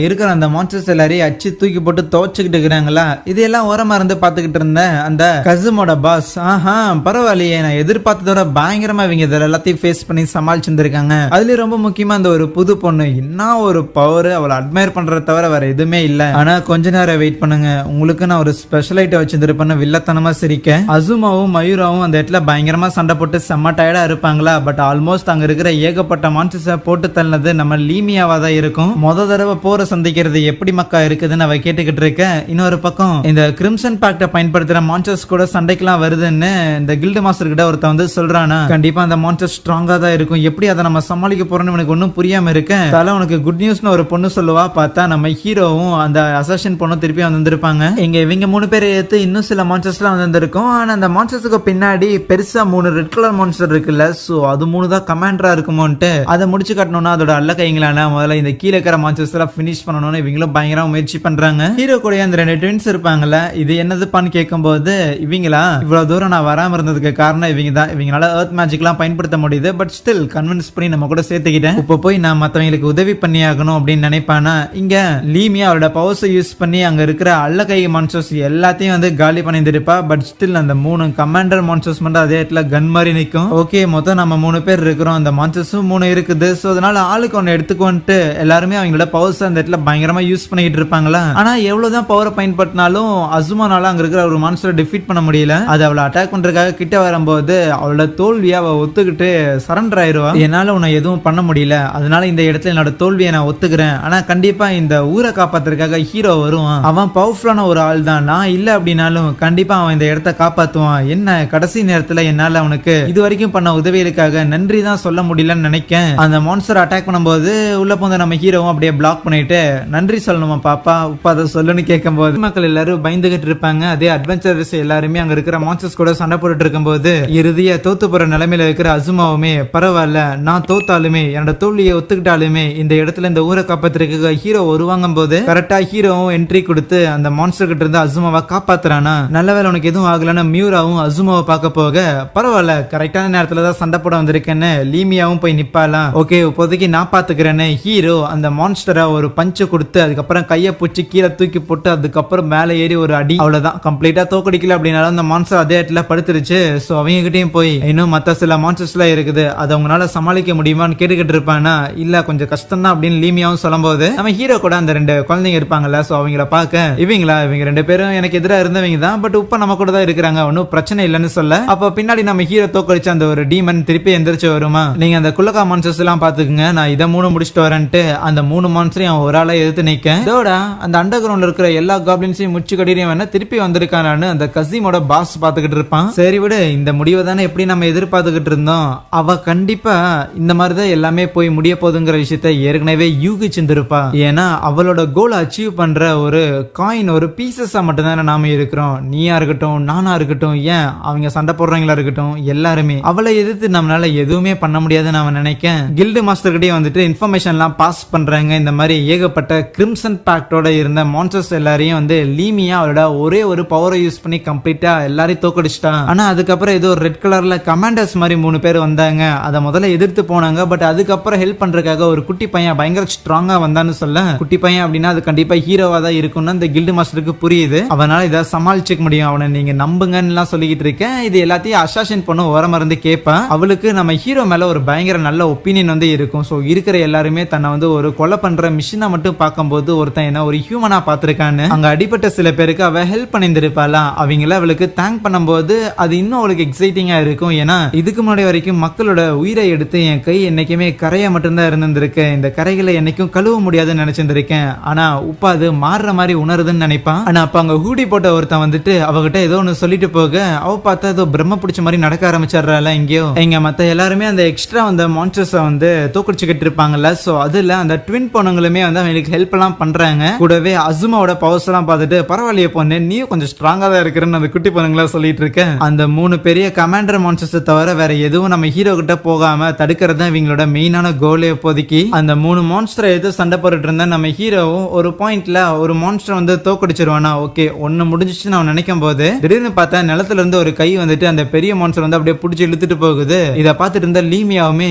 இருக்கிற அந்த மான்ஸ்டர்ஸ் எல்லாரையும் அச்சு தூக்கி போட்டு துவச்சுக்கிட்டு இருக்கிறாங்களா. இதெல்லாம் ஓரமா இருந்து பாத்துக்கிட்டு இருந்தேன் அந்த கசுமோட பாஸ். ஆஹா பரவாயில்லையே, நான் எதிர்பார்த்ததோட பயங்கரமா இவங்க இதில் எல்லாத்தையும் ஃபேஸ் பண்ணி சமாளிச்சிருந்திருக்காங்க. அதுலயும் ரொம்ப முக்கியமா அந்த ஒரு புது பொண்ணு, என்ன ஒரு பவர், அவளை அட்மையர் பண்றத தவிர வேற எதுவுமே இல்ல. ஆனா கொஞ்ச நேரம் வெயிட் பண்ணுங்க, உங்களுக்கு நான் ஒரு ஸ்பெஷல் ஐட்டம் வச்சிருப்பேன்னு வில்லத்தனமா சிரிக்க அசுமாவும் மயூராவும் அந்த இடத்துல பயங்கரமா சண்டை போட்டு செம்ம டயர்டா இருப்பாங்களா. பட் ஆல்மோஸ்ட் அங்க இருக்கிற ஏகப்பட்ட மான்ஸ்டர்ஸை போட்டு தள்ளது நம்ம லீமியாவா தான் இருக்கும். தடவை போற சந்திக்கிறது எப்படி மக்கா இருக்குதுன்னு அவ கேட்டுக்கிட்டு இருக்க. இன்னொரு பக்கம் இந்த கிரிம்சன் பாக்ட பயன்படுத்துற மான்ஸ்டர்ஸ் கூட சண்டைக்கெல்லாம் வருதுன்னு இந்த கில்டு மாஸ்டர் கிட்ட ஒருத்த வந்து சொல்றானா. கண்டிப்பா அந்த மான்ஸ்டர் ஸ்ட்ராங்கா தான் இருக்கும், எப்படி அதை நம்ம சமாளிக்க போறோம்னு எனக்கு ஒன்னும் புரியாம இருக்க. தலை உனக்கு குட் நியூஸ்னு ஒரு பொண்ணு சொல்லுவா. பார்த்தா நம்ம ஹீரோவும் அந்த அசாசின் பொண்ணு திருப்பி வந்திருப்பாங்க. இங்க இவங்க 3 பேரை ஏத்து இன்னும் சில மான்ஸ்டர்ஸ்லாம் வந்திருக்கும். ஆனா அந்த மான்ஸ்டர்ஸ்க்கு பின்னாடி பெருசா 3 ரெட் கலர் மான்ஸ்டர் இருக்குல்ல, சோ அது 3 தான் கமாண்டரா இருக்குமோன்ட்டு அதை முடிச்சு காட்டணும்னா அதோட அல்ல கைங்களான முதல்ல இந்த கீழே இருக்கிற மான்ஸ்டர்ஸ் எல்லாம் பினிஷ் பண்ணணும்னு இவங்களும் பயங்கரமா முயற்சி பண்றாங்க. ஹீரோ கூட அந்த 2 ட்வின்ஸ் இருப்பாங்கல்ல, இது என்னதுப்பான்னு கேட்கும்போது இவங்களா இவ்வளவு தூரம் நான் வராம இருந்ததுக்கு காரணம் இவங்க தான், இவங்களால எர்த் மேஜிக் எல்லாம் பயன்படுத்த முடியுது. பட் ஸ்டில் கன்வின்ஸ் பண்ணி நம்ம கூட சேர்த்துக்கிட்டேன். இப்ப போய் நான் மத்தவங்களுக்கு உதவி பண்ணி ஆகணும் அப்படின்னு நினைப்பானா. இங்க லீமியா அவரோட பவர்ஸை யூஸ் பண்ணி அங்க இருக்கிற அல்ல கை மான்ஸ்டர்ஸ் எல்லாத்தையும் வந்து காலி பண்ணிருப்பா. பட் ஸ்டில் அந்த 3 கமாண்டர் மான்ஸ்டர்ஸ் மட்டும் அதே இடத்துல கன் மாதிரி நிற்கும். ஓகே, மொத்தம் நம்ம 3 பேர் இருக்கிறோம், அந்த மான்ஸ்டர்ஸும் 3 இருக்குது. சோ அதனால ஆளுக்கு ஒன்று எடுத்துக்கொண்டு எல்லாருமே அவங்களோட பவர்ஸ் அந்த இடத்துல பயங்கரமா யூஸ் பண்ணிட்டு இருப்பாங்களா. ஆனா எவ்வளவுதான் பவரை பயன்படுத்தினாலும் அசுமானால அங்க இருக்கிற ஒரு மான்ஸ்டரை டிஃபீட் பண்ண முடியல. அது அவளை அட்டாக் பண்றதுக்காக கிட்ட வரும்போது அவளோட தோல்வியை அவ ஒத்துக்கிட்டு சரண்டர் ஆயிருவா. என்னால உன்னை எதுவும் பண்ண முடியல, அதனால இந்த இடத்துல என்னோட தோல்வியை நான் ஒத்துக்கிறேன். ஆனா கண்டிப்பா இந்த ஊரை காப்பாத்துறதுக்காக ஹீரோ வருவான். அவன் பவர்ஃபுல்லான பொறுப்பான ஒரு ஆள் தான். நான் இல்ல அப்படின்னாலும் கண்டிப்பா அவன் இந்த இடத்த காப்பாத்துவான். என்ன கடைசி நேரத்துல என்னால அவனுக்கு இது வரைக்கும் பண்ண உதவிகளுக்காக நன்றி தான் சொல்ல முடியலன்னு நினைக்கேன். அந்த மான்ஸ்டர் அட்டாக் பண்ணும்போது உள்ள போந்த நம்ம ஹீரோவும் அப்படியே பிளாக் பண்ணிட்டு நன்றி சொல்லணுமா பாப்பா உப்பா அதை சொல்லுன்னு கேட்கும்போது மக்கள் எல்லாரும் பயந்துகிட்டு இருப்பாங்க. அதே அட்வென்ச்சர்ஸ் எல்லாருமே அங்க இருக்கிற மான்ஸ்டர்ஸ் கூட சண்டை போட்டுட்டு இருக்கும்போது இறுதியா தோத்து போற நிலைமையில இருக்கிற அசுமாவுமே பரவாயில்ல நான் தோத்தாலுமே என்னோட தோல்வியை ஒத்துக்கிட்டாலுமே இந்த இடத்துல இந்த ஊரை காப்பாத்துறதுக்கு ஹீரோ வருவாங்கும் போது கரெக்டா ஹீரோவும் என்ட்ரி கொடுத்து அந்த மான்ஸ்டர் கிட்ட இருந்து அசுமாவை காப்பாத்துறானா. நல்லவேளை உனக்கு எதுவும் ஆகலன்னு மியூராவும் அசுமாவை பார்க்க போக பரவாயில்ல கரெக்டான நேரத்துல தான் சண்டை போட வந்திருக்கேன்னு லீமியாவும் போய் நிப்பாலாம். ஓகே இப்போதைக்கு நான் பாத்துக்கிறேன்னு ஹீரோ அந்த மான்ஸ்டரை ஒரு பஞ்சு கொடுத்து அதுக்கப்புறம் கையை பூச்சி கீழே தூக்கி போட்டு அதுக்கப்புறம் மேலே ஏறி ஒரு அடி. அவ்வளவுதான் கம்ப்ளீட்டா தோக்கடிக்கல அப்படின்னாலும் அந்த மான்ஸ்டர் அதே இடத்துல படுத்துருச்சு. சோ அவங்க கிட்டயும் போய் இன்னும் மத்த சில மான்ஸ்டர்ஸ் எல்லாம் இருக்குது அது அவங்களால சமாளிக்க முடியுமான்னு கேட்டுக்கிட்டு இருப்பானா. இல்ல கொஞ்சம் கஷ்டம் தான் அப்படின்னு லீமியாவும் சொல்லும் போது நம்ம ஹீரோ கூட அந்த 2 குழந்தைங்க இருப்பாங்கல்ல சோ அவங்கள பார்க்க இவங்க 2 பேரும் எனக்கு எதிராக இருந்தவங்க தான் பட் இப்ப நம்ம கூட தான் இருக்கிறாங்க ஒன்னும் பிரச்சனை இல்லைன்னு சொல்ல அப்ப பின்னாடி நம்ம ஹீரோ தோக்கடிச்ச அந்த ஒரு டீமன் திருப்பி எந்திரிச்சு வருமா. நீங்க அந்த குள்ளக்கா மான்ஸ்டர்ஸ் எல்லாம் பாத்துக்குங்க நான் இதை 3 முடிச்சுட்டு வரேன்ட்டு அந்த 3 மான்ஸ்டரையும் ஒரு ஆளை எதிர்த்து நிக்க இதோட அந்த அண்டர் கிரவுண்ட்ல இருக்கிற எல்லா காப்ளின்ஸையும் முச்சு கடியும் வேணா திருப்பி வந்திருக்கானு அந்த கசீமோட பாஸ் பாத்துக்கிட்டு இருப்பான். சரி விடு இந்த முடிவை தானே எப்படி நம்ம எதிர்பார்த்துக்கிட்டு இருந்தோம். அவ கண்டிப்பா இந்த மாதிரிதான் எல்லாமே போய் முடிய போகுதுங்கிற விஷயத்த ஏற்கனவே யூகிச்சிருப்பா. ஏன்னா அவளோட கோல் அச்சீவ் பண்ற ஒரு காயின் ஒரு பீசஸா மட்டும் தானே நாம இருக்கிறோம். நீயா இருக்கட்டும் நானா இருக்கட்டும் ஏன் அவங்க சண்டை போடுறவங்களா இருக்கட்டும் எல்லாருமே அவளை எதிர்த்து நம்மளால எதுவுமே பண்ண முடியாதுன்னு அவன் நினைக்கேன். கில்டு மாஸ்டர் கிட்டே வந்துட்டு இன்ஃபர்மேஷன் எல்லாம் பாஸ் பண்றாங்க. இந்த மாதிரி ஏகப்பட்ட கிரிம்சன் பேக்டோட இருந்த மான்ஸ்டர்ஸ் எல்லாரையும் வந்து லீமியா அவளோட ஒரே ஒரு பவரை யூஸ் பண்ணி கம்ப்ளீட்டா எல்லாரையும் தோக்கடிச்சிட்டான். ஆனா அதுக்கப்புறம் ஏதோ ரெட் கலர்ல கமாண்டர்ஸ் மாதிரி 3 பேர் வந்தாங்க. அதை முதல்ல எதிர்த்து போனாங்க. பட் அதுக்கப்புறம் ஹெல்ப் பண்றதுக்காக ஒரு குட்டி பையன் பயங்கர ஸ்ட்ராங்கா வந்தான்னு சொல்ல குட்டி பையன் அப்படின்னா அது கண்டிப்பா ஹீரோவா தான் இருக்கும்னு அந்த கில்டு மாஸ்டருக்கு புரியுது. அவனால இதை சமாளிச்சுக்க முடியும். அவனை நீங்க நம்புங்கன்னு சொல்லிக்கிட்டு இருக்கேன். இது எல்லாத்தையும் அசாசின் பண்ண ஓரமருந்து கேட்பான். அவளுக்கு நம்ம ஹீரோ மேல ஒரு பயங்கர நல்ல ஒப்பீனியன் வந்து இருக்கும். சோ இருக்கிற எல்லாருமே தன்னை வந்து ஒரு கொலை பண்ற மிஷினா மட்டும் பார்க்கும்போது ஒருத்தன் என்ன ஒரு ஹியூமனா பார்த்திருக்கான்னு அங்க அடிப்பட்ட சில பேருக்கு அவ ஹெல்ப் பண்ணிருப்பாளாம். அவங்கள அவளுக்கு தேங்க் பண்ணும்போது அது இன்னும் அவளுக்கு எக்ஸைட்டிங்கா இருக்கும். ஏன்னா இதுக்கு முன்னாடி வரைக்கும் மக்களோட உயிரை எடுத்து என் கை என்னைக்குமே கரையா மட்டும்தான் இருந்திருக்கு. இந்த கரைகளை என்னைக்கும் கழுவ முடியாதுன்னு நினைச்சிருந்திருக்கேன். ஆனா உப்பா அது மாறுற மாதிரி உணருதுன்னு நினைப்பான். ஆனா அப்ப அங்க ஹூடி போட்ட ஒருத்தன் வந்துட்டு அவகிட்ட ஏதோ ஒன்னு சொல்லிட்டு போக அவ பார்த்தா ஏதோ பிரம்ம பிடிச்ச மாதிரி நடக்க ஆரம்பிச்சிடறாள். எங்கேயோ எங்க மத்த எல்லாருமே அந்த எக்ஸ்ட்ரா அந்த மான்ஸ்டர்ஸ் வந்து தோக்கடிச்சுக்கிட்டு இருப்பாங்கல்ல. சோ அதுல அந்த ட்வின் பொண்ணுங்களுமே வந்து அவங்களுக்கு ஹெல்ப் எல்லாம் பண்றாங்க. கூடவே அசுமாவோட பவர்ஸ் எல்லாம் பார்த்துட்டு பரவாயில்லையே பொண்ணு நீயும் கொஞ்சம் ஸ்ட்ராங்கா தான் இருக்கிறன்னு அந்த குட்டி பொண்ணுங்களா சொல்லிட்டு இருக்க. அந்த 3 பெரிய கமாண்டர் மான்ஸ்டர்ஸ் தவிர வேற எதுவும் நம்ம ஹீரோ கிட்ட போகாம தடுக்கிறது தான் இவங்களோட மெயினான கோலே. இப்போதைக்கு அந்த 3 மான்ஸ்டரை எது சண்டை போட்டுட்டு இருந்தா நம்ம ஹீரோவும் ஒரு பாயிண்ட்ல ஒரு மான்ஸ்டர் வந்து தோக்கடிச்சிருவானா. ஓகே ஒன்னு முடிஞ்சிச்சு நான் நினைக்கும் போது திடீர்னு பார்த்தா நிலத்துல இருந்து ஒரு கை வந்துட்டு அந்த பெரிய மான்ஸ்டர் வந்து அப்படியே பிடிச்சி இழுத்துட்டு போகுது. இதை பார்த்துட்டு இருந்த லீமியாவுமே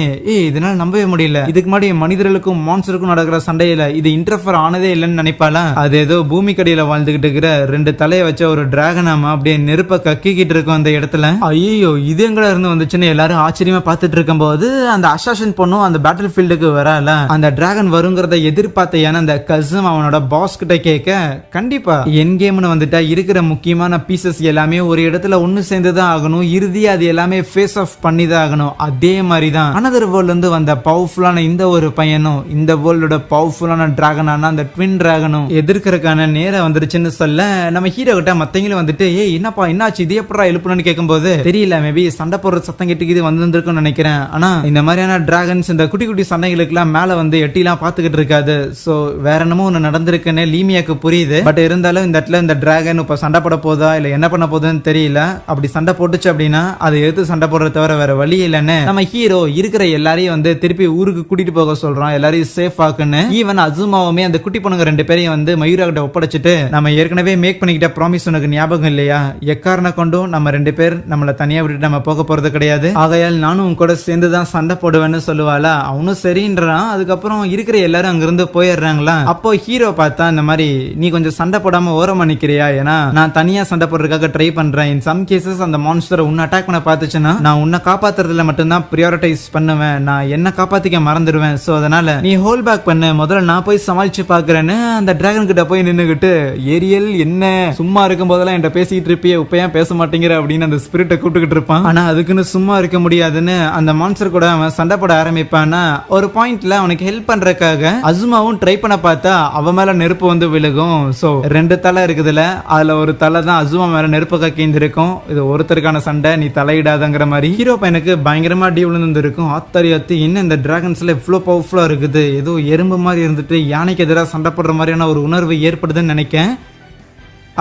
இதனால நம்பவே முடியல. இதுக்கு முன்னாடி மனிதர்களுக்கும் மான்ஸ்டருக்கும் நடக்கிற சண்டையில இது இன்டர்ஃபர் ஆனதே இல்லைன்னு நினைப்பாளா. அது ஏதோ பூமி கடியில வாழ்ந்துகிட்டு இருக்கிற 2 தலையை வச்ச ஒரு டிராகனாமா அப்படியே நெருப்ப கக்கிக்கிட்டு இருக்கும் அந்த இடத்துல. ஐயோ இது எங்கடா இருந்து வந்துச்சுன்னு எல்லாரும் ஆச்சரியமா பார்த்துட்டு இருக்கும் போது அந்த அசாசின் பொண்ணும் அந்த பேட்டில் ஃபீல்டுக்கு வரல. அந்த டிராகன் வருங்கிறத எதிர்பார்த்த ஏன்னா அந்த கசம் அவனோட பாஸ் கிட்ட கேட்க கண்டிப்பா என் கேம்னு வந்துட்டா இருக்கிற முக்கியமான பீசஸ் எல்லாமே ஒரு இடத்துல ஒன்னு சேர்ந்துதான் ஆகணும். இறுதியா அது எல்லாமே ஃபேஸ் ஆஃப் பண்ணி தான் ஆகணும். அதே மாதிரி தான் அனதர் வேர்ல்ட்ல இருந்து வந்த பவர்ஃபுல்லான இந்த ஒரு பையனும் இந்த வேர்ல்டோட பவர்ஃபுல்லான டிராகனான அந்த ட்வின் டிராகனும் எதிர்க்கிறதுக்கான நேரம் வந்துருச்சுன்னு சொல்ல நம்ம ஹீரோ கிட்ட மத்தவங்களும் வந்துட்டு என்னப்பா என்னாச்சு இது எப்படா எழுப்பணும்னு கேட்கும்போது தெரியல மேபி சண்டை போடுற சத்தம் கேட்டு இது வந்திருக்கும்னு நினைக்கிறேன். ஆனா இந்த மாதிரியான டிராகன்ஸ் இந்த குட்டி குட்டி சண்டைகளுக்கு எல்லாம் மேல வந்து எட்டிலாம் பாத்துக்கிட்டு இருக்காது. சோ வேற என்னமோ ஒண்ணு நடந்திருக்குன்னு லீமியாக்கு புரியுது. பட் இருந்தாலும் இந்த இடத்துல இந்த டிராகன் இப்ப சண்டை போட போதா இல்ல என்ன பண்ண போகுதுன்னு தெரியல. அப்படி சண்டை போட்டுச்சு அப்படின்னா அதை எடுத்து சண்டை போடுறத தவிர வேற வழி இல்லைன்னு நம்ம ஹீரோ இருக்கிற எல்லாரையும் வந்து திருப்பி ஊருக்கு கூட்டிட்டு போக சொல்றான். எல்லாரையும் சேஃப் ஆக்குன்னு. ஈவன் அசுமாவுமே அந்த குட்டி பொண்ணுங்க 2 பேரையும் வந்து மயூரா கிட்ட ஒப்படைச்சிட்டு நம்ம ஏற்கனவே மேக் பண்ணிக்கிட்ட ப்ராமிஸ் உனக்கு ஞாபகம் இல்லையா எக்காரண கொண்டும் நம்ம 2 பேர் நம்மள தனியா விட்டுட்டு நம்ம போக போறது கிடையாது. ஆகையால் நானும் உன் கூட சேர்ந்துதான் சண்டை போடுவேன்னு சொல்லுவாளா. அவனும் சரின்றான். அதுக்கப்புறம் இருக்கிற எல்லாரும் அங்கிருந்து போயிடுறாங்களா. அப்போ ஹீரோ பார்த்தா இந்த மாதிரி நீ கொஞ்சம் சண்டை போடாம ஓரமா நிக்கிறியா. ஏன்னா நான் தனியா சண்டை போடுறதுக்காக ட்ரை பண்றேன். இன் சம் கேசஸ் அந்த மான்ஸ்டர் உன்னை அட்டாக் பண்ண பார்த்துச்சுன்னா நான் உன்னை காப்பாத்துறதுல மட்டும்தான் பிரியாரிட்டைஸ் பண்ணுவேன். நான் என்ன காப்பாத்திக்க மறந்துடுவேன். சோ அதனால நீ ஹோல் பேக் பண்ணு. முதல்ல நான் போய் சமாளிச்சு பாக்குறேன்னு அந்த டிராகன் கிட்ட போய் நின்னுகிட்டு ஏரியல் என்ன சும்மா இருக்கும் போதெல்லாம் என்கிட்ட பேசிட்டு இருப்பியே இப்ப ஏன் பேச மாட்டேங்கிற அப்படின்னு அந்த ஸ்பிரிட்டை கூப்பிட்டுக்கிட்டு இருப்பான். ஆனா அதுக்குன்னு சும்மா இருக்க முடியாதுன்னு அந்த மான்ஸ்டர் கூட அவன் சண்டை போட ஆரம்பிப்பானா. ஒரு பாயிண்ட்ல அவனுக்கு ஹெல்ப் பண்றதுக்காக அசுமாவும் ட்ரை பண்ண பார்த்தா அவ மேல நெருப்பு வந்து விழுகும். சோ 2 தலை இருக்குதுல, அதுல ஒரு தலை தான் அசுமா மேல நெருப்பு கக்கிந்து இருக்கும். இது ஒருத்தருக்கான சண்டை, நீ தலையிடாதங்கிற மாதிரி ஹீரோ பையனுக்கு பயங்கரமா அடி விழுந்துருக்கும். ஆத்தாரி அத்து என்ன இந்த டிராகன்ஸ்ல இவ்வளோ பவர்ஃபுல்லா இருக்குது, ஏதோ எறும்பு மாதிரி இருந்துட்டு யானைக்கு எதிராக சண்டை போடுற மாதிரியான ஒரு உணர்வு ஏற்படுதுன்னு நினைக்கேன்.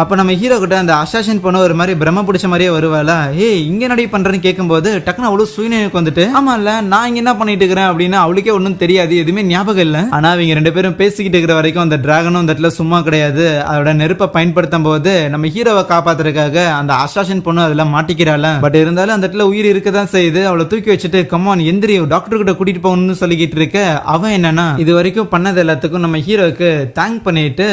அப்போ நம்ம ஹீரோ கிட்ட அந்த அசாசின் பொண்ணு ஒரு மாதிரி பிரம்ம பிடிச்ச மாதிரியே வருவாளா, ஏய் இங்க நடி பண்றேன்னு கேட்கும்போது டக்குனு அவ்வளவு சுயநினைவுக்கு வந்துட்டு, ஆமா இல்ல நான் இங்க என்ன பண்ணிட்டு இருக்கிறேன் அப்படின்னு அவளுக்கே ஒன்றும் தெரியாது, எதுவுமே ஞாபகம் இல்லை. ஆனா அவங்க 2 பேரும் பேசிக்கிட்டு இருக்கிற வரைக்கும் அந்த டிராகனும் அந்த இடத்துல சும்மா கிடையாது. அதோட நெருப்பை பயன்படுத்தும் போது நம்ம ஹீரோவை காப்பாத்துறதுக்காக அந்த அசாசின் பொண்ணு அதுல மாட்டிக்கிறாள். பட் இருந்தாலும் அந்த இடத்துல உயிர் இருக்கதான் செய்யுது. அவளை தூக்கி வச்சுட்டு கம்மான் எந்திரி டாக்டர் கிட்ட கூட்டிட்டு போகணும்னு சொல்லிக்கிட்டு இருக்க. அவன் என்னன்னா இது வரைக்கும் பண்ணது எல்லாத்துக்கும் நம்ம ஹீரோக்கு தேங்க் பண்ணிட்டு,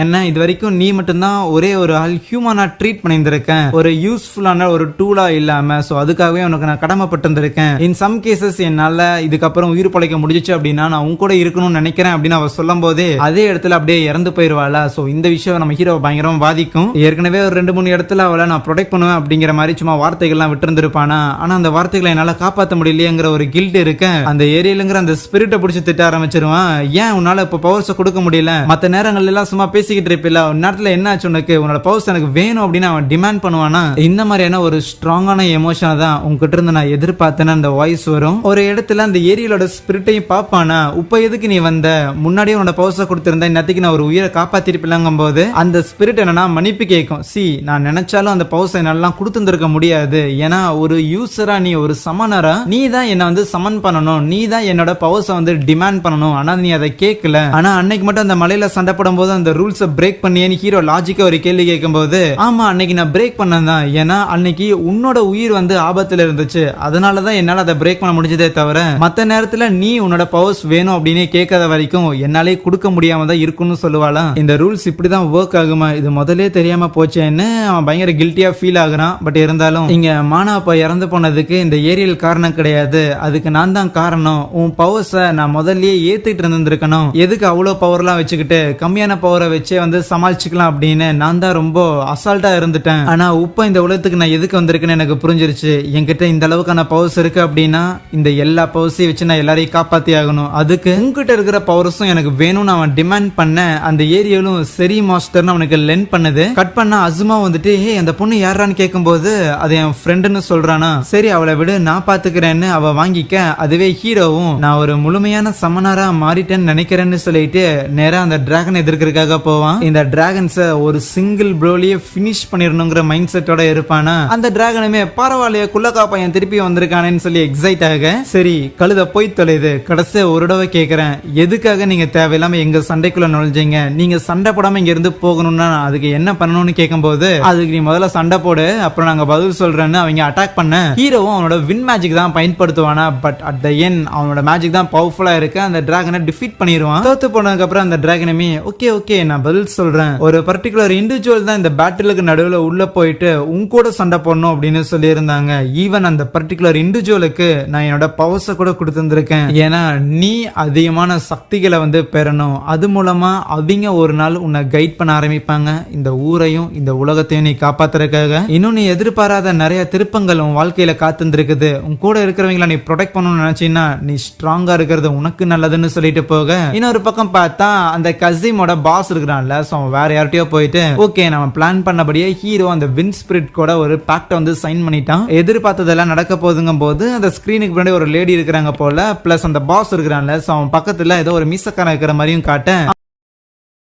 என்ன இது வரைக்கும் நீ மட்டும்தான் ஒரே ஒரு ஆள் ஹியூமனா ட்ரீட் பண்ணியிருந்திருக்கேன், ஒரு யூஸ்ஃபுல்லான ஒரு டூலா இல்லாம, சோ அதுக்காகவே உனக்கு நான் கடமைப்பட்டிருந்திருக்கேன். இன் சம் கேசஸ் என்னால இதுக்கப்புறம் உயிர் பழைக்க முடிஞ்சிச்சு அப்படின்னா நான் உன் கூட இருக்கணும்னு நினைக்கிறேன் அப்படின்னு அவ சொல்லும் போதே அதே இடத்துல அப்படியே இறந்து போயிருவாளா. சோ இந்த விஷயம் நம்ம ஹீரோ பயங்கரமா பாதிக்கும். ஏற்கனவே ஒரு 2-3 இடத்துல அவளை நான் ப்ரொடெக்ட் பண்ணுவேன் அப்படிங்கிற மாதிரி சும்மா வார்த்தைகள்லாம் விட்டு இருந்திருப்பானா. ஆனா அந்த வார்த்தைகளை என்னால காப்பாற்ற முடியலையேங்கிற ஒரு கில்ட் இருக்கு. அந்த ஏரியாலுங்கிற அந்த ஸ்பிரிட்டை பிடிச்சி திட்ட ஆரம்பிச்சிருவான். ஏன் உன்னால இப்ப பவர்ஸ் கொடுக்க முடியல, மத்த நேரங்கள்ல எல்லாம் சும்மா பேசிக்கிட்டு இருப்பில்ல, நேரத்துல என்ன ஆச்சு உனக்கு, உன்னோட பவர்ஸ் எனக்கு வேணும் அப்படின்னு அவன் டிமாண்ட் பண்ணுவானா. இந்த மாதிரியான ஒரு ஸ்ட்ராங்கான எமோஷனை தான் உங்ககிட்ட இருந்து நான் எதிர்பார்த்தேன்னு அந்த வாய்ஸ் வரும். ஒரு இடத்துல அந்த ஏரியாலோட ஸ்பிரிட்டையும் பாப்பானா, இப்ப எதுக்கு நீ வந்த, முன்னாடியே உன்னோட பவர்ஸை கொடுத்திருந்தா இன்னத்துக்கு நான் ஒரு உயிரை காப்பாத்திருப்பில்லங்கும் போது அந்த ஸ்பிரிட் என்னன்னா மன்னிப்பு கேட்கும். நான் நினைச்சாலும் அந்த பவர்ஸை என்னால கொடுத்துருக்க முடியாது, ஏன்னா ஒரு யூசரா நீ ஒரு சமனரா நீ தான் என்ன வந்து சமன் பண்ணணும், நீ தான் என்னோட பவர்ஸை வந்து டிமாண்ட் பண்ணணும், ஆனா நீ அதை கேட்கல. ஆனா அன்னைக்கு மட்டும் அந்த மலையில சண்டை போடும் போது அந்த ரூல்ஸை பிரேக் பண்ணியேன்னு ஹீரோ லாஜிக்கா ஒரு கேள்வி கேட்கும்போது, ஆமா அன்னைக்கு நான் பிரேக் பண்ணதான், ஏன்னா அன்னைக்கு உன்னோட உயிர் வந்து ஆபத்துல இருந்துச்சு, அதனாலதான் என்னால அதை பிரேக் பண்ண முடிஞ்சதே தவிர மத்த நேரத்துல நீ உன்னோட பவர்ஸ் வேணும் அப்படின்னு கேட்காத வரைக்கும் என்னாலே கொடுக்க முடியாம தான் இருக்குன்னு சொல்லுவாளா. இந்த ரூல்ஸ் இப்படிதான் ஒர்க் ஆகுமா, இது முதலே தெரியாம போச்சேன்னு அவன் பயங்கர கில்ட்டியா ஃபீல் ஆகுறான். பட் இருந்தாலும் இங்க மானாப்பா இறந்து போனதுக்கு இந்த ஏரியல் காரணம் கிடையாது, அதுக்கு நான் தான் காரணம். உன் பவர்ஸை நான் முதல்லயே ஏத்துட்டு இருந்திருக்கணும், எதுக்கு அவ்வளவு பவர்லாம் வச்சுக்கிட்டு கம்மியான பவரை வச்சே வந்து சமாளிச்சுக்கலாம் அப்படின்னு நான் தான் ரொம்ப அசால்ட்டா இருந்துட்டேன். ஆனா இப்ப இந்த உலகத்துக்கு நான் எதுக்கு வந்திருக்கேன்னு எனக்கு புரிஞ்சிருச்சு. என்கிட்ட இந்த அளவுக்கான பவர்ஸ் இருக்கு அப்படின்னா இந்த எல்லா பவர்ஸையும் வச்சு நான் எல்லாரையும் காப்பாத்தி ஆகணும், அதுக்கு உங்ககிட்ட இருக்கிற பவர்ஸும் எனக்கு வேணும்னு அவன் டிமாண்ட் பண்ண. அந்த ஏரியாலும் சரி மாஸ்டர்னு அவனுக்கு லென் பண்ணுது. கட் பண்ண அசுமா வந்துட்டு ஹே அந்த பொண்ணு யாரான்னு கேட்கும்போது அது என் ஃப்ரெண்டுன்னு சொல்றானா. சரி அவளை விடு நான் பாத்துக்கிறேன்னு அவ வாங்கிக்க. அதுவே ஹீரோவும் நான் ஒரு முழுமையான சமனாரா மாறிட்டேன்னு நினைக்கிறேன்னு சொல்லிட்டு நேரா அந்த டிராகன் எதிர்க்கிறதுக்காக போவான். இந்த டிராகன்ஸை ஒரு சிங்கிள் ப்ரோலியே ஃபினிஷ் பண்ணிடணுங்கிற மைண்ட் செட்டோட இருப்பானா. அந்த டிராகனுமே பரவாயில்லையே குள்ளக்கா பையன் திருப்பி வந்திருக்கானேன்னு சொல்லி எக்ஸைட் ஆக, சரி கழுத போய் தொலைது. கடைசி ஒரு தடவை கேட்கிறேன், எதுக்காக நீங்க தேவையில்லாம எங்க சண்டைக்குள்ள நுழைஞ்சீங்க, நீங்க சண்டை போடாம இங்க இருந்து போகணும்னா அதுக்கு என்ன பண்ணணும்னு கேட்கும்போது, அதுக்கு நீ முதல்ல சண்டை போடு அப்புறம் நாங்க பதில் சொல்றேன்னு அவங்க அட்டாக் பண்ண. ஹீரோவும் அவனோட வின் மேஜிக் தான் பயன்படுத்துவானா. பட் அட் த எண்ட் அவனோட மேஜிக் தான் பவர்ஃபுல்லா இருக்கு. அந்த டிராகனை டிஃபீட் பண்ணிடுவான். தோத்து போனதுக்கு அப்புறம் அந்த டிராகனுமே ஓகே நான் பதில் சொல்றேன், ஒரு பர்டிகுலர் இண்டிவிஜுவல் தான் இந்த பேட்டிலுக்கு நடுவில் உள்ள போயிட்டு உன் கூட சண்டை போடணும் அப்படின்னு சொல்லி இருந்தாங்க. ஈவன் அந்த பர்டிகுலர் இண்டிவிஜுவலுக்கு நான் என்னோட பவர்ஸை கூட கொடுத்துருக்கேன், ஏன்னா நீ அதிகமான சக்திகளை வந்து பெறணும், அது மூலமா அவங்க ஒரு நாள் உன்னை கைட் பண்ண ஆரம்பிப்பாங்க, இந்த ஊரையும் இந்த உலகத்தையும் நீ காப்பாத்துறதுக்காக. இன்னும் நீ எதிர்பாராத நிறைய திருப்பங்கள் உன் வாழ்க்கையில காத்துருக்குது. உன் கூட இருக்கிறவங்களை நீ ப்ரொடெக்ட் பண்ணணும்னு நினைச்சீங்கன்னா நீ ஸ்ட்ராங்கா இருக்கிறது உனக்கு நல்லதுன்னு சொல்லிட்டு போக, இன்னொரு பக்கம் பார்த்தா அந்த கசிமோட பாஸ் இருக்கிறான்ல, வேற யார்கிட்டயோ போயிட்டு ஓகே நம்ம பிளான் பண்ணபடியே ஹீரோ அந்த வின் ஸ்பிரிட் கூட ஒரு பாக்ட் வந்து சைன் பண்ணிட்டான். எதிர்பார்த்ததெல்லாம் நடக்க போதுங்கும் போது அந்த ஸ்கிரீனுக்கு முன்னாடி ஒரு லேடி இருக்கிறாங்க போல, பிளஸ் அந்த பாஸ் இருக்கிறான்ல, அவன் பக்கத்துல ஏதோ ஒரு மீசக்காரன் இருக்கிற மாதிரியும் காட்ட.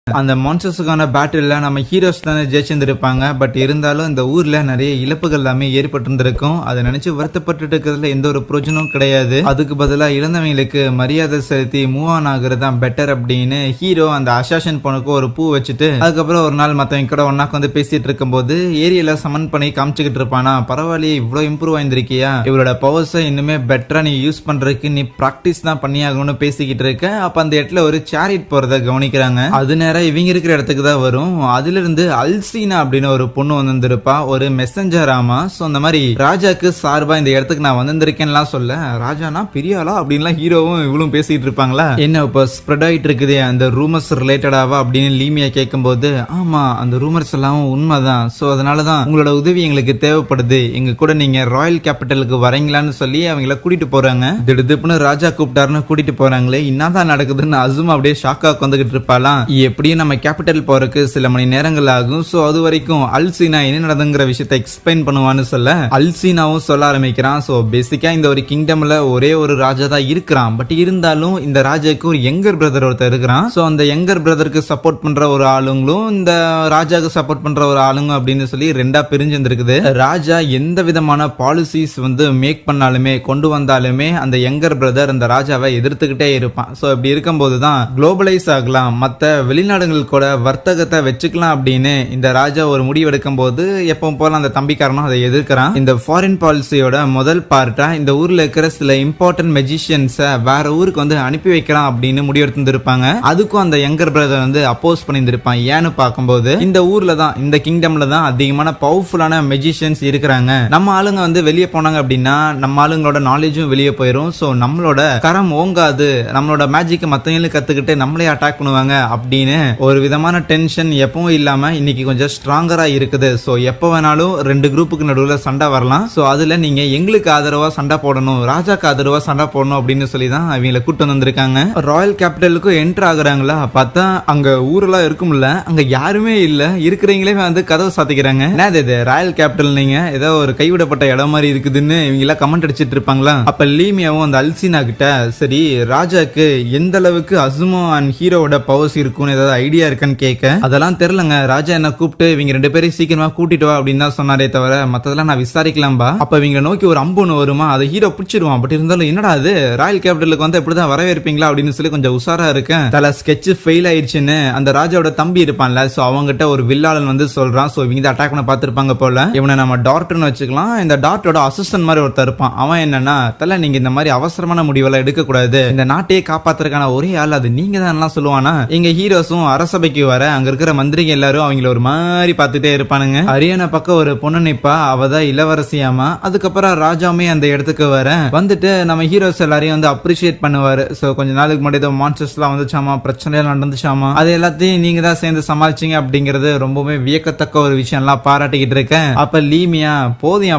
அந்த மான்ஸ்டர்ஸுக்கான பேட்டில்ல நம்ம ஹீரோஸ் தானே ஜெயிச்சிருந்திருப்பாங்க. பட் இருந்தாலும் இந்த ஊர்ல நிறைய இழப்புகள் எல்லாமே ஏற்பட்டிருந்திருக்கும். அதை நினைச்சு வருத்தப்பட்டு இருக்கிறதுல எந்த ஒரு பிரயோஜனமும் கிடையாது. அதுக்கு பதிலாக இழந்தவங்களுக்கு மரியாதை செலுத்தி மூவ் ஆன் ஆகுறது தான் பெட்டர் அப்படின்னு ஹீரோ அந்த அசாசின் பொண்ணுக்கு ஒரு பூ வச்சுட்டு அதுக்கப்புறம் ஒரு நாள் மற்றவங்க கூட ஒன்னாக்கு வந்து பேசிட்டு இருக்கும் போது ஏரியால சமன் பண்ணி காமிச்சுக்கிட்டு இருப்பானா. பரவாயில்லையே இவ்வளவு இம்ப்ரூவ் ஆயிருந்திருக்கியா, இவளோட பவர்ஸை இன்னுமே பெட்டரா நீ யூஸ் பண்றதுக்கு நீ பிராக்டிஸ் தான் பண்ணி ஆகணும்னு பேசிக்கிட்டு இருக்க. அப்ப அந்த இடத்துல ஒரு சேரிட் போறத கவனிக்கிறாங்க. அது நேரம் இவங்க இருக்கிற இடத்துக்கு தான் வரும். அதுல இருந்து அல்சீனா அப்படின்னு ஒரு பொண்ணு வந்திருப்பா, ஒரு மெசஞ்சர். ஆமா, சோ அந்த மாதிரி ராஜாக்கு சார்பா இந்த இடத்துக்கு நான் வந்திருக்கேன்லாம் சொல்ல, ராஜானா பெரியாளா அப்படின்லாம் ஹீரோவும் இவளும் பேசிட்டு இருப்பாங்களா. என்ன இப்ப ஸ்ப்ரெட் ஆயிட்டு இருக்குதே அந்த ரூமர்ஸ் ரிலேட்டடாவா அப்படின்னு லீமியா கேட்கும் போது, ஆமா அந்த ரூமர்ஸ் எல்லாம் உண்மைதான், சோ அதனாலதான் உங்களோட உதவி எங்களுக்கு தேவைப்படுது, எங்க கூட நீங்க ராயல் கேபிட்டலுக்கு வரீங்களான்னு சொல்லி அவங்கள கூட்டிட்டு போறாங்க. திடுப்புன்னு ராஜா கூப்பிட்டாருன்னு கூட்டிட்டு போறாங்களே, என்னதான் நடக்குதுன்னு அசுமா அப்படியே ஷாக்கா வந்துகிட்டு இருப்பாளாம். எப்படி எப்படியும் நம்ம கேபிட்டல் போறதுக்கு சில மணி நேரங்கள் ஆகும். சோ அது வரைக்கும் அல்சீனா என்ன நடந்துங்கிற விஷயத்தை எக்ஸ்பிளைன் பண்ணுவான்னு சொல்ல அல்சீனாவும் சொல்ல ஆரம்பிக்கிறான். சோ பேசிக்கா இந்த ஒரு கிங்டம்ல ஒரே ஒரு ராஜா தான் இருக்கிறான். பட் இருந்தாலும் இந்த ராஜாக்கு ஒரு யங்கர் பிரதர் ஒருத்தர் இருக்கிறான். சோ அந்த யங்கர் பிரதருக்கு சப்போர்ட் பண்ற ஒரு ஆளுங்களும் இந்த ராஜாக்கு சப்போர்ட் பண்ற ஒரு ஆளுங்க அப்படின்னு சொல்லி ரெண்டா பிரிஞ்சிருக்குது. ராஜா எந்த விதமான பாலிசிஸ் வந்து மேக் பண்ணாலுமே கொண்டு வந்தாலுமே அந்த யங்கர் பிரதர் அந்த ராஜாவை எதிர்த்துக்கிட்டே இருப்பான். சோ இப்படி இருக்கும்போது தான் குளோபலைஸ் ஆகலாம், மத்த வெளிநாடுகள் கூட வர்த்தகத்தை வச்சுக்கலாம் அப்படின்னு இந்த ராஜா ஒரு முடிவு எடுக்கும் போது எப்பவும் போல அந்த தம்பிக்காரனும் அதை எதிர்க்கிறான். இந்த ஃபாரின் பாலிசியோட முதல் பார்ட்டா இந்த ஊர்ல இருக்கிற சில இம்பார்ட்டன்ட் மெஜிஷியன்ஸை வேற ஊருக்கு வந்து அனுப்பி வைக்கலாம் அப்படின்னு முடிவெடுத்திருப்பாங்க. அதுக்கும் அந்த யங்கர் பிரதர் வந்து அப்போஸ் பண்ணியிருப்பான். ஏன்னு பார்க்கும்போது இந்த ஊர்ல தான் இந்த கிங்டம்ல தான் அதிகமான பவர்ஃபுல்லான மெஜிஷியன்ஸ் இருக்கிறாங்க. நம்ம ஆளுங்க வந்து வெளியே போனாங்க அப்படின்னா நம்ம ஆளுங்களோட நாலேஜும் வெளியே போயிடும். சோ நம்மளோட கரம் ஓங்காது, நம்மளோட மேஜிக் மத்தவங்களுக்கு கத்துக்கிட்டு நம்மளே அட்டாக் பண்ணுவாங்க அப்படின்னு ஒரு விதமான டென்ஷன் எப்பவும் இல்லாம இன்னைக்கு கொஞ்சம் ஸ்ட்ராங்கரா இருக்குது. சோ எப்ப வேணாலும் ரெண்டு குரூப்புக்கு நடுவுல சண்டை வரலாம். சோ அதுல நீங்க எங்களுக்கு ஆதரவா சண்டை போடணும், ராஜாக்கு ஆதரவா சண்டை போடணும் அப்படின்னு சொல்லி தான் அவங்களை கூட்டு வந்திருக்காங்க. ராயல் கேபிட்டலுக்கு என்டர் ஆகுறாங்களா பார்த்தா அங்க ஊரெல்லாம் இருக்கும்ல, அங்க யாருமே இல்ல, இருக்கிறவங்களே வந்து கதவை சாத்திக்கிறாங்க. என்னது ராயல் கேபிட்டல், நீங்க ஏதோ ஒரு கைவிடப்பட்ட இடம் மாதிரி இருக்குதுன்னு இவங்க எல்லாம் கமெண்ட் அடிச்சிட்டு இருப்பாங்களா. அப்ப லீமியாவும் அந்த அல்சினா கிட்ட சரி ராஜாக்கு எந்த அளவுக்கு அசுமோ அண்ட் ஹீரோவோட பவர்ஸ் இருக்கும்னு ஏதாவது ஐடியா இருக்கான்னு கேட்க அதெல்லாம் தெரியலங்க, ராஜா என்ன கூப்பிட்டு இவங்க ரெண்டு பேரும் சீக்கிரமா கூட்டிட்டு வா அப்படின்னு தான் சொன்னாரே தவிர மத்ததெல்லாம் நான் விசாரிக்கலாம்பா. அப்ப இவங்க நோக்கி ஒரு அம்பு ஒன்று வருமா, அதை ஹீரோ பிடிச்சிருவான். பட் இருந்தாலும் என்னடா அது ராயல் கேபிட்டலுக்கு வந்து எப்படிதான் வரவேற்பீங்களா அப்படின்னு சொல்லி கொஞ்சம் உஷாரா இருக்கேன். தல ஸ்கெட்ச் ஃபெயில் ஆயிடுச்சுன்னு அந்த ராஜாவோட தம்பி இருப்பான்ல, சோ அவங்ககிட்ட ஒரு வில்லாளன் வந்து சொல்றான். சோ இவங்க அட்டாக் பண்ண பார்த்திருப்பாங்க போல, இவனை நம்ம டாக்டர்னு வச்சுக்கலாம். இந்த டாக்டரோட அசிஸ்டன்ட் மாதிரி ஒருத்தர் இருப்பான். அவன் என்னன்னா தல நீங்க இந்த மாதிரி அவசரமான முடிவெல்லாம் எடுக்க கூடாது, இந்த நாட்டையே காப்பாத்துறதுக்கான ஒரே ஆள் அது நீங்க தான் சொல்லுவானா. எங்க ஹீரோஸும் அரசபைக்கு வர அங்க இருக்கிற மந்திரிங்க எல்லாரும் அவங்கள ஒரு மாதிரி பார்த்துட்டே இருப்பானுங்க. அரியானா பக்கம் ஒரு பொண்ணு நிப்பா, அவதான் இளவரசியாமா. அதுக்கப்புறம் ராஜாவுமே அந்த இடத்துக்கு வர வந்துட்டு நம்ம ஹீரோஸ் எல்லாரையும் வந்து அப்ரிஷியேட் பண்ணுவாரு. சோ கொஞ்ச நாளுக்கு முன்னாடி மான்ஸ்டர்ஸ் எல்லாம் வந்துச்சாமா, பிரச்சனை நடந்துச்சாமா, அது எல்லாத்தையும் நீங்க தான் சேர்ந்து சமாளிச்சீங்க அப்படிங்கறது ரொம்பவே வியக்கத்தக்க ஒரு விஷயம் எல்லாம் பாராட்டிக்கிட்டு இருக்கேன். அப்ப லீமியா போதியா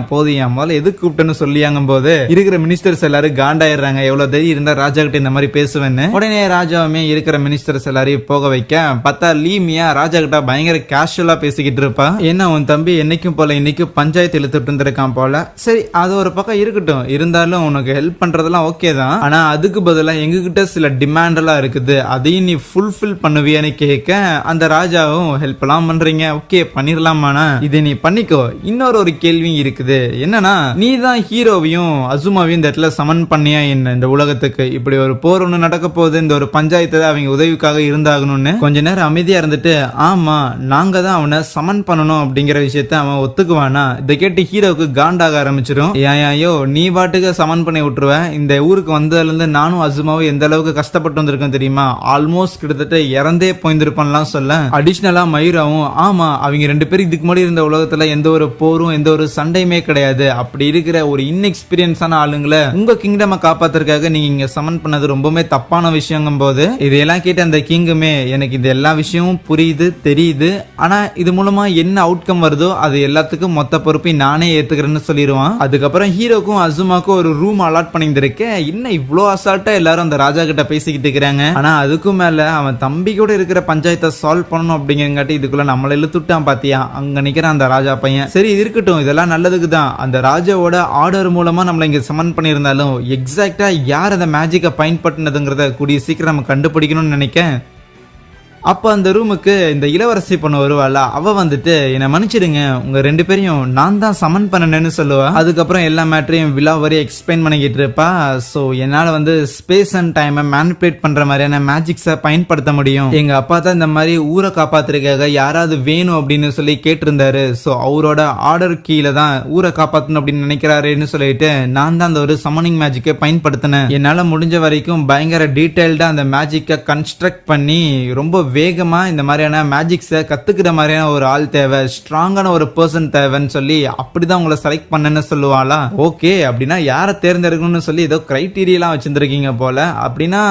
முதல்ல எதுக்கு கூப்பிட்டுன்னு சொல்லியாங்கும் போது இருக்கிற மினிஸ்டர்ஸ் எல்லாரும் காண்டாயிடுறாங்க. எவ்வளவு தைரியம் இருந்தா ராஜா கிட்ட இந்த மாதிரி பேசுவேன்னு. உடனே ராஜாவுமே இருக்கிற மினிஸ்டர்ஸ் எல்லாரையும் போக வைக்க பார்த்தா லீமியா ராஜா கிட்ட பயங்கர கேஷுவலா பேசிக்கிட்டு இருப்பா. என்ன உன் தம்பி என்னைக்கும் போல இன்னைக்கும் பஞ்சாயத்து இழுத்துட்டு இருந்திருக்கான் போல. சரி அது ஒரு பக்கம் இருக்கட்டும், இருந்தாலும் உனக்கு ஹெல்ப் பண்றதெல்லாம் ஓகே தான், ஆனா அதுக்கு பதிலா எங்ககிட்ட சில டிமாண்ட் எல்லாம் இருக்குது, அதையும் நீ ஃபுல்ஃபில் பண்ணுவியான்னு கேட்க அந்த ராஜாவும் ஹெல்ப் எல்லாம் பண்றீங்க, ஓகே பண்ணிடலாமாண்ணா, இதை நீ பண்ணிக்கோ. இன்னொரு ஒரு கேள்வி இருக்குது, என்னன்னா நீ தான் ஹீரோவையும் அசுமாவையும் இந்த இடத்துல சமன் பண்ணியா என்ன இந்த உலகத்துக்கு, இப்படி ஒரு போர் ஒண்ணு நடக்க போகுது, இந்த ஒரு பஞ்சாயத்து அவங்க உதவிக்காக இருந்தாகணும்னு கொஞ்ச நேரம் அமைதியா இருந்துட்டு ஆமா நாங்க தான் அவனை சமன் பண்ணணும் அப்படிங்கிற விஷயத்த அவன் ஒத்துக்குவானா. இதை கேட்டு ஹீரோவுக்கு காண்டாக ஆரம்பிச்சிடும். ஐயோ நீ பாட்டுக்கு சமன் பண்ணி விட்டுருவ, இந்த ஊருக்கு வந்ததுல இருந்து நானும் அசுமாவும் எந்த அளவுக்கு கஷ்டப்பட்டு வந்திருக்கேன் தெரியுமா, ஆல்மோஸ்ட் கிட்டத்தட்ட இறந்தே போயிருந்திருப்பான்லாம் சொல்ல அடிஷனலா மயூராவும் ஆமா அவங்க ரெண்டு பேரும் இதுக்கு முன்னாடி இருந்த உலகத்துல எந்த ஒரு போரும் எந்த ஒரு சண்டையுமே கிடையாது, அப்படி இருக்கிற ஒரு இன்எக்ஸ்பீரியன்ஸான ஆளுங்களை உங்க கிங்டமை காப்பாத்துறதுக்காக நீங்க இங்க சமன் பண்ணது ரொம்பவே தப்பான விஷயங்கும் போது இதையெல்லாம் கேட்டு அந்த கிங்குமே எனக்கு இது எல்லா விஷயமும் புரியுது தெரியுது, ஆனா இது மூலமா என்ன அவுட்கம் வருதோ அது எல்லாத்துக்கும் மொத்த பொறுப்பை நானே ஏத்துக்கிறேன்னு சொல்லிடுவான். அதுக்கப்புறம் ஹீரோக்கும் அசுமாக்கும் ஒரு ரூம் அலாட் பண்ணிருக்கேன். இன்னும் இவ்வளவு அசால்ட்டா எல்லாரும் அந்த ராஜா கிட்ட பேசிக்கிட்டு இருக்கிறாங்க. ஆனா அதுக்கும் மேல அவன் தம்பி கூட இருக்கிற பஞ்சாயத்தை சால்வ் பண்ணணும் அப்படிங்கிறங்காட்டி இதுக்குள்ள நம்மள இழுத்துட்டான் பாத்தியா, அங்க நிக்கிறான் அந்த ராஜா பையன். சரி இது இருக்கட்டும், இதெல்லாம் நல்லதுக்கு தான், அந்த ராஜாவோட ஆர்டர் மூலமா நம்மள இங்க சமன் பண்ணியிருந்தாலும் எக்ஸாக்டா யார் அந்த மேஜிக்கை பயன்படுத்தினதுங்கிறத கூடிய சீக்கிரம் நம்ம கண்டுபிடிக்கணும்னு நினைக்கிறேன். அப்ப அந்த ரூமுக்கு இந்த இளவரசி பொண்ணு வருவாள், அவ வந்துட்டு என்ன மன்னிச்சிடுங்க உங்க ரெண்டு பேரையும் நான் தான் சமன் பண்ணனேன்னு சொல்லுவா. அதுக்கப்புறம் எல்லா மேட்டரையும் விழா வரைய எக்ஸ்பிளைன் பண்ணிக்கிட்டு இருப்பா. சோ என்னால வந்து ஸ்பேஸ் அண்ட் டைமை மேனிபுலேட் பண்ற மாதிரியான மேஜிக்ஸை பயன்படுத்த முடியும், எங்க அப்பா தான் இந்த மாதிரி ஊரை காப்பாத்துறதுக்காக யாராவது வேணும் அப்படின்னு சொல்லி கேட்டிருந்தாரு, சோ அவரோட ஆர்டர் கீழே தான் ஊரை காப்பாத்தணும் அப்படின்னு நினைக்கிறாருன்னு சொல்லிட்டு நான் தான் அந்த ஒரு சமனிங் மேஜிக்கை பயன்படுத்தினேன். என்னால முடிஞ்ச வரைக்கும் பயங்கர டீடைல்டா அந்த மேஜிக்கை கன்ஸ்ட்ரக்ட் பண்ணி ரொம்ப வேகமா இந்த மாதிரியான மேஜிக்ஸை கத்துக்கிற மாதிரியான ஒரு ஆள் தேவை, ஸ்ட்ராங்கான ஒரு பர்சன் தேவைன்னு சொல்லி அப்படிதான் உங்களை செலக்ட் பண்ணேன்னு சொல்லுவாளா. ஓகே அப்படின்னா யாரை தேர்ந்தெடுக்கணும்னு சொல்லி ஏதோ கிரைட்டீரியெல்லாம் வச்சிருந்திருக்கீங்க போல, அப்படின்னா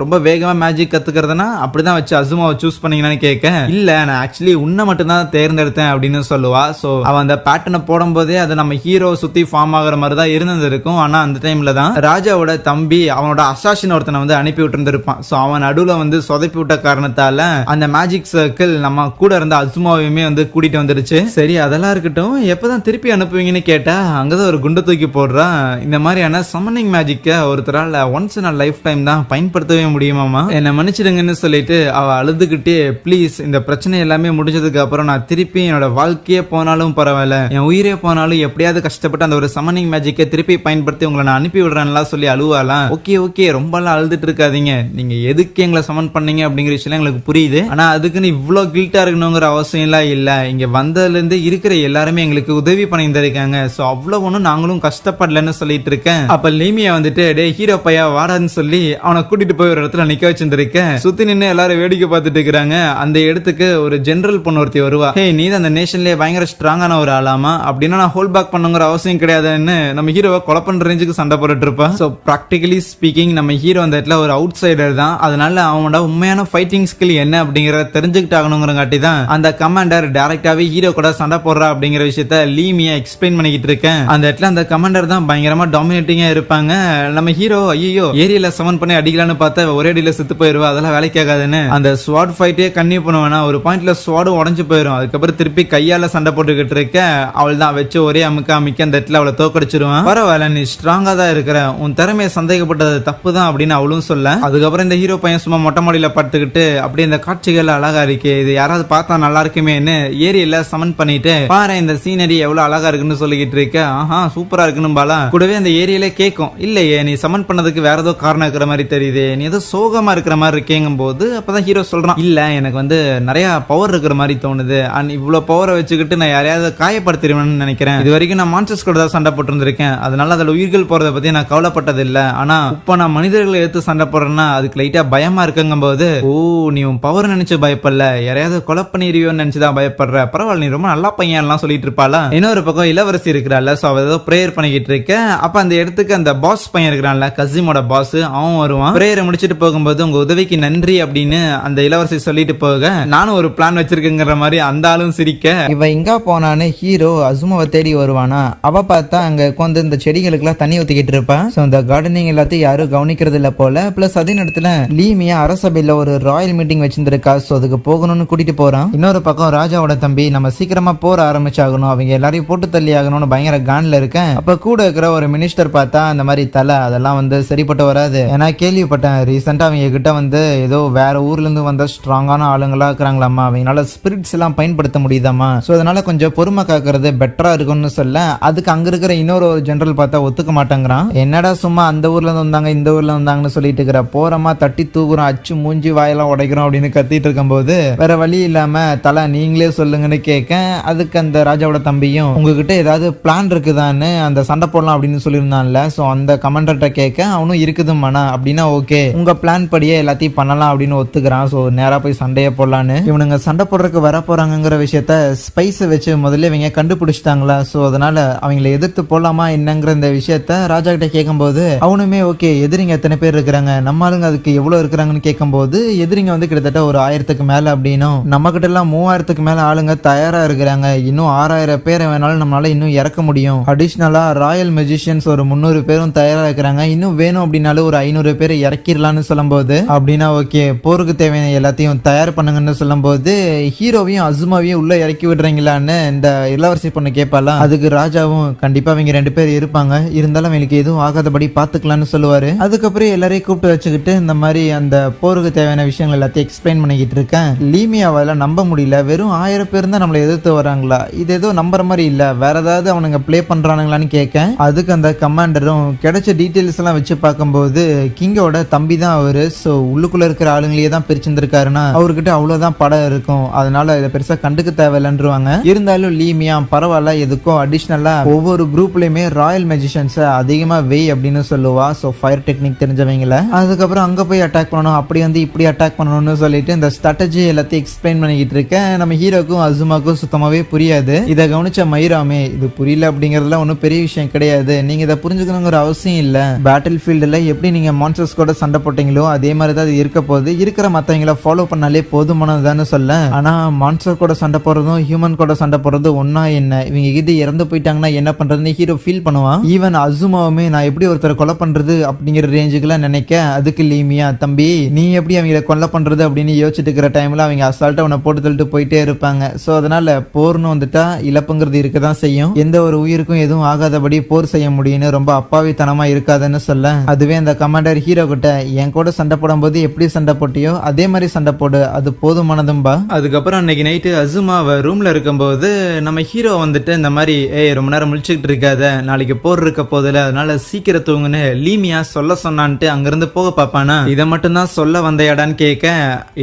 ரொம்ப வேகமா மேஜிக் கத்துக்கிறதுனா அப்படிதான் வச்சு அசுமாவை சூஸ் பண்ணீங்கன்னு கேட்க இல்ல நான் ஆக்சுவலி உன்னை மட்டும் தான் தேர்ந்தெடுத்தேன் அப்படின்னு சொல்லுவா. சோ அவன் அந்த பேட்டர்னை போடும் போதே அது நம்ம ஹீரோ சுத்தி ஃபார்ம் ஆகுற மாதிரி தான் இருந்திருக்கும். ஆனா அந்த டைம்ல தான் ராஜாவோட தம்பி அவனோட அசாசின் ஒருத்தனை வந்து அனுப்பி விட்டு இருந்திருப்பான். சோ அவன் நடுவுல வந்து சொதப்பி விட்ட காரணத்தால அந்த மேஜிக் சர்க்கிள் நம்ம கூட இருந்த அசுமாவையுமே வந்து கூட்டிட்டு வந்துருச்சு. சரி அதெல்லாம் இருக்கட்டும், எப்பதான் திருப்பி அனுப்புவீங்கன்னு கேட்டா அங்கதான் ஒரு குண்டை தூக்கி போடுறான். இந்த மாதிரியான சம்மனிங் மேஜிக்க ஒருத்தரால ஒன்ஸ் இன் லைஃப் டைம் தான் பயன்படுத்தவே முடியுமாமா, என்ன மன்னிச்சிடுங்கன்னு சொல்லிட்டு அவ அழுதுகிட்டே, ப்ளீஸ் இந்த பிரச்சனை எல்லாமே முடிஞ்சதுக்கு அப்புறம் நான் திருப்பி என்னோட வாழ்க்கையே போனாலும் பரவாயில்ல, என் உயிரே போனாலும் எப்படியாவது கஷ்டப்பட்டு அந்த ஒரு சம்மனிங் மேஜிக்கை திருப்பி பயன்படுத்தி உங்களை நான் அனுப்பி விடுறேன்லாம் சொல்லி அழுவாலாம். ஓகே ஓகே ரொம்பலாம் அழுதுட்டு இருக்காதீங்க, நீங்க எதுக்கு எங்களை சமன் பண்ணீங்க அப்படிங்கிற விஷயம் எங்களுக்கு புரியுது. ஆனா அதுக்குன்னு இவ்வளவு கில்ட்டா இருக்கணுங்கிற அவசியம் எல்லாம் இல்ல. இங்க வந்ததுல இருந்து இருக்கிற எல்லாருமே எங்களுக்கு உதவி பண்ணியிருந்திருக்காங்க. சோ அவ்வளவு ஒண்ணும் நாங்களும் கஷ்டப்படலன்னு சொல்லிட்டு இருக்கேன். அப்ப லீமியா வந்துட்டு டே ஹீரோ பையா வாடான்னு சொல்லி அவனை கூட்டிட்டு போய் ஒரு இடத்துல நிக்க வச்சிருந்திருக்கேன். சுத்தி நின்று எல்லாரும் வேடிக்கை பார்த்துட்டு இருக்காங்க. அந்த இடத்துக்கு ஒரு ஜெனரல் பொண்ணு ஒருத்தி வருவா. ஹே நீ தான் அந்த நேஷன்லயே பயங்கர ஸ்ட்ராங்கான ஒரு ஆளாமா, அப்படின்னா நான் ஹோல்ட் பேக் பண்ணுங்கிற அவசியம் கிடையாதுன்னு நம்ம ஹீரோவை கொலை பண்ற ரேஞ்சுக்கு சண்டை போட்டுட்டு இருப்பா. சோ பிராக்டிகலி ஸ்பீக்கிங் நம்ம ஹீரோ அந்த இடத்துல ஒரு அவுட் சைடர் தான். அதனால அவனோட உண்மையான ஃபைட்டிங் ஸ்கில் என்ன அப்படிங்கறத தெரிஞ்சுக்கிட்டு ஆகணுங்கிறங்காட்டி தான் அந்த கமாண்டர் டைரக்டாவே ஹீரோ கூட சண்டை போடுறா அப்படிங்கிற விஷயத்த லீமியா எக்ஸ்பிளைன் பண்ணிக்கிட்டு இருக்கேன். அந்த இடத்துல அந்த கமாண்டர் தான் பயங்கரமா டாமினேட்டிங்கா இருப்பாங்க. நம்ம ஹீரோ ஐயோ ஏரியால சமன் பண்ணி அடிக்கலான்னு பார்த்தா ஒரே அடியில செத்து போயிருவா, அதெல்லாம் வேலைக்கு ஆகாதுன்னு அந்த ஸ்வாட் ஃபைட்டே கன்னியூ பண்ணுவானா. ஒரு பாயிண்ட்ல ஸ்வாடும் உடஞ்சு போயிடும். அதுக்கப்புறம் திருப்பி கையால சண்டை போட்டுக்கிட்டு இருக்க அவள் தான் வச்சு ஒரே அமுக்க அந்த இடத்துல அவளை தோக்கடிச்சிருவான். பரவாயில்ல நீ ஸ்ட்ராங்கா தான் இருக்கிற, உன் திறமையை சந்தேகப்பட்டது தப்பு தான் அப்படின்னு அவளும் சொல்ல. அதுக்கப்புறம் இந்த ஹீரோ பையன் சும்மா மொட்டை மாடியில படுத்துக்கிட்டு அப்படியே இந்த காட்சிகள் அழகா இருக்கு, இது யாராவது பார்த்தா நல்லா இருக்குமேன்னு ஏரியில சமன் பண்ணிட்டு பாரு இந்த சீனரி எவ்வளவு அழகா இருக்குன்னு சொல்லிக்கிட்டு இருக்க. ஆஹா சூப்பரா இருக்குன்னு பாலா கூடவே அந்த ஏரியில கேட்கும், இல்லையே நீ சமன் பண்ணதுக்கு வேற ஏதோ காரணம் இருக்கிற மாதிரி தெரியுது, நீ ஏதோ சோகமா இருக்கிற மாதிரி இருக்கேங்கும் போது அப்பதான் ஹீரோ சொல்றான், இல்ல எனக்கு வந்து நிறைய பவர் இருக்கிற மாதிரி தோணுது, அண்ட் இவ்வளவு பவரை வச்சுக்கிட்டு நான் யாரையாவது காயப்படுத்திடுவேன்னு நினைக்கிறேன். இது வரைக்கும் நான் மான்ஸ்டர்ஸ் கூட தான் சண்டை போட்டு இருந்திருக்கேன், அதனால அதுல உயிர்கள் போறதை பத்தி நான் கவலைப்பட்டது இல்ல. ஆனா இப்ப நான் மனிதர்களை எடுத்து சண்டை போடுறேன்னா அதுக்கு லைட்டா பயமா இருக்குங்கும் போது, ஓ நீ உன் பவர் நினைச்சு பயப்படல, யாரையாவது கொலை பண்ணிடுவியோன்னு நினைச்சுதான் பயப்படுற, பரவாயில்ல நீ ரொம்ப நல்லா பையன் எல்லாம் சொல்லிட்டு இருப்பாளா. இன்னொரு பக்கம் இளவரசி இருக்கிறாள், சோ அவ ஏதோ பிரேயர் பண்ணிக்கிட்டு இருக்க. அப்ப அந்த இடத்துக்கு அந்த பாஸ் பையன் இருக்கிறான்ல கசிமோட பாஸ், அவன் வருவான். பிரேயரை முடிச்சிட்டு போகும்போது உங்க உதவிக்கு நன்றி அப்படின்னு அந்த இளவரசி சொல்லிட்டு போக, நானும் ஒரு பிளான் வச்சிருக்கேங்கிற மாதிரி அந்த ஆளும் சிரிக்க, இவ எங்க போனான்னு ஹீரோ அசுமாவை தேடி வருவானா. அவ பார்த்தா அங்க உட்காந்து இந்த செடிகளுக்கு எல்லாம் தண்ணி ஊத்திக்கிட்டு இருப்பான். சோ இந்த கார்டனிங் எல்லாத்தையும் யாரும் கவனிக்கிறது இல்ல போல. பிளஸ் அதே நேரத்துல லீமியா அரசபையில ஒரு ராயல் மீட்டிங் வச்சிருந்திருக்கா. சோ அதுக்கு போகணும்னு கூட்டிட்டு போறான். இன்னொரு பக்கம் ராஜாவோட தம்பி நம்ம சீக்கிரமா போற ஆரம்பிச்சாகணும், அவங்க எல்லாரையும் போட்டு தள்ளி ஆகணும்னு பயங்கர கான்ல இருக்கேன். அப்ப கூட இருக்கிற ஒரு மினிஸ்டர் பார்த்தா அந்த மாதிரி தலை அதெல்லாம் வந்து சரிப்பட்டு வராது, ஏன்னா கேள்விப்பட்டேன் ரீசெண்டா அவங்க கிட்ட வந்து ஏதோ வேற ஊர்ல இருந்து வந்த ஸ்ட்ராங்கான ஆளுங்களா இருக்கிறாங்களாமா, அவங்களால ஸ்பிரிட்ஸ் எல்லாம் பயன்படுத்த முடியுதாமா. சோ அதனால கொஞ்சம் பொறுமை காக்கிறது பெட்டரா இருக்கும்னு சொல்ல, அதுக்கு அங்க இருக்கிற இன்னொரு ஜெனரல் பார்த்தா ஒத்துக்க மாட்டேங்கிறான். என்னடா சும்மா அந்த ஊர்ல இருந்து வந்தாங்க இந்த ஊர்ல வந்தாங்கன்னு சொல்லிட்டு இருக்கிற, போறமா தட்டி தூக்குறோம் அச்சு மூஞ்சி வாயெல்லாம் உடைக்கிறோம் அப்படின்னு கத்திட்டு இருக்கும் போது வேற வழி இல்லாம தலை நீங்களே சொல்லுங்கன்னு கேட்க, அதுக்கு அந்த ராஜாவோட தம்பியும் உங்ககிட்ட ஏதாவது பிளான் இருக்குதான்னு அந்த சண்டை போடலாம் அப்படின்னு சொல்லியிருந்தான்ல. சோ அந்த கமாண்டர்கிட்ட கேட்க அவனும் இருக்குதுமாண்ணா அப்படின்னா ஓகே உங்க பிளான் படியே எல்லாத்தையும் பண்ணலாம் அப்படின்னு ஒத்துக்கிறான். சோ நேரா போய் சண்டையை போடலான்னு இவனுங்க சண்டை போடுறதுக்கு வர போறாங்கிற விஷயத்த ஸ்பைஸை வச்சு முதல்ல இவங்க கண்டுபிடிச்சிட்டாங்களா. சோ அதனால அவங்களை எதிர்த்து போடலாமா என்னங்கிற இந்த விஷயத்த ராஜா கிட்ட கேட்கும்போது அவனுமே ஓகே எதிரிங்க எத்தனை பேர் இருக்கிறாங்க, நம்ம ஆளுங்க அதுக்கு எவ்வளவு இருக்கிறாங்கன்னு கேட்கும்போது எதிரிங்க வந்து கிட்டத்தட்ட ஒரு 1000க்கு மேல அப்படின்னும், நம்ம கிட்ட எல்லாம் 3000க்கு மேல ஆளுங்க தயாரா இருக்கிறாங்க, இன்னும் 6000 பேரை வேணாலும் நம்மளால இன்னும் இறக்க முடியும், அடிஷனலா ராயல் மெஜிஷியன்ஸ் ஒரு 300 பேரும் தயாரா இருக்கிறாங்க, இன்னும் வேணும் அப்படின்னாலும் ஒரு 500 பேரை இறக்கிடலான்னு சொல்லும் போது அப்படின்னா ஓகே போருக்கு தேவையான எல்லாத்தையும் தயார் பண்ணுங்கன்னு சொல்லும் போது ஹீரோவையும் அசுமாவையும் உள்ள இறக்கி விடுறீங்களான்னு இந்த இளவரசி பொண்ணு கேட்பாலாம். அதுக்கு ராஜாவும் கண்டிப்பா அவங்க 2 பேர் இருப்பாங்க, இருந்தாலும் அவங்களுக்கு எதுவும் ஆகாதபடி பாத்துக்கலாம்னு சொல்லுவாரு. அதுக்கப்புறம் எல்லாரையும் கூப்பிட்டு வச்சுக்கிட்டு இந்த மாதிரி அந்த போருக்கு தேவையான விஷயங்கள் எல்லாத்தையும் எக்ஸ்பிளைன் பண்ணிக்கிட்டு இருக்கேன். லீமியாவால நம்ப முடியல, வெறும் 1000 பேர் தான் நம்மளை எதிர்த்து வராங்களா, இது ஏதோ நம்புற மாதிரி இல்ல, வேற ஏதாவது அவனுங்க பிளே பண்றானுங்களான்னு கேட்க, அதுக்கு அந்த கமாண்டரும் கிடைச்ச டீடைல்ஸ் எல்லாம் வச்சு பார்க்கும்போது கிங்கோட தம்பி தான் அவரு. சோ உள்ளுக்குள்ள இருக்கிற ஆளுங்களையே தான் பிரிச்சிருந்திருக்காருன்னா அவர்கிட்ட அவ்வளவுதான் படம் இருக்கும், அதனால இதை பெருசா கண்டுக்க தேவையில்லைன்றுவாங்க. இருந்தாலும் லீமியா பரவாயில்ல எதுக்கும் அடிஷனலா ஒவ்வொரு குரூப்லயுமே ராயல் மெஜிஷியன்ஸ் அதிகமா வெய் அப்படின்னு சொல்லுவா. சோ ஃபயர் டெக்னிக் தெரிஞ்சவங்கள அதுக்கப்புறம் அங்க போய் அட்டாக் பண்ணணும், அப்படி வந்து இப்படி அட்டாக் பண்ணணும்னு சொல்லிட்டு இந்த ஸ்ட்ராட்டஜி எல்லாத்தையும் எக்ஸ்பிளைன் பண்ணிக்கிட்டு இருக்கேன். நம்ம ஹீரோக்கும் அசுமாக்கும் சுத்தமாவே புரியாது. இதை கவனிச்ச மைராமே இது புரியல அப்படிங்கறதுல ஒன்னும் பெரிய விஷயம் கிடையாது, நீங்க இதை புரிஞ்சுக்கணுங்கிற அவசியம் இல்ல, பேட்டில் ஃபீல்டுல எப்படி நீங்க மான்ஸ்டர்ஸ் கூட சண்டை போட்டீங்களோ அதே மாதிரி தான் இருக்க போது, இருக்கிற மத்தவங்களை ஃபாலோ பண்ணாலே போதுமானதுதான்னு சொல்ல, ஆனா மான்ஸ்டர் கூட சண்டை போடுறதும் ஹியூமன் கூட சண்டை போடுறதும் ஒன்னா என்ன, இவங்க இது இறந்து போயிட்டாங்கன்னா என்ன பண்றதுன்னு ஹீரோ ஃபீல் பண்ணுவான். ஈவன் அசுமாவுமே நான் எப்படி ஒருத்தரை கொலை பண்றது அப்படிங்கிற ரேஞ்சுக்குலாம் நினைக்க, அதுக்கு லீமியா தம்பி நீ எப்படி அவங்களை கொலை பண்றது அப்படின்னு அப்படின்னு யோசிச்சுட்டு இருக்கிற டைம்ல அவங்க அசால்ட்டா அவனை போட்டு தள்ளிட்டு போயிட்டே இருப்பாங்க. ஸோ அதனால போர்னு வந்துட்டா இழப்புங்கிறது இருக்க தான் செய்யும். எந்த ஒரு உயிருக்கும் எதுவும் ஆகாதபடி போர் செய்ய முடியும்னு ரொம்ப அப்பாவித்தனமா இருக்காதுன்னு சொல்ல, அதுவே அந்த கமாண்டர் ஹீரோ கிட்ட என் கூட சண்டை போடும்போது எப்படி சண்டை போட்டியோ அதே மாதிரி சண்டை போடு, அது போதுமானதும்பா. அதுக்கப்புறம் அன்னைக்கு நைட்டு அசுமாவை ரூம்ல இருக்கும்போது நம்ம ஹீரோ வந்துட்டு இந்த மாதிரி ரொம்ப நேரம் முழிச்சுக்கிட்டு இருக்காத, நாளைக்கு போர் இருக்க போதில்ல, அதனால சீக்கிரம் தூங்குன்னு லீமியா சொல்ல சொன்னான்ட்டு அங்கிருந்து போக பாப்பானா. இதை மட்டும் தான் சொல்ல வந்தையாடான்னு கேட்க,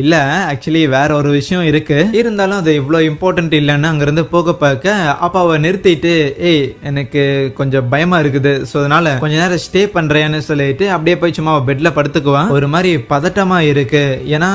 இல்ல ஆக்சுவலி வேற ஒரு விஷயம் இருக்கு, இருந்தாலும் அது இவ்வளவு இம்பார்ட்டன்ட் இல்லைன்னு அங்கிருந்து போக பார்க்க, அப்ப அவ நிறுத்திட்டு எனக்கு கொஞ்சம் பயமா இருக்குது, ஸோ அதனால கொஞ்ச நேரம் ஸ்டே பண்றேன்னு சொல்லிட்டு அப்படியே போய் சும்மா பெட்ல படுத்துக்குவான். ஒரு மாதிரி பதட்டமா இருக்கு. ஏன்னா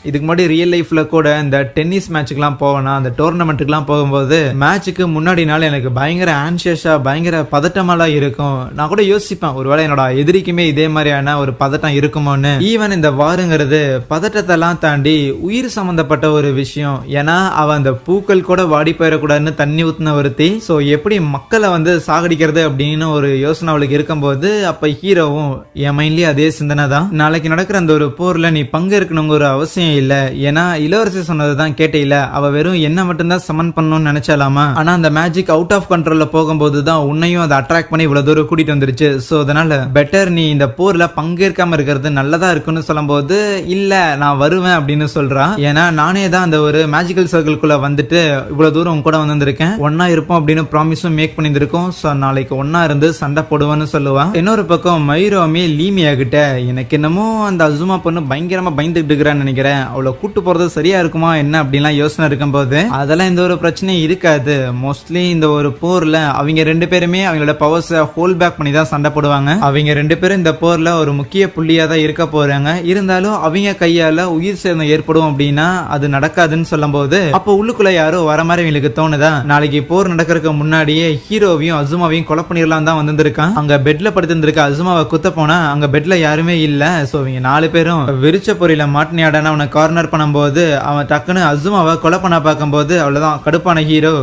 இதுக்கு முன்னாடி ரியல் லைஃப்ல கூட இந்த டென்னிஸ் மேட்சுக்குலாம் போவேனா, அந்த டோர்னமெண்ட்டுக்குலாம் போகும்போது மேட்சுக்கு முன்னாடி நாள் எனக்கு பயங்கர ஆன்சியஸா பயங்கர பதட்டமாலாம் இருக்கும். நான் கூட யோசிப்பேன் ஒருவேளை என்னோட எதிரிக்குமே இதே மாதிரியான ஒரு பதட்டம் இருக்குமோன்னு. ஈவன் இந்த வாருங்கிறது பதட்டத்தெல்லாம் தாண்டி உயிர் சம்பந்தப்பட்ட ஒரு விஷயம். ஏன்னா அவ அந்த பூக்கள் கூட வாடி போயிடக்கூடாதுன்னு தண்ணி ஊத்துன ஒருத்தி. ஸோ எப்படி மக்களை வந்து சாகடிக்கிறது அப்படின்னு ஒரு யோசனை அவளுக்கு இருக்கும்போது அப்ப ஹீரோவும் என் மைண்ட்லயே அதே சிந்தனை தான். நாளைக்கு நடக்கிற அந்த ஒரு போர்ல நீ பங்கு இருக்கணுங்கிற ஒரு அவசியம் இல்ல, ஏன்னா இளவரசி சொன்னதுதான் கேட்டே இல்ல, அவ வெறும் என்ன மட்டும்தான் சமன் பண்ணணும்னு நினைச்சாலாமா, ஆனா அந்த மேஜிக் அவுட் ஆஃப் கண்ட்ரோல்ல போகும்போது தான் உன்னையும் அதை அட்ராக்ட் பண்ணி இவ்வளவு தூரம் கூட்டிட்டு வந்துருச்சு. சோ அதனால பெட்டர் நீ இந்த போர்ல பங்கேற்காம இருக்கிறது நல்லதா இருக்குன்னு சொல்லும் போது, இல்ல நான் வருவேன் அப்படின்னு சொல்றா. ஏன்னா நானே தான் அந்த ஒரு மேஜிக்கல் சர்க்கிள்குள்ள வந்துட்டு இவ்வளவு தூரம் உன் கூட வந்திருக்கேன், ஒன்னா இருப்போம் அப்படின்னு ப்ராமிஸும் மேக் பண்ணிருக்கோம். சோ நாளைக்கு ஒன்னா இருந்து சண்டை போடுவேன்னு சொல்லுவா. இன்னொரு பக்கம் மைரோமே லீமியா கிட்ட எனக்கு என்னமோ அந்த அசுமா பொண்ணு பயங்கரமா பயந்துட்டு இருக்கிறான்னு நினைக்கிறேன், அவளை கூட்டு போறது சரியா இருக்குமா என்ன அப்படின்லாம் யோசனை இருக்கும்போது, அதெல்லாம் இந்த ஒரு பிரச்சனையும் இருக்காது. மோஸ்ட்லி இந்த ஒரு போர்ல அவங்க ரெண்டு பேருமே அவங்களோட பவர்ஸை ஹோல்ட் பேக் பண்ணி தான் சண்டை போடுவாங்க. அவங்க ரெண்டு பேரும் இந்த போர்ல ஒரு முக்கிய புள்ளியா தான் இருக்க போறாங்க. இருந்தாலும் அவங்க கையால உயிர் சேதம் ஏற்படும் அப்படின்னா அது நடக்காதுன்னு சொல்லும் போது, அப்போ உள்ளுக்குள்ள யாரோ வர மாதிரி இவங்களுக்கு தோணுதா, நாளைக்கு போர் நடக்கிறதுக்கு முன்னாடியே ஹீரோவையும் அசுமாவையும் கொலை பண்ணிடலாம் தான் வந்திருக்கான். அங்க பெட்ல படுத்திருந்திருக்க அசுமாவை குத்த போனா அங்க பெட்ல யாருமே இல்ல. சோ இவங்க 4 பேரும் விரிச்ச பொறியில மாட்டினியாடான அவனை கார்னர் பண்ணும்போது அவன் டக்குன்னு அசுமாவை கொலை பண்ண பார்க்கும்போது அவ்வளவுதான் கடுப்பான ஹீரோ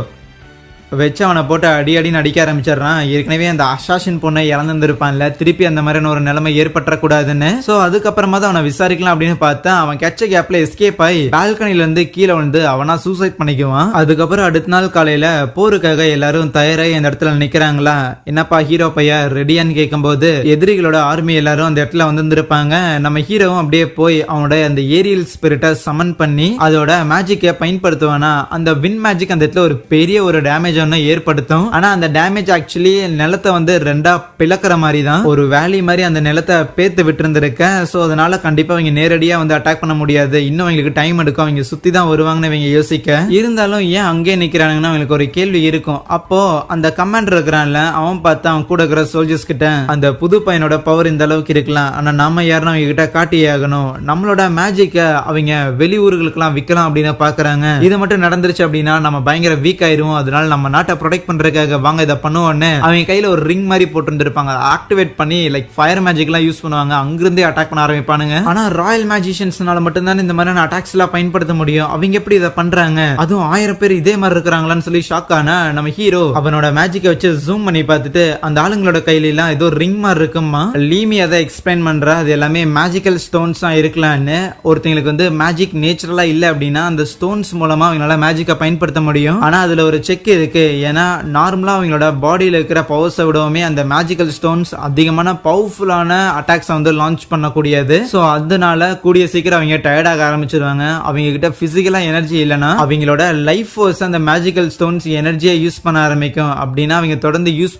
வச்சு அவனை போட்டு அடி அடின்னு அடிக்க ஆரம்பிச்சிடறான். ஏற்கனவே அந்த அசாசின் பொண்ணை இறந்துருப்பான்ல, திருப்பி அந்த மாதிரியான ஒரு நிலைமை ஏற்பட்டக்கூடாதுன்னு. சோ அதுக்கப்புறமா தான் அவனை விசாரிக்கலாம் அப்படின்னு பார்த்தா அவன் கேட்ச கேப்ல எஸ்கேப் ஆகி பால்கனில இருந்து கீழே வந்து அவனா சூசைட் பண்ணிக்குவான். அதுக்கப்புறம் அடுத்த நாள் காலையில போருக்காக எல்லாரும் தயாராகி அந்த இடத்துல நிக்கிறாங்களா. என்னப்பா ஹீரோ பையா ரெடியான்னு கேட்கும்போது எதிரிகளோட ஆர்மி எல்லாரும் அந்த இடத்துல வந்திருப்பாங்க. நம்ம ஹீரோவும் அப்படியே போய் அவனோட அந்த ஏரியல் ஸ்பிரிட்டை சமன் பண்ணி அதோட மேஜிக்கை பயன்படுத்துவானா. அந்த வின் மேஜிக் அந்த இடத்துல ஒரு பெரிய ஒரு டேமேஜ் ஏற்படுத்தும். ஆனா அந்த டேமேஜ் ஆக்சுவலி நிலத்தை வந்து ரெண்டா பிளக்கிற மாதிரி தான், ஒரு வேலி மாதிரி அந்த நிலத்தை பேத்து விட்டு இருந்திருக்க. சோ அதனால கண்டிப்பா அவங்க நேரடியா வந்து அட்டாக் பண்ண முடியாது, இன்னும் அவங்களுக்கு டைம் எடுக்கும், அவங்க சுத்தி தான் வருவாங்கன்னு அவங்க யோசிக்க. இருந்தாலும் ஏன் அங்கே நிக்கிறாங்கன்னா அவங்களுக்கு ஒரு கேள்வி இருக்கும். அப்போ அந்த கமாண்டர் இருக்கிறான்ல, அவன் பார்த்தா அவன் கூட இருக்கிற சோல்ஜர்ஸ் கிட்ட அந்த புது பையனோட பவர் இந்த அளவுக்கு இருக்கலாம், ஆனா நாம யாருன்னு அவங்க கிட்ட காட்டியே ஆகணும், நம்மளோட மேஜிக்க அவங்க வெளியூர்களுக்கு எல்லாம் விற்கலாம் அப்படின்னு பாக்குறாங்க. இது மட்டும் நடந்துருச்சு அப்படின்னா நம்ம பயங்கர வீக் ஆயிருவோம், அதனால நம்ம நாட்டை ப்ரொடெக்ட் பண்றதுக்காக வாங்க இதை பண்ணுவோன்னு அவங்க கையில ஒரு ரிங் மாதிரி போட்டுருப்பாங்க. ஆக்டிவேட் பண்ணி லைக் ஃபயர் மேஜிக் எல்லாம் யூஸ் பண்ணுவாங்க, அங்கிருந்தே அட்டாக் பண்ண ஆரம்பிப்பானுங்க. ஆனா ராயல் மேஜிஷியன்ஸ்னால மட்டும்தான் இந்த மாதிரியான அட்டாக்ஸ் எல்லாம் பயன்படுத்த முடியும், அவங்க எப்படி இதை பண்றாங்க, அதுவும் 1000 பேர் இதே மாதிரி இருக்கிறாங்களான்னு சொல்லி ஷாக் ஆன நம்ம ஹீரோ அவனோட மேஜிக்கை வச்சு ஜூம் பண்ணி பார்த்துட்டு அந்த ஆளுங்களோட கையில எல்லாம் ஏதோ ரிங் மாதிரி இருக்குமா. லீமி அதை எக்ஸ்பிளைன் பண்றா, அது எல்லாமே மேஜிக்கல் ஸ்டோன்ஸ் இருக்கலாம்னு. ஒருத்தங்களுக்கு வந்து மேஜிக் நேச்சுரலா இல்ல அப்படின்னா அந்த ஸ்டோன்ஸ் மூலமா அவங்களால மேஜிக்கை பயன்படுத்த முடியும். ஆனா அதுல ஒரு செக் இருக்கு, ஏன்னா நார்மலா அவங்களோட பாடியில இருக்கிற பவர்ஸை விடவுமே அந்த மேஜிக்கல் ஸ்டோன்ஸ் அதிகமான பவர்ஃபுல்லான அட்டாக்ஸ் வந்து லான்ச் பண்ணக்கூடியது. சோ அதனால கூடிய சீக்கிரம் அவங்க டயர்ட் ஆக ஆரம்பிச்சிருவாங்க. அவங்க கிட்ட பிசிக்கலா எனர்ஜி இல்லைன்னா அவங்களோட லைஃப் ஃபோர்ஸ் அந்த மேஜிக்கல் ஸ்டோன்ஸ் எனர்ஜியை யூஸ் பண்ண ஆரம்பிக்கும். அப்படின்னா அவங்க தொடர்ந்து யூஸ்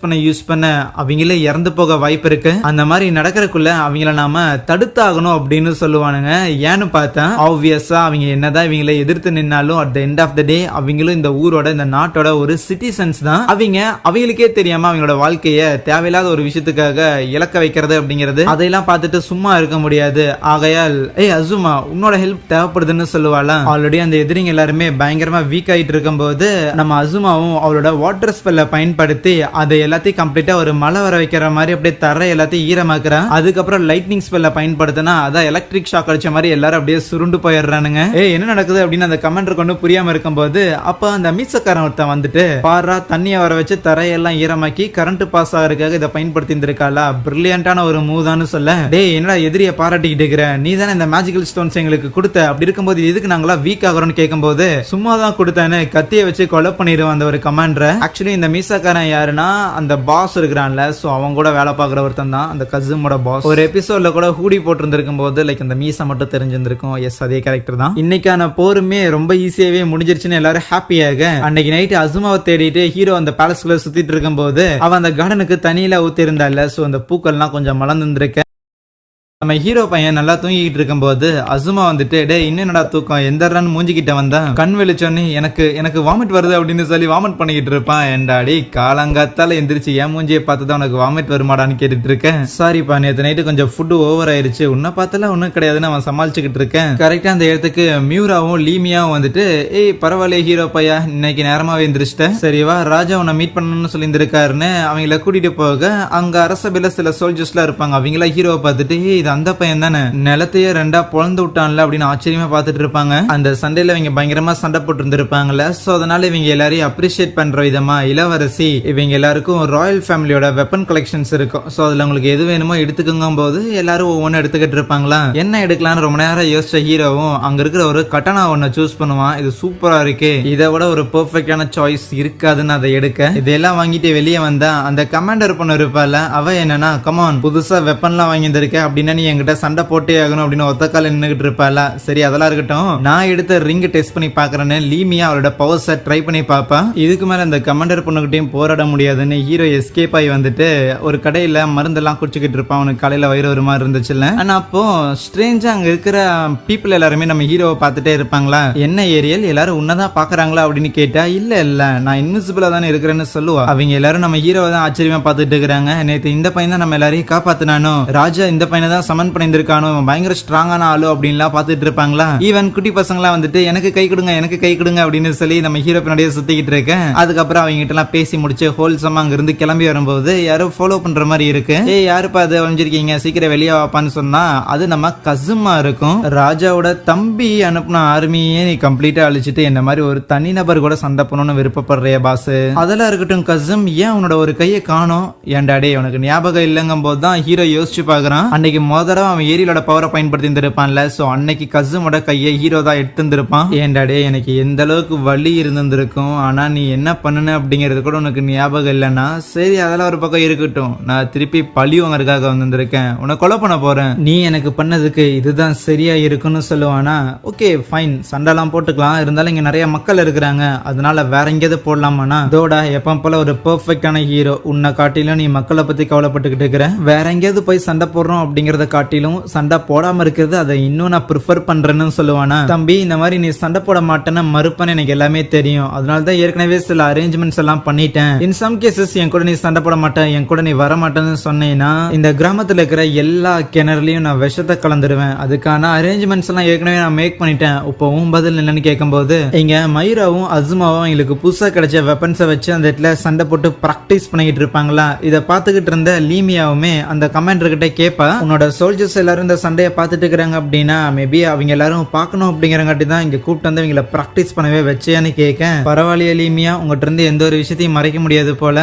பண்ண அவங்களே இறந்து போக வாய்ப்பு இருக்கு. அந்த மாதிரி நடக்கிறதுக்குள்ள அவங்கள நாம தடுத்தாகணும் அப்படின்னு சொல்லுவானுங்க. ஏன்னு பார்த்தா ஆப்வியஸா அவங்க என்னதான் இவங்களை எதிர்த்து நின்னாலும் at the end of the day அவங்களும் இந்த ஊரோட இந்த நாட்டோட ஒரு சிட்டிசன்ஸ் தான். அவங்களுக்கே தெரியாம அவங்களோட வாழ்க்கைய தேவையில்லாத ஒரு விஷயத்துக்காக இழக்க வைக்கிறது அப்படிங்கிறது, அதையெல்லாம் பார்த்துட்டு சும்மா இருக்க முடியாது. ஆகையால் அசுமா உன்னோட ஹெல்ப் தேவைப்படுதுன்னு சொல்லுவாளா. ஆல்ரெடி அந்த எதிரிங்க எல்லாருமே பயங்கரமா வீக் ஆயிட்டு இருக்கும் போது நம்ம அசுமாவும் அவளோட வாட்டர் ஸ்பெல்ல பயன்படுத்தி அதை எல்லாத்தையும் கம்ப்ளீட்டா ஒரு மழை வர வைக்கிற மாதிரி அப்படியே தர எல்லாத்தையும் ஈரமாக்குறா. அதுக்கப்புறம் லைட்னிங் ஸ்பெல்ல பயன்படுத்தினா அதான் எலக்ட்ரிக் ஷாக் அடிச்ச மாதிரி எல்லாரும் அப்படியே சுருண்டு போயிடுறானுங்க. என்ன நடக்குது அப்படின்னு அந்த கமாண்டர் கொண்டு புரியாம இருக்கும்போது அப்ப அந்த மீசக்காரன் ஒருத்தன் வந்துட்டு பாரா தண்ணியை வர வச்சு தரையெல்லாம் ஈரமாக்கி கரண்ட் பாஸ் ஆகிறதுக்காக இதை பயன்படுத்தி இருந்திருக்காளா. பிரில்லியண்டான ஒரு மூவ்தான்னு சொல்ல, டேய் என்னடா எதிரிய பாராட்டிக்கிட்டு இருக்கிற, நீ தானே இந்த மேஜிக்கல் ஸ்டோன்ஸ் எங்களுக்கு கொடுத்த, அப்படி இருக்கும்போது எதுக்கு நாங்களா வீக் ஆகிறோம்னு கேட்கும்போது சும்மா தான் கொடுத்தேன்னு கத்தியை வச்சு கொலை பண்ணிடுவோம் அந்த ஒரு கமாண்டரை. ஆக்சுவலி இந்த மீசாக்காரன் யாருன்னா அந்த பாஸ் இருக்கிறான்ல, சோ அவங்க கூட வேலை பார்க்குற ஒருத்தன் தான் அந்த கஸுமோட பாஸ். ஒரு எபிசோட்ல கூட ஹூடி போட்டிருந்திருக்கும் போது லைக் அந்த மீசா மட்டும் தெரிஞ்சிருந்திருக்கும். எஸ், அதே கேரக்டர் தான். இன்னைக்கான போருமே ரொம்ப ஈஸியாவே முடிஞ்சிருச்சுன்னு எல்லாரும் ஹாப்பியாக அன்னைக்கு நைட் அசுமாவை தேடிட்டு ஹீரோ அந்த பேலஸ்குள்ள சுத்திட்டு இருக்கும் போது அவன் அந்த கார்டனுக்கு தண்ணியில ஊத்தி இருந்தால, சோ அந்த பூக்கள்லாம் கொஞ்சம் மலர்ந்துருக்க நம்ம ஹீரோ பையன் நல்லா தூங்கிக்கிட்டு இருக்கும் போது அசுமா வந்துட்டு, டே இன்னும் தூக்கம் எந்த ரன் மூஞ்சிக்கிட்ட வந்தா கண் வெளிச்சோன்னு எனக்கு வாமிட் வருது அப்படின்னு சொல்லி வாமிட் பண்ணிக்கிட்டு இருப்பான். என்டாடி காலங்காத்தால எந்திரிச்சு என் மூஞ்சியை பார்த்துதான் உனக்கு வாமிட் வருமாடான்னு கேட்டுட்டு இருக்கேன். சாரிப்பா, நேற்று நைட்டு கொஞ்சம் ஃபுட்டு ஓவர் ஆயிருச்சு, உன்னை பார்த்தால ஒன்னும் கிடையாதுன்னு அவன் சமாளிச்சுக்கிட்டு இருக்கேன். கரெக்டா அந்த இடத்துக்கு மியூராவும் லீமியாவும் வந்துட்டு, ஏய் பரவாயில்ல ஹீரோ பையா, இன்னைக்கு நேரமாவே எந்திரிச்சிட்டேன், சரிவா ராஜா உன்னை மீட் பண்ணணும்னு சொல்லி இருந்திருக்காருன்னு அவங்கள கூட்டிட்டு போக அங்க அரசபையில சில சோல்ஜர்ஸ்லாம் இருப்பாங்க. அவங்கள ஹீரோவை பார்த்துட்டு, அந்த பையன் தானே நிலத்தையே ரெண்டா பொழந்து விட்டான்ல அப்படின்னு ஆச்சரியமா பார்த்துட்டு இருப்பாங்க. அந்த சண்டையில இவங்க பயங்கரமா சண்டை போட்டு இருந்திருப்பாங்கல்ல, சோ அதனால இவங்க எல்லாரையும் அப்ரிஷியேட் பண்ற விதமா இளவரசி இவங்க எல்லாருக்கும் ராயல் ஃபேமிலியோட வெப்பன் கலெக்ஷன்ஸ் இருக்கும், சோ அதுல உங்களுக்கு எது வேணுமோ எடுத்துக்கோங்க போது எல்லாரும் ஒவ்வொன்னு எடுத்துக்கிட்டு இருப்பாங்களா. என்ன எடுக்கலாம்னு ரொம்ப நேரம் யோசிச்ச ஹீரோவும் அங்க இருக்கிற ஒரு கட்டனா ஒன்னு சூஸ் பண்ணுவான். இது சூப்பரா இருக்கு, இதை விட ஒரு பெர்ஃபெக்டான சாய்ஸ் இருக்காதுன்னு அதை எடுக்க இதெல்லாம் வாங்கிட்டு வெளியே வந்தா அந்த கமாண்டர் பொண்ணு இருப்பால, அவ என்னன்னா கமான் புதுசா வெப்பன்லாம் வாங்கி இருக்க அப்படின்னா நீ என்கிட்ட சண்டை போட்டே ஆகணும் அப்படின்னு ஒத்த கால நின்னுகிட்டு இருப்பாளா. சரி அதெல்லாம் இருக்கட்டும், நான் எடுத்த ரிங் டெஸ்ட் பண்ணி பாக்குறேன்னு லீமியா அவரோட பவர்ஸை ட்ரை பண்ணி பாப்பா. இதுக்கு மேல இந்த கமாண்டர் பொண்ணுகிட்டையும் போராட முடியாதுன்னு ஹீரோ எஸ்கேப் ஆகி வந்துட்டு ஒரு கடையில மருந்தெல்லாம் குடிச்சுக்கிட்டு இருப்பான். அவனுக்கு காலையில வயிறு ஒரு மாதிரி இருந்துச்சுல்ல. ஆனா அப்போ ஸ்ட்ரேஞ்சா அங்க இருக்கிற பீப்புள் எல்லாருமே நம்ம ஹீரோவை பார்த்துட்டே இருப்பாங்களா. என்ன ஏரியல் எல்லாரும் உன்னதான் பாக்குறாங்களா அப்படின்னு கேட்டா, இல்ல நான் இன்விசிபிளா தானே இருக்கிறேன்னு சொல்லுவா. அவங்க எல்லாரும் நம்ம ஹீரோவை தான் ஆச்சரியமா பார்த்துட்டு இருக்கிறாங்க. நேற்று இந்த பையன் தான் நம்ம எல்லாரையும் காப்பாத்தினானோ, ராஜா இந்த பையனை தான் சமன் பண்ணிருக்கானோ, பயங்கர ஸ்ட்ராங்கான ஆளு அப்படின்லாம் பார்த்துட்டு இருப்பாங்களா. ஈவன் குட்டி பசங்களா வந்துட்டு எனக்கு கை கொடுங்க அப்படின்னு சொல்லி நம்ம ஹீரோ பின்னாடியே சுத்திக்கிட்டு இருக்கேன். அதுக்கப்புறம் அவங்க கிட்ட எல்லாம் பேசி முடிச்சு ஹோல்சமா அங்க இருந்து கிளம்பி வரும்போது யாரோ ஃபாலோ பண்ற மாதிரி இருக்கு. ஏய் யாருப்பா அது வளைஞ்சிருக்கீங்க, சீக்கிரம் வெளியே வாப்பான்னு சொன்னா அது நம்ம கஸுமா இருக்கும். ராஜாவோட தம்பி அனுப்புன ஆர்மியே நீ கம்ப்ளீட்டா அழிச்சிட்டு என்ன மாதிரி ஒரு தனி நபர் கூட சண்டை பண்ணணும்னு விருப்பப்படுறிய பாஸ். அதெல்லாம் இருக்கட்டும் கஸும், ஏன் உன்னோட ஒரு கையை காணோம், ஏன்டா டே உனக்கு ஞாபகம் இல்லங்கும் போது தான் ஹீரோ யோசிச்சு பாக்குறான். அன்னைக்கு முதல்ல அவன் ஏரியோட பவரை பயன்படுத்தி இருந்திருப்பான்ல, சோ அன்னைக்கு கஸுமோட கையை ஹீரோ தான் எடுத்திருந்திருப்பான். ஏன்டாடே எனக்கு எந்த அளவுக்கு வலி இருந்திருக்கும், ஆனா நீ என்ன பண்ணுன அப்படிங்கிறது கூட உனக்கு ஞாபகம் இல்லைன்னா சரி அதெல்லாம் ஒரு பக்கம் இருக்கட்டும், நான் திருப்பி பழி வாங்கறதுக்காக வந்திருக்கேன், உன்னை கொலை பண்ண போறேன், நீ எனக்கு பண்ணதுக்கு இதுதான் சரியா இருக்குன்னு சொல்லுவானா. ஓகே ஃபைன், சண்டைலாம் போட்டுக்கலாம், இருந்தாலும் இங்க நிறைய மக்கள் இருக்கிறாங்க, அதனால வேற எங்கேயாவது போடலாமானா. இதோட எப்ப போல ஒரு பெர்ஃபெக்டான ஹீரோ, உன்னை காட்டிலும் நீ மக்களை பத்தி கவலைப்பட்டுக்கிட்டு இருக்கிற, வேற எங்கேயாவது போய் சண்டை போடுறோம் அப்படிங்கறத காட்டிலும் சண்டை போடாம இருக்கிறது அதை இன்னும் நான் ப்ரிஃபர் பண்றேன்னு சொல்லுவானா. தம்பி இந்த மாதிரி நீ சண்டை போட மாட்டேன்னு மறுப்பேன்னு எனக்கு எல்லாமே தெரியும், அதனால தான் ஏற்கனவே சில அரேஞ்ச்மெண்ட்ஸ் எல்லாம் பண்ணிட்டேன். இன் சம் கேசஸ் என் கூட நீ சண்டை போட மாட்டேன், என் கூட நீ வர மாட்டேன்னு சொன்னேன்னா இந்த கிராமத்துல இருக்கிற எல்லா கிணறுலயும் நான் விஷத்தை கலந்துருவேன், அதுக்கான அரேஞ்ச்மெண்ட்ஸ் எல்லாம் ஏற்கனவே நான் மேக் பண்ணிட்டேன். இப்பவும் பதில் என்னன்னு கேட்கும்போது இங்க மயூராவும் அசுமாவும் எங்களுக்கு புதுசா கிடைச்ச வெப்பன்ஸை வச்சு அந்த இடத்துல சண்டை போட்டு பிராக்டிஸ் பண்ணிக்கிட்டு இருப்பாங்களா. இதை பார்த்துக்கிட்டு இருந்த லீமியாவுமே அந்த கமாண்டர் கிட்ட கேட்பா, உன்னோட சோல்ஜர்ஸ் எல்லாரும் இந்த சண்டையை பார்த்துட்டு இருக்கிறாங்க அப்படின்னா மேபி அவங்க எல்லாரும் பார்க்கணும் அப்படிங்கிறங்காட்டி தான் இங்க கூப்பிட்டு வந்து இவங்களை பிராக்டிஸ் பண்ணவே வச்சேன்னு கேட்க, பரவாயில்லையா லீமியா உங்ககிட்ட இருந்து எந்த ஒரு விஷயத்தையும் மறைக்க முடியாது போல.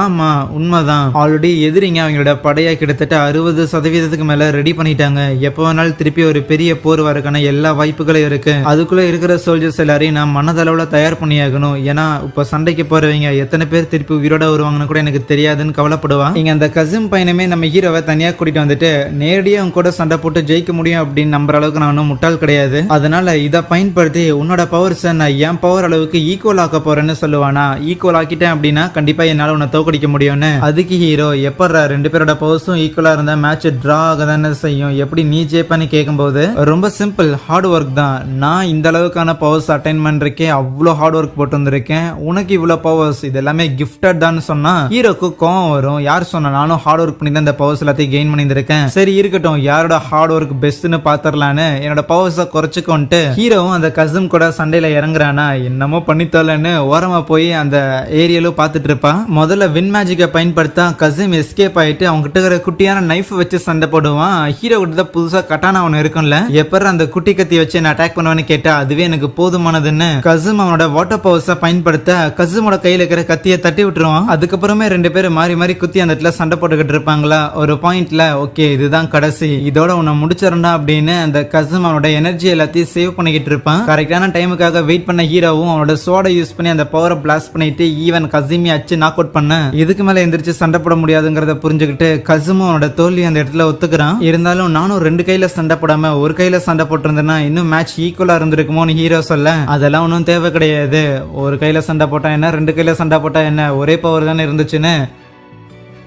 ஆமா உண்மைதான், ஆல்ரெடி எதிரிங்க அவங்களோட படையா கிட்டத்தட்ட 60% மேல ரெடி பண்ணிட்டாங்க, எப்போ வேணாலும் திருப்பி ஒரு பெரிய போர் வரக்கான எல்லா வாய்ப்புகளும் இருக்கு, அதுக்குள்ள இருக்கிற சோல்ஜர்ஸ் எல்லாரையும் நான் மனதளவுல தயார் பண்ணியாகணும், ஏன்னா இப்ப சண்டைக்கு போறவங்க எத்தனை பேர் திருப்பி உயிரோட வருவாங்கன்னு கூட எனக்கு தெரியாதுன்னு கவலைப்படுவா. இங்க அந்த கசின் பையனுமே நம்ம ஹீரோவை தனியா கூட்டிட்டு வந்துட்டு நேரடியா அவங்க கூட சண்டை போட்டு ஜெயிக்க முடியும் அப்படின்னு நம்புற அளவுக்கு நான் ஒன்றும் முட்டாள் கிடையாது, அதனால இதை பயன்படுத்தி உன்னோட பவர்ஸை நான் என் பவர் அளவுக்கு ஈக்குவல் ஆக்க போறேன்னு சொல்லுவானா. ஈக்குவல் ஆக்கிட்டேன் அப்படின்னா கண்டிப்பா என்னால உன்னை தோக்கடிக்க முடியும்னு. அதுக்கு ஹீரோ எப்படா ரெண்டு பேரோட பவர்ஸும் ஈக்குவலா இருந்தா மேட்ச் டிரா ஆக தானே செய்யும், எப்படி நீ ஜெயிப்பான்னு கேட்கும்போது ரொம்ப சிம்பிள், ஹார்ட் ஒர்க் தான், நான் இந்த அளவுக்கான பவர்ஸ் அட்டைன் பண்றதுக்கே அவ்வளோ ஹார்ட் ஒர்க் போட்டு வந்திருக்கேன், உனக்கு இவ்வளவு பவர்ஸ் இது எல்லாமே கிஃப்டட் தான் சொன்னா ஹீரோக்கு கோவம் வரும். யார் சொன்னா, நானும் ஹார்ட் ஒர்க் பண்ணி தான் இந்த பவர்ஸ் எல்லாத்தையும் கெயின் பண்ணியிருக்கேன். சரி இருக்கட்டும் யாரோட ஹார்ட் ஒர்க் பெஸ்ட்னு பாத்திரலான்னு என்னோட பவர்ஸை குறைச்சுக்கொண்டு ஹீரோவும் அந்த கசிம் கூட சண்டையில இறங்குறானா என்னமோ பண்ணித்தரலன்னு ஓரமா போய் அந்த ஏரியாலும் பார்த்துட்டு இருப்பான். முதல்ல வின் மேஜிக்கை பயன்படுத்தா கசிம் எஸ்கேப் ஆயிட்டு அவங்க கிட்ட இருக்கிற குட்டியான நைஃப் வச்சு சண்டை போடுவான். ஹீரோ கிட்ட தான் புதுசா கட்டான அவனு இருக்கும்ல, எப்பற அந்த குட்டி கத்தி வச்சு என்ன அட்டாக் பண்ணுவான்னு கேட்டா அதுவே எனக்கு போதுமானதுன்னு கசிம் அவனோட வாட்டர் பவர்ஸை பயன்படுத்த கசிமோட கையில இருக்கிற கத்தியை தட்டி விட்டுருவான். அதுக்கப்புறமே ரெண்டு பேரும் மாறி மாறி குத்தி அந்த இடத்துல சண்டை போட்டுக்கிட்டு இருப்பாங்களா. ஒரு பாயிண்ட்ல ஓகே இதுதான் கடைசி, இதோட உன்னை முடிச்சிடண்டா அப்படின்னு அந்த கசிம் அவனோட எனர்ஜி எல்லாத்தையும் சேவ் பண்ணிக்கிட்டு இருப்பான். கரெக்டான டைமுக்காக வெயிட் பண்ண ஹீரோவும் அவனோட சோடை யூஸ் பண்ணி அந்த பவரை பிளாஸ்ட் பண்ணிட்டு ஈவன் கசிமி அச்சு நாக் அவுட் பண்ண இதுக்கு மேல எந்திரிச்சு சண்டை போட முடியாதுங்கிறத புரிஞ்சுக்கிட்டு கசிமும் அவனோட தோல்வி அந்த இடத்துல ஒத்துக்கிறான். இருந்தாலும் நானும் ரெண்டு கையில சண்டை போடாம ஒரு கையில சண்டை போட்டிருந்தேன்னா இன்னும் மேட்ச் ஈக்குவலா இருந்திருக்குமோன்னு ஹீரோ சொல்ல அதெல்லாம் ஒன்றும் தேவை கிடையாது, ஒரு கையில சண்டை போட்டா என்ன ரெண்டு கையில சண்டை போட்டா என்ன ஒரே பவர் தானே இருந்துச்சுன்னு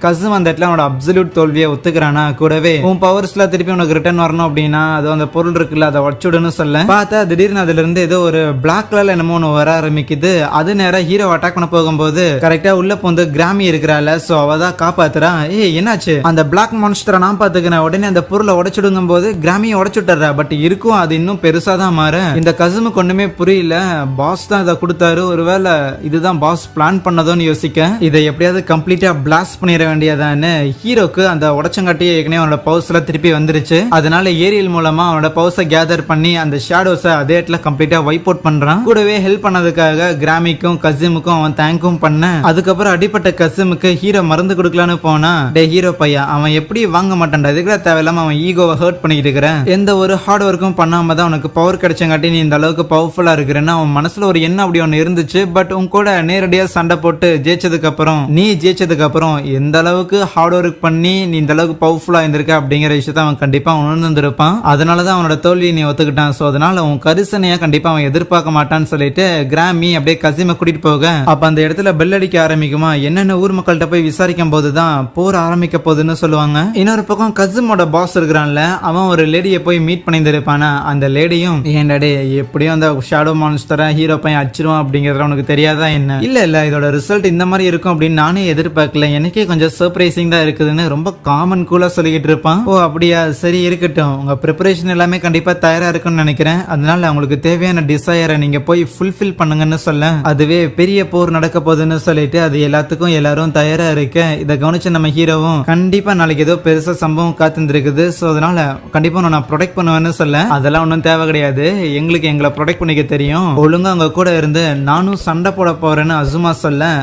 கசிம் அந்த இடத்துல அவனோட அப்சல்யூட் தோல்வியை ஒத்துக்கிறானா. கூடவே உன் பவர்ஸ்ல திருப்பி உனக்கு ரிட்டர்ன் வரணும் அப்படின்னா அது அந்த பொருள் இருக்குல்ல அதை உடச்சுடுன்னு சொல்ல பார்த்தா திடீர்னு அதுல இருந்து ஏதோ ஒரு பிளாக் கலர்ல என்னமோ ஒன்று வர ஆரம்பிக்குது. அது நேரம் ஹீரோ அட்டாக் பண்ண போகும்போது கரெக்டா உள்ள போந்து கிராமி இருக்கிறாள், சோ அவ தான் காப்பாத்துறான். என்னாச்சு அந்த பிளாக் மான்ஸ்டரை நான் பாத்துக்கிறேன், உடனே அந்த பொருளை உடச்சுடுங்கும் போது கிராமியை உடச்சுட்டுறா. பட் இருக்கும் அது இன்னும் பெருசா தான் மாற. இந்த கசிமுக்கு ஒண்ணுமே புரியல, பாஸ் தான் இதை கொடுத்தாரு, ஒருவேளை இதுதான் பாஸ் பிளான் பண்ணதோன்னு யோசிக்க இதை எப்படியாவது கம்ப்ளீட்டா பிளாஸ்ட் பண்ணிட வேண்டியதான்னு ஹீரோக்கு அந்த உடச்சங்காட்டியே ஏற்கனவே அவனோட பவர்ஸ்ல திருப்பி வந்துருச்சு. அதனால ஏரியல் மூலமா அவனோட பவர்ஸை கேதர் பண்ணி அந்த ஷேடோஸை அதே இடத்துல கம்ப்ளீட்டா வைப் அவுட் பண்றான். கூடவே ஹெல்ப் பண்ணதுக்காக கிராமிக்கும் கசிமுக்கும் அவன் தேங்கும் பண்ண அதுக்கப்புறம் அடிப்பட்ட கசிமுக்கு ஹீரோ மருந்து கொடுக்கலான்னு போனா டே ஹீரோ பையா அவன் எப்படி வாங்க மாட்டான்டா, இதுக்கு தேவையில்லாம அவன் ஈகோவை ஹர்ட் பண்ணிட்டு இருக்கிறேன், எந்த ஒரு ஹார்ட் ஒர்க்கும் பண்ணாம தான் உனக்கு பவர் கிடைச்சங்காட்டி நீ இந்த அளவுக்கு பவர்ஃபுல்லா இருக்கிறேன்னு அவன் மனசுல ஒரு எண்ணம் அப்படி ஒன்று இருந்துச்சு. பட் உன் கூட நேரடியா சண்டை போட்டு ஜெயிச்சதுக்கு அப்புறம் நீ ஜெயிச்சதுக்கு அப்புறம் எந்த அளவுக்கு ஹார்ட் ஒர்க் பண்ணி நீ இந்த அளவுக்கு பவர்ஃபுல்லா இருந்திருக்க அப்படிங்கிற விஷயத்த அவன் கண்டிப்பா உணர்ந்திருப்பான். அதனாலதான் அவனோட தோல்வியை நீ ஒத்துக்கிட்டான். சோ அதனால அவன் கரிசனையா கண்டிப்பா அவன் எதிர்பார்க்க மாட்டான்னு சொல்லிட்டு கிராமி அப்படியே கசிமை கூட்டிட்டு போக அப்ப அந்த இடத்துல பெல் அடிக்க ஆரம்பிக்குமா. என்னென்ன ஊர் மக்கள்கிட்ட போய் விசாரிக்கும் போதுதான் போர் ஆரம்பிக்க போகுதுன்னு சொல்லுவாங்க. இன்னொரு பக்கம் கசிமோட பாஸ் இருக்கிறான்ல, அவன் ஒரு லேடியை போய் மீட் பண்ணியிருப்பானா. அந்த லேடியும் ஏன்டாடே எப்படியும் அந்த ஷேடோ மான்ஸ்டரை ஹீரோ பையன் அடிச்சிருவான் அப்படிங்கறத உனக்கு தெரியாதா என்ன, இல்ல இதோட ரிசல்ட் இந்த மாதிரி இருக்கும் அப்படின்னு நானே எதிர்பார்க்கல, எனக்கே கொஞ்சம் சர்ப்ரைசிங் தான் இருக்குதுன்னு ரொம்ப காமன் கூலா சொல்லிக்கிட்டு இருப்பான். ஓ அப்படியா, சரி இருக்கட்டும், உங்க ப்ரிப்பரேஷன் எல்லாமே கண்டிப்பா தயாரா இருக்குன்னு நினைக்கிறேன், அதனால உங்களுக்கு தேவையான டிசையரை நீங்க போய் ஃபுல்ஃபில் பண்ணுங்கன்னு சொல்ல அதுவே பெரிய போர் நடக்க போகுதுன்னு சொல்லிட்டு அது எல்லாத்துக்கும் எல்லாரும் தயாரா இருக்க இதை கவனிச்ச நம்ம ஹீரோவும் கண்டிப்பா நாளைக்கு ஏதோ பெருசா சம்பவம் காத்துருக்குது, சோ அதனால கண்டிப்பா நான் ப்ரொடெக்ட் பண்ணுவேன்னு சொல்ல அதெல்லாம் ஒன்றும் தேவை கிடையாது, எங்களுக்கு எங்களை ப்ரொடெக்ட் பண்ணிக்க தெரியும், ஒழுங்கா அவங்க கூட இருந்து நானும் சண்டை போட போறேன்னு அசுமா சொல்ல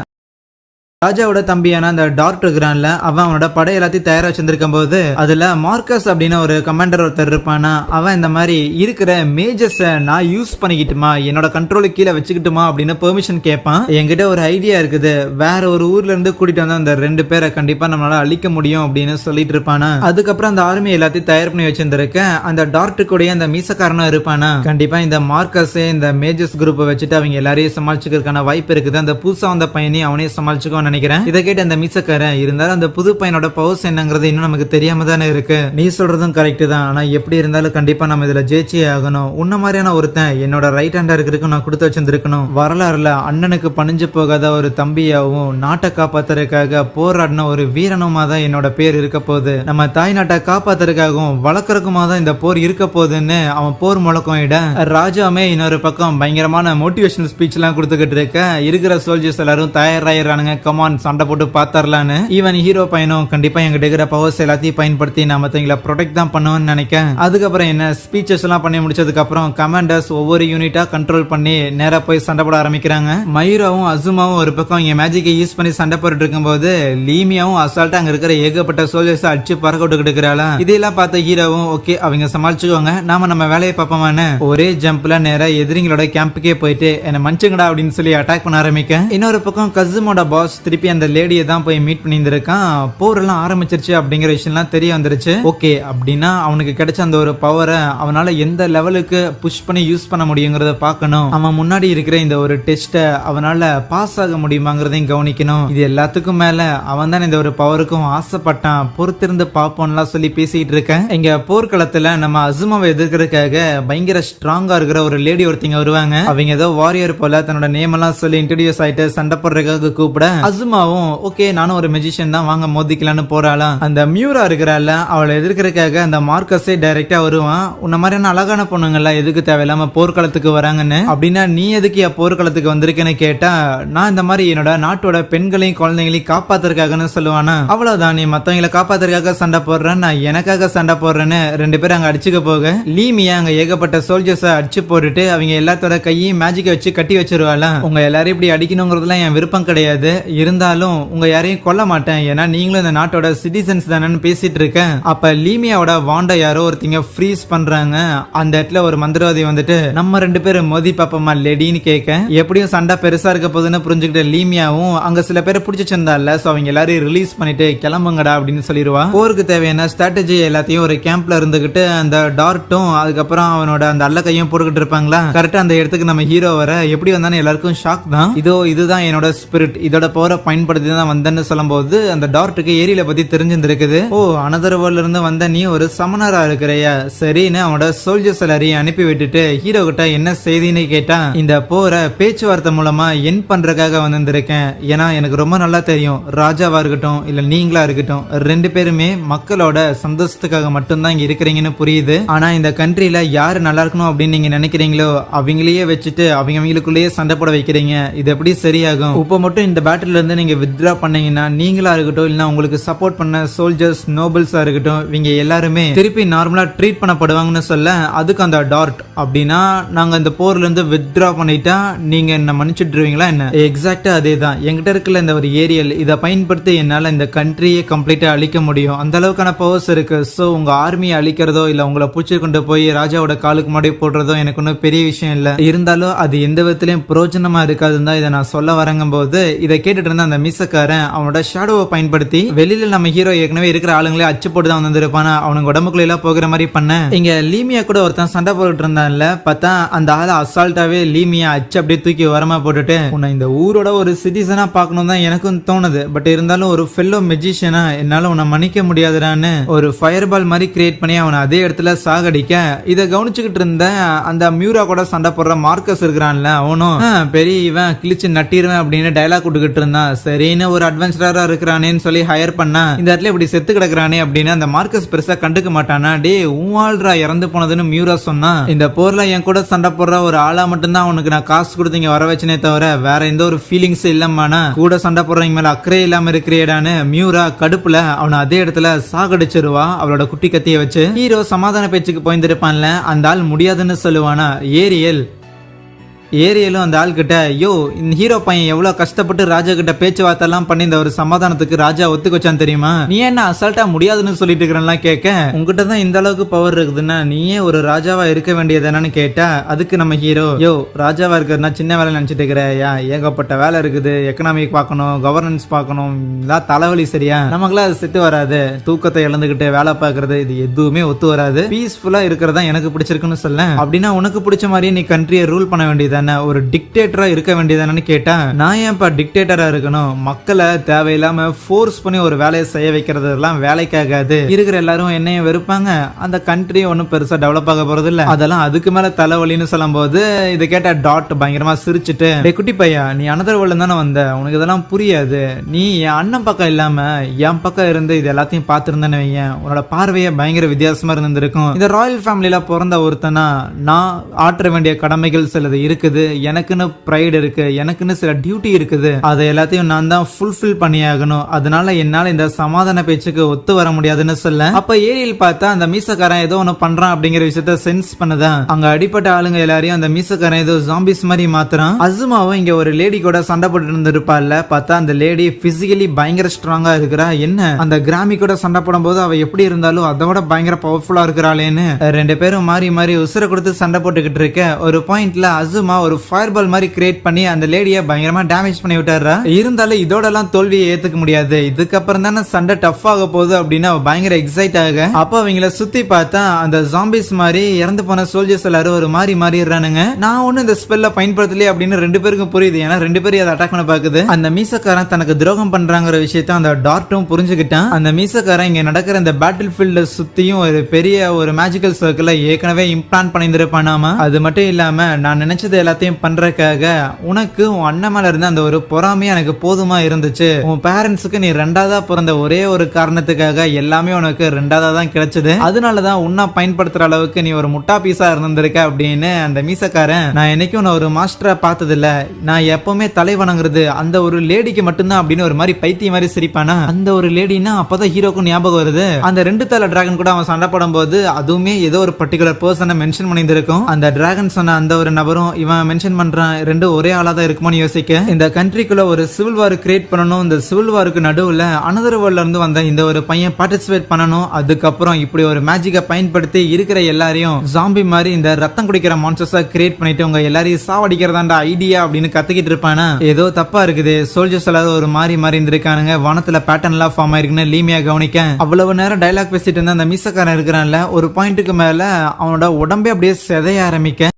ராஜாவோட தம்பியான அந்த டாக்டர் இருக்கிறான்ல அவன் அவனோட படை எல்லாத்தையும் தயாரா வச்சிருக்கும் போது அதுல மார்க்கஸ் அப்படின்னு ஒரு கமாண்டர் ஒருத்தர் இருப்பானா, அவன் இந்த மாதிரி இருக்கிற மேஜர்ஸை நான் யூஸ் பண்ணிக்கிட்டுமா என்னோட கண்ட்ரோலுக்கு கீழே வச்சுக்கிட்டுமா அப்படின்னு பெர்மிஷன் கேட்பான். என்கிட்ட ஒரு ஐடியா இருக்குது, வேற ஒரு ஊர்ல இருந்து கூட்டிட்டு வந்தா அந்த ரெண்டு பேரை கண்டிப்பா நம்மளால அழிக்க முடியும் அப்படின்னு சொல்லிட்டு இருப்பானா. அதுக்கப்புறம் அந்த ஆர்மி எல்லாத்தையும் தயார் பண்ணி வச்சிருந்திருக்க அந்த டாக்டர் கூட அந்த மீசக்காரனும் இருப்பானா. கண்டிப்பா இந்த மார்க்கஸ் இந்த மேஜர்ஸ் குரூப்பை வச்சுட்டு அவங்க எல்லாரையும் சமாளிச்சுக்கிறதுக்கான வாய்ப்பு இருக்குது. அந்த புதுசா வந்த பையனையும் அவனே சமாளிச்சுக்கோ நினைக்கிறேன். இதை கேட்டு அந்த மீசக்காரன் இருந்தாலும் அந்த புது பையனோட பவர்ஸ் என்னங்கிறது இன்னும் நமக்கு தெரியாம தானே இருக்கு, நீ சொல்றதும் கரெக்ட் தான், ஆனா எப்படி இருந்தாலும் கண்டிப்பா நம்ம இதுல ஜெயிச்சே ஆகணும், உன்ன மாதிரியான ஒருத்தன் என்னோட ரைட் ஹேண்டா இருக்கிறதுக்கு நான் கொடுத்து வச்சிருக்கணும், வரலாறுல அண்ணனுக்கு பணிஞ்சு போகாத ஒரு தம்பியாவும் நாட்டை காப்பாத்துறதுக்காக போராடின ஒரு வீரனுமா தான் என்னோட பேர் இருக்க போகுது, நம்ம தாய் நாட்டை காப்பாத்துறதுக்காகவும் வளர்க்கறதுக்குமா தான் இந்த போர் இருக்க போகுதுன்னு அவன் போர் முழக்கம் இட ராஜாமே இன்னொரு பக்கம் பயங்கரமான மோட்டிவேஷனல் ஸ்பீச் எல்லாம் கொடுத்துக்கிட்டு இருக்க இருக்கிற சோல்ஜர்ஸ் எல்லாரும் தயாராயிரானுங்க, கமான் சண்டை போட்டு பாத்தரலான்னு. ஈவன் ஹீரோ பையனும் கண்டிப்பா எங்கிட்ட இருக்கிற பவர்ஸ் எல்லாத்தையும் பயன்படுத்தி நாம தங்களை ப்ரொடெக்ட் தான் பண்ணுவேன்னு நினைக்க அதுக்கப்புறம் என்ன ஸ்பீச்சஸ் எல்லாம் பண்ணி முடிச்சதுக்கு அப்புறம் கமாண்டர்ஸ் ஒவ்வொரு யூனிட்டா கண்ட்ரோல் பண்ணி நேரா போய் சண்டை போட ஆரம்பிக்கிறாங்க. மயூராவும் அசுமாவும் ஒரு பக்கம் இங்க மேஜிக்கை யூஸ் பண்ணி சண்டை போட்டு இருக்கும் போது லீமியாவும் அசால்ட்டா அங்க இருக்கிற ஏகப்பட்ட சோல்ஜர்ஸ் அடிச்சு பறக்க விட்டு இருக்கிறாளா. இதெல்லாம் பார்த்த ஹீரோவும் ஓகே அவங்க சமாளிச்சுக்கோங்க, நாம நம்ம வேலையை பார்ப்போமான்னு ஒரே ஜம்ப்ல நேரா எதிரிங்களோட கேம்புக்கே போயிட்டு என்ன மன்னிச்சுங்கடா அப்படின்னு சொல்லி அட்டாக் பண்ண ஆரம்பிக்க இன்னொரு பக்கம் கசிமோட பாஸ் திருப்பி அந்த லேடியை தான் போய் மீட் பண்ணியிருக்கான். போர் எல்லாம் ஆரம்பிச்சிருச்சு அப்படிங்கிற விஷயம்லாம் தெரிய வந்துருச்சு. ஓகே அப்படின்னா அவனுக்கு கிடைச்ச அந்த ஒரு பவரை அவனால எந்த லெவலுக்கு புஷ் பண்ணி யூஸ் பண்ண முடியுங்கிறத பார்க்கணும், அவன் முன்னாடி இருக்கிற இந்த ஒரு டெஸ்ட்டை அவனால பாஸ் ஆக முடியுமாங்கிறதையும் கவனிக்கணும், இது எல்லாத்துக்கும் மேல அவன் தான் இந்த ஒரு பவருக்கும் ஆசைப்பட்டான், பொறுத்திருந்து பார்ப்போம்லாம் சொல்லி பேசிட்டு இருக்கேன். இங்க போர்க்களத்துல நம்ம அசுமாவை எதிர்க்கிறதுக்காக பயங்கர ஸ்ட்ராங்கா இருக்கிற ஒரு லேடி ஒருத்தங்க வருவாங்க. அவங்க ஏதோ வாரியர் போல தன்னோட நேம் எல்லாம் சொல்லி இன்ட்ரோடியூஸ் ஆயிட்டு சண்டை போடுறதுக்காக கூப்பிட அசுமாவும் ஓகே நானும் ஒரு மெஜிஷியன் தான் வாங்க மோதிக்கலான்னு போறாளாம். அந்த மியூரா இருக்கிறாள் அவளை எதிர்க்கிறதுக்காக அந்த மார்க்கஸே டைரக்டா வருவான். உன்ன மாதிரியான அழகான பொண்ணுங்கள்லாம் எதுக்கு தேவையில்லாம போர்க்களத்துக்கு வராங்கன்னு, அப்படின்னா நீ எதுக்கு போர்க்களத்துக்கு வந்திருக்கேன்னு கேட்டா நான் இந்த மாதிரி என்னோட நாட்டோட பெண்களையும் குழந்தைகளையும் காப்பாத்துறதுக்காகன்னு சொல்லுவானா. அவ்வளவுதான், நீ மத்தவங்களை காப்பாத்துறதுக்காக சண்டை போடுறேன், நான் எனக்காக சண்டை போடுறேன்னு ரெண்டு பேரும் அங்க அடிச்சுக்க போக லீமியா அங்க ஏகப்பட்ட சோல்ஜர்ஸ அடிச்சு போட்டுட்டு அவங்க எல்லாத்தோட கையும் மேஜிக்க வச்சு கட்டி வச்சிருவாளாம். உங்க எல்லாரும் இப்படி அடிக்கணுங்கிறதுலாம் என் விருப்பம் கிடையாது, இருந்தாலும் உங்க யாரையும் கொல்ல மாட்டேன், ஏன்னா நீங்களும் இந்த நாட்டோட சிட்டிசன்ஸ் தானேன்னு பேசிட்டு இருக்கேன். அப்ப லீமியாவோட வாண்ட யாரோ ஒருத்தங்க ஃப்ரீஸ் பண்றாங்க. அந்த இடத்துல ஒரு மந்திரவாதி வந்துட்டு நம்ம ரெண்டு பேரும் மோதி பாப்போமா லேடின்னு கேட்க, எப்படியும் சண்டை பெருசா இருக்க போதுன்னு புரிஞ்சுக்கிட்ட லீமியாவும் அங்க சில பேரை பிடிச்சிருந்தால, சோ அவங்க எல்லாரையும் ரிலீஸ் பண்ணிட்டு கிளம்புங்கடா அப்படின்னு சொல்லிடுவா. போருக்கு தேவையான ஸ்ட்ராட்டஜி எல்லாத்தையும் ஒரு கேம்ப்ல இருந்துகிட்டு அந்த டார்ட்டும் அதுக்கப்புறம் அவனோட அந்த அல்ல கையும் போட்டுக்கிட்டு இருப்பாங்களா. கரெக்டா அந்த இடத்துக்கு நம்ம ஹீரோ வர எப்படி வந்தாலும் எல்லாருக்கும் ஷாக் தான். இதுதான் என்னோட ஸ்பிரிட், இதோட பவரை பயன்படுத்தி தான் வந்தேன்னு சொல்லும் போது அந்த டார்ட்டுக்கு ஏரியில பத்தி தெரிஞ்சிருக்குது. ஓ அனதர் வேர்ல்ட்ல இருந்து வந்த நீ ஒரு சமனரா இருக்கிறையா, சரின்னு அவனோட சோல்ஜர்ஸ் எல்லாரையும் அனுப்பி விட்டுட்டு ஹீரோ கிட்ட என்ன செய்தின்னு கேட்டா, இந்த போரை பேச்சுவார்த்தை மூலமா என் பண்றதுக்காக வந்திருக்கேன். ஏன்னா எனக்கு ரொம்ப நல்லா தெரியும், ராஜாவா இருக்கட்டும் இல்ல நீங்களா இருக்கட்டும் ரெண்டு பேருமே மக்களோட சந்தோஷத்துக்காக மட்டும்தான் இங்க இருக்கிறீங்கன்னு புரியுது. ஆனா இந்த கண்ட்ரில யாரு நல்லா இருக்கணும் அப்படின்னு நீங்க நினைக்கிறீங்களோ அவங்களையே வச்சுட்டு அவங்களுக்குள்ளேயே சண்டை போட வைக்கிறீங்க. இது எப்படி சரியாகும்? இப்ப மட்டும் இந்த பேட்டில் இருந்து நீங்க வித்ரா பண்ணீங்கன்னா நீங்களா இருக்கட்டும் இல்ல உங்களுக்கு சப்போர்ட் பண்ண சோல்ஜர்ஸ் நோபல்ஸா இருக்கட்டும் இவங்க எல்லாருமே திருப்பி நார்மலா ட்ரீட் பண்ணப்படுவாங்கன்னு சொல்ல, அதுக்கு அந்த டார்ட் அப்படின்னா நாங்க இந்த போர்ல இருந்து வித்ரா பண்ணிட்டா நீங்க என்ன மன்னிச்சுட்டுருவீங்களா என்ன? எக்ஸாக்டா அதே தான் என்கிட்ட இருக்கல இந்த ஒரு ஏரியல், இதை பயன்படுத்தி என்னால இந்த கண்ட்ரியை கம்ப்ளீட்டா அழிக்க முடியும், அந்த அளவுக்கான பவர்ஸ் இருக்கு. சோ உங்க ஆர்மியை அழிக்கிறதோ இல்ல உங்களை பூச்சி கொண்டு போய் ராஜாவோட காலுக்கு முன்னாடி போடுறதோ எனக்கு ஒன்றும் பெரிய விஷயம் இல்ல, இருந்தாலும் அது எந்த விதத்திலயும் பிரயோஜனமா இருக்காதுன்னு தான் இதை நான் சொல்ல வரங்கும் போது இதை கேட்டுட்டு இருந்த அந்த மீசக்காரன் அவனோட ஷேடோவை பயன்படுத்தி வெளியில நம்ம ஹீரோ ஏற்கனவே இருக்கிற ஆளுங்களே அச்சு போட்டு தான் வந்திருப்பானா, அவனுக்கு உடம்புக்குள்ள எல்லாம் போகிற மாதிரி பண்ண இங்க லீமியா கூட ஒருத்தன் சண்டை போட்டுட்டு இருந்தான்ல, பார்த்தா அந்த ஆளை அசால்ட்டாவே லீமியா அச்சு அப்படியே தூக்கி வரமா போட்டுட்டு உன்னை இந்த ஊரோட ஒரு சிட்டிசனா பார்க்கணும் தான் எனக்கும் தோணுது, பட் இருந்தாலும் ஒரு ஃபெல்லோ மெஜிஷியனா என்னால உன்னை மன்னிக்க முடியாதுடான்னு ஒரு ஃபயர் பால் மாதிரி கிரியேட் பண்ணி அவனை அதே இடத்துல சாகடிக்க இதை கவனிச்சுக்கிட்டு இருந்த அந்த மியூரா கூட சண்டை போடுற மார்க்கஸ் இருக்கிறான்ல, அவனும் பெரிய இவன் கிழிச்சு நட்டிடுவேன் அப்படின்னு டைலாக் விட்டுக்கிட்டு இருந்தான். சரின்னு ஒரு அட்வென்ச்சரா இருக்கிறானேன்னு சொல்லி ஹையர் பண்ணா இந்த இடத்துல இப்படி செத்து கிடக்குறானே அப்படின்னு அந்த மார்க்கஸ் பெருசா கண்டுக்க மாட்டானா. டே உவால்ரா இறந்து போனதுன்னு மியூரா சொன்னா, இந்த போர்ல என் கூட சண்டை போடுற ஒரு ஆளா மட்டும்தான் அவனுக்கு நான் காசு கொடுத்து இங்க வர வச்சனே தவிர வேற எந்த ஒரு ஃபீலிங்ஸ் இல்லம்மானா, கூட சண்டை போடுறவங்க மேல அக்கறை இல்லாம இருக்கிறேடான்னு மியூரா கடுப்புல அவனை அதே இடத்துல சாகடிச்சிருவா அவளோட குட்டி கத்திய வச்சு. ஹீரோ சமாதான பேச்சுக்கு போயிருந்திருப்பான்ல, அந்த ஆள் முடியாதுன்னு சொல்லுவானா. ஏரியலும் அந்த ஆள் கிட்ட, யோ இந்த ஹீரோ பையன் எவ்வளவு கஷ்டப்பட்டு ராஜா கிட்ட பேச்சுவார்த்தை எல்லாம் பண்ணி இந்த ஒரு சமாதானத்துக்கு ராஜா ஒத்துக்கு வச்சான் தெரியுமா, நீ என்ன அசால்ட்டா முடியாதுன்னு சொல்லிட்டு இருக்கிறேன் கேட்க, உங்ககிட்ட தான் இந்த அளவுக்கு பவர் இருக்குதுன்னா நீயே ஒரு ராஜாவா இருக்க வேண்டியது என்னன்னு கேட்டா, அதுக்கு நம்ம ஹீரோ, யோ ராஜாவா இருக்கிறதுனா சின்ன வேலை நினைச்சிட்டு இருக்கிறயா, ஏகப்பட்ட வேலை இருக்குது, எக்கனாமிக் பார்க்கணும், கவர்னன்ஸ் பார்க்கணும், இதெல்லாம் தலைவலி, சரியா நமக்குலாம் அது செட்டு வராது, தூக்கத்தை இழந்துகிட்டு வேலை பார்க்கறது இது எதுவுமே ஒத்து வராது, பீஸ்ஃபுல்லா இருக்கிறதா எனக்கு பிடிச்சிருக்குன்னு சொல்ல, அப்படின்னா உனக்கு பிடிச்ச மாதிரியே நீ கண்ட்ரியை ரூல் பண்ண வேண்டியது ஒரு டிக்டேட்டரா இருக்க வேண்டியதானு கேட்டா, நான் ஏன்ப்பா டிக்டேட்டரா இருக்கணும், மக்களை தேவையில்லாம ஃபோர்ஸ் பண்ணி ஒரு வேலையை செய்ய வைக்கிறது எல்லாம் வேலைக்காகாது, இருக்கிற எல்லாரும் என்னையும் வெறுப்பாங்க, அந்த கண்ட்ரி ஒன்னும் பெருசா டெவலப் ஆக போறது இல்ல, அதெல்லாம் அதுக்கு மேல தலைவலின்னு சொல்லும் போது இதை கேட்ட டாட் பயங்கரமா சிரிச்சுட்டு, குட்டி பையா நீ அனதர் வேர்ல்ட்ல தானே வந்த, உனக்கு இதெல்லாம் புரியாது, நீ என் அண்ணன் பக்கம் இல்லாம என் பக்கம் இருந்து இது எல்லாத்தையும் பார்த்திருந்தேன்னு வைங்க, உன்னோட பார்வையே பயங்கர வித்தியாசமா இருந்திருக்கும். இந்த ராயல் ஃபேமிலியில பிறந்த ஒருத்தனா நான் ஆற்ற வேண்டிய கடமைகள் சிலது இருக்குது, எனக்குன்னு ப்ரைட் இருக்கு, எனக்குன்னு சில டியூட்டி இருக்குது, அதை எல்லாத்தையும் நான் தான் ஃபுல்ஃபில் பண்ணியாகணும், அதனால என்னால இந்த சமாதான பேச்சுக்கு ஒத்து வர முடியாதுன்னு சொல்ல, அப்ப ஏரியில் பார்த்தா அந்த மீசக்காரன் ஏதோ ஒண்ணு பண்றான் அப்படிங்கிற விஷயத்த சென்ஸ் பண்ணதான் அங்க அடிப்பட்ட ஆளுங்க எல்லாரையும் அந்த மீசக்காரன் ஏதோ ஜாம்பிஸ் மாதிரி மாத்துறான். அசுமாவும் இங்க ஒரு லேடி கூட சண்டை போட்டு இருந்திருப்பாள்ல, பார்த்தா அந்த லேடி பிசிக்கலி பயங்கர ஸ்ட்ராங்கா இருக்கிறா, என்ன அந்த கிராமி கூட சண்டை போடும் போது அவ எப்படி இருந்தாலும் அதை விட பயங்கர பவர்ஃபுல்லா இருக்கிறாளேன்னு ரெண்டு பேரும் மாறி மாறி உசுர கொடுத்து சண்டை போட்டுக்கிட்டு இருக்க, ஒரு பாயிண்ட்ல அசுமா ஒரு ஃபயர் பால் மாதிரி கிரியேட் பண்ணி அந்த லேடியை பயங்கரமா டேமேஜ் பண்ணி விட்டாரா. இருந்தாலும் இதோட எல்லாம் தோல்வியை ஏத்துக்க முடியாது, இதுக்கப்புறம் தானே சண்டை டஃப் ஆக போகுது அப்படின்னு பயங்கர எக்ஸைட் ஆக, அப்ப அவங்கள சுத்தி பார்த்தா அந்த ஜாம்பிஸ் மாதிரி இறந்து போன சோல்ஜர்ஸ் எல்லாரும் ஒரு மாதிரி மாறிடுறானுங்க. நான் ஒண்ணு இந்த ஸ்பெல்ல பயன்படுத்தலையே அப்படின்னு ரெண்டு பேருக்கும் புரியுது, ஏன்னா ரெண்டு பேரும் அதை அட்டாக் பண்ண பாக்குது. அந்த மீசக்காரன் தனக்கு துரோகம் பண்றாங்கிற விஷயத்த அந்த டார்ட்டும் புரிஞ்சுக்கிட்டான். அந்த மீசக்காரன் இங்க நடக்கிற இந்த பேட்டில் ஃபீல்ட சுத்தியும் ஒரு பெரிய ஒரு மேஜிக்கல் சர்க்கிளை ஏற்கனவே இம்ப்ளான்ட் பண்ணியிருப்பானாமா. அது மட்டும் இல்லாம நான் நினைச்சது எல்லாத்தையும் பண்றதுக்காக உனக்கு உன் அண்ணன் மேல இருந்த அந்த ஒரு பொறாமையா எனக்கு போதுமா இருந்துச்சு. உன் பேரண்ட்ஸுக்கு நீ ரெண்டாவதா பிறந்த ஒரே ஒரு காரணத்துக்காக எல்லாமே உனக்கு ரெண்டாவதா தான் கிடைச்சது. அதனாலதான் உன்னை பயன்படுத்துற அளவுக்கு நீ ஒரு முட்டா பீஸா இருந்திருக்க அப்படின்னு அந்த மீசக்காரன், நான் என்னைக்கும் நான் ஒரு மாஸ்டரா பார்த்தது இல்ல, நான் எப்பவுமே தலை வணங்குறது அந்த ஒரு லேடிக்கு மட்டும்தான் அப்படின்னு ஒரு மாதிரி பைத்திய மாதிரி சிரிப்பானா. அந்த ஒரு லேடினா அப்பதான் ஹீரோக்கும் ஞாபகம் வருது. அந்த 2 தலை டிராகன் கூட அவன் சண்டை போடும் போது அதுவுமே ஏதோ ஒரு பர்டிகுலர் பர்சனை மென்ஷன் பண்ணியிருக்கும். அந்த டிராகன் சொன்ன அந்த ஒரு நபரும் இவன் மென்ஷன் பண்றான், ரெண்டும் ஒரே ஆளா தான் இருக்குமோன்னு யோசிக்க, இந்த கண்ட்ரிக்குள்ள ஒரு சிவில் வார் கிரியேட் பண்ணணும். இந்த சிவில் வாருக்கு நடுவுல அனதர் வேர்ல்ட்ல இருந்து வந்த இந்த ஒரு பையன் பார்ட்டிசிபேட் பண்ணணும். அதுக்கப்புறம் இப்படி ஒரு மேஜிக்கை பயன்படுத்தி இருக்கிற எல்லாரையும் ஜாம்பி மாதிரி இந்த ரத்தம் குடிக்கிற மான்ஸ்டர்ஸா கிரியேட் பண்ணிட்டு உங்க எல்லாரையும் சாவடிக்கிறதாண்டா ஐடியா அப்படின்னு கத்துக்கிட்டு இருப்பானா. ஏதோ தப்பா இருக்குது, சோல்ஜர்ஸ் எல்லாரும் ஒரு மாறி மாறி இருந்திருக்கானுங்க, வானத்துல பேட்டர்ன் எல்லாம் ஃபார்ம் ஆயிருக்குன்னு லீமியா கவனிக்க, அவ்வளவு நேரம் டைலாக் பேசிட்டு இருந்த அந்த மீசக்காரன் இருக்கிறான்ல, ஒரு பாயிண்ட்டுக்கு மேல அவனோட உடம்பே அப்படியே சிதைய ஆரம்பிக்க,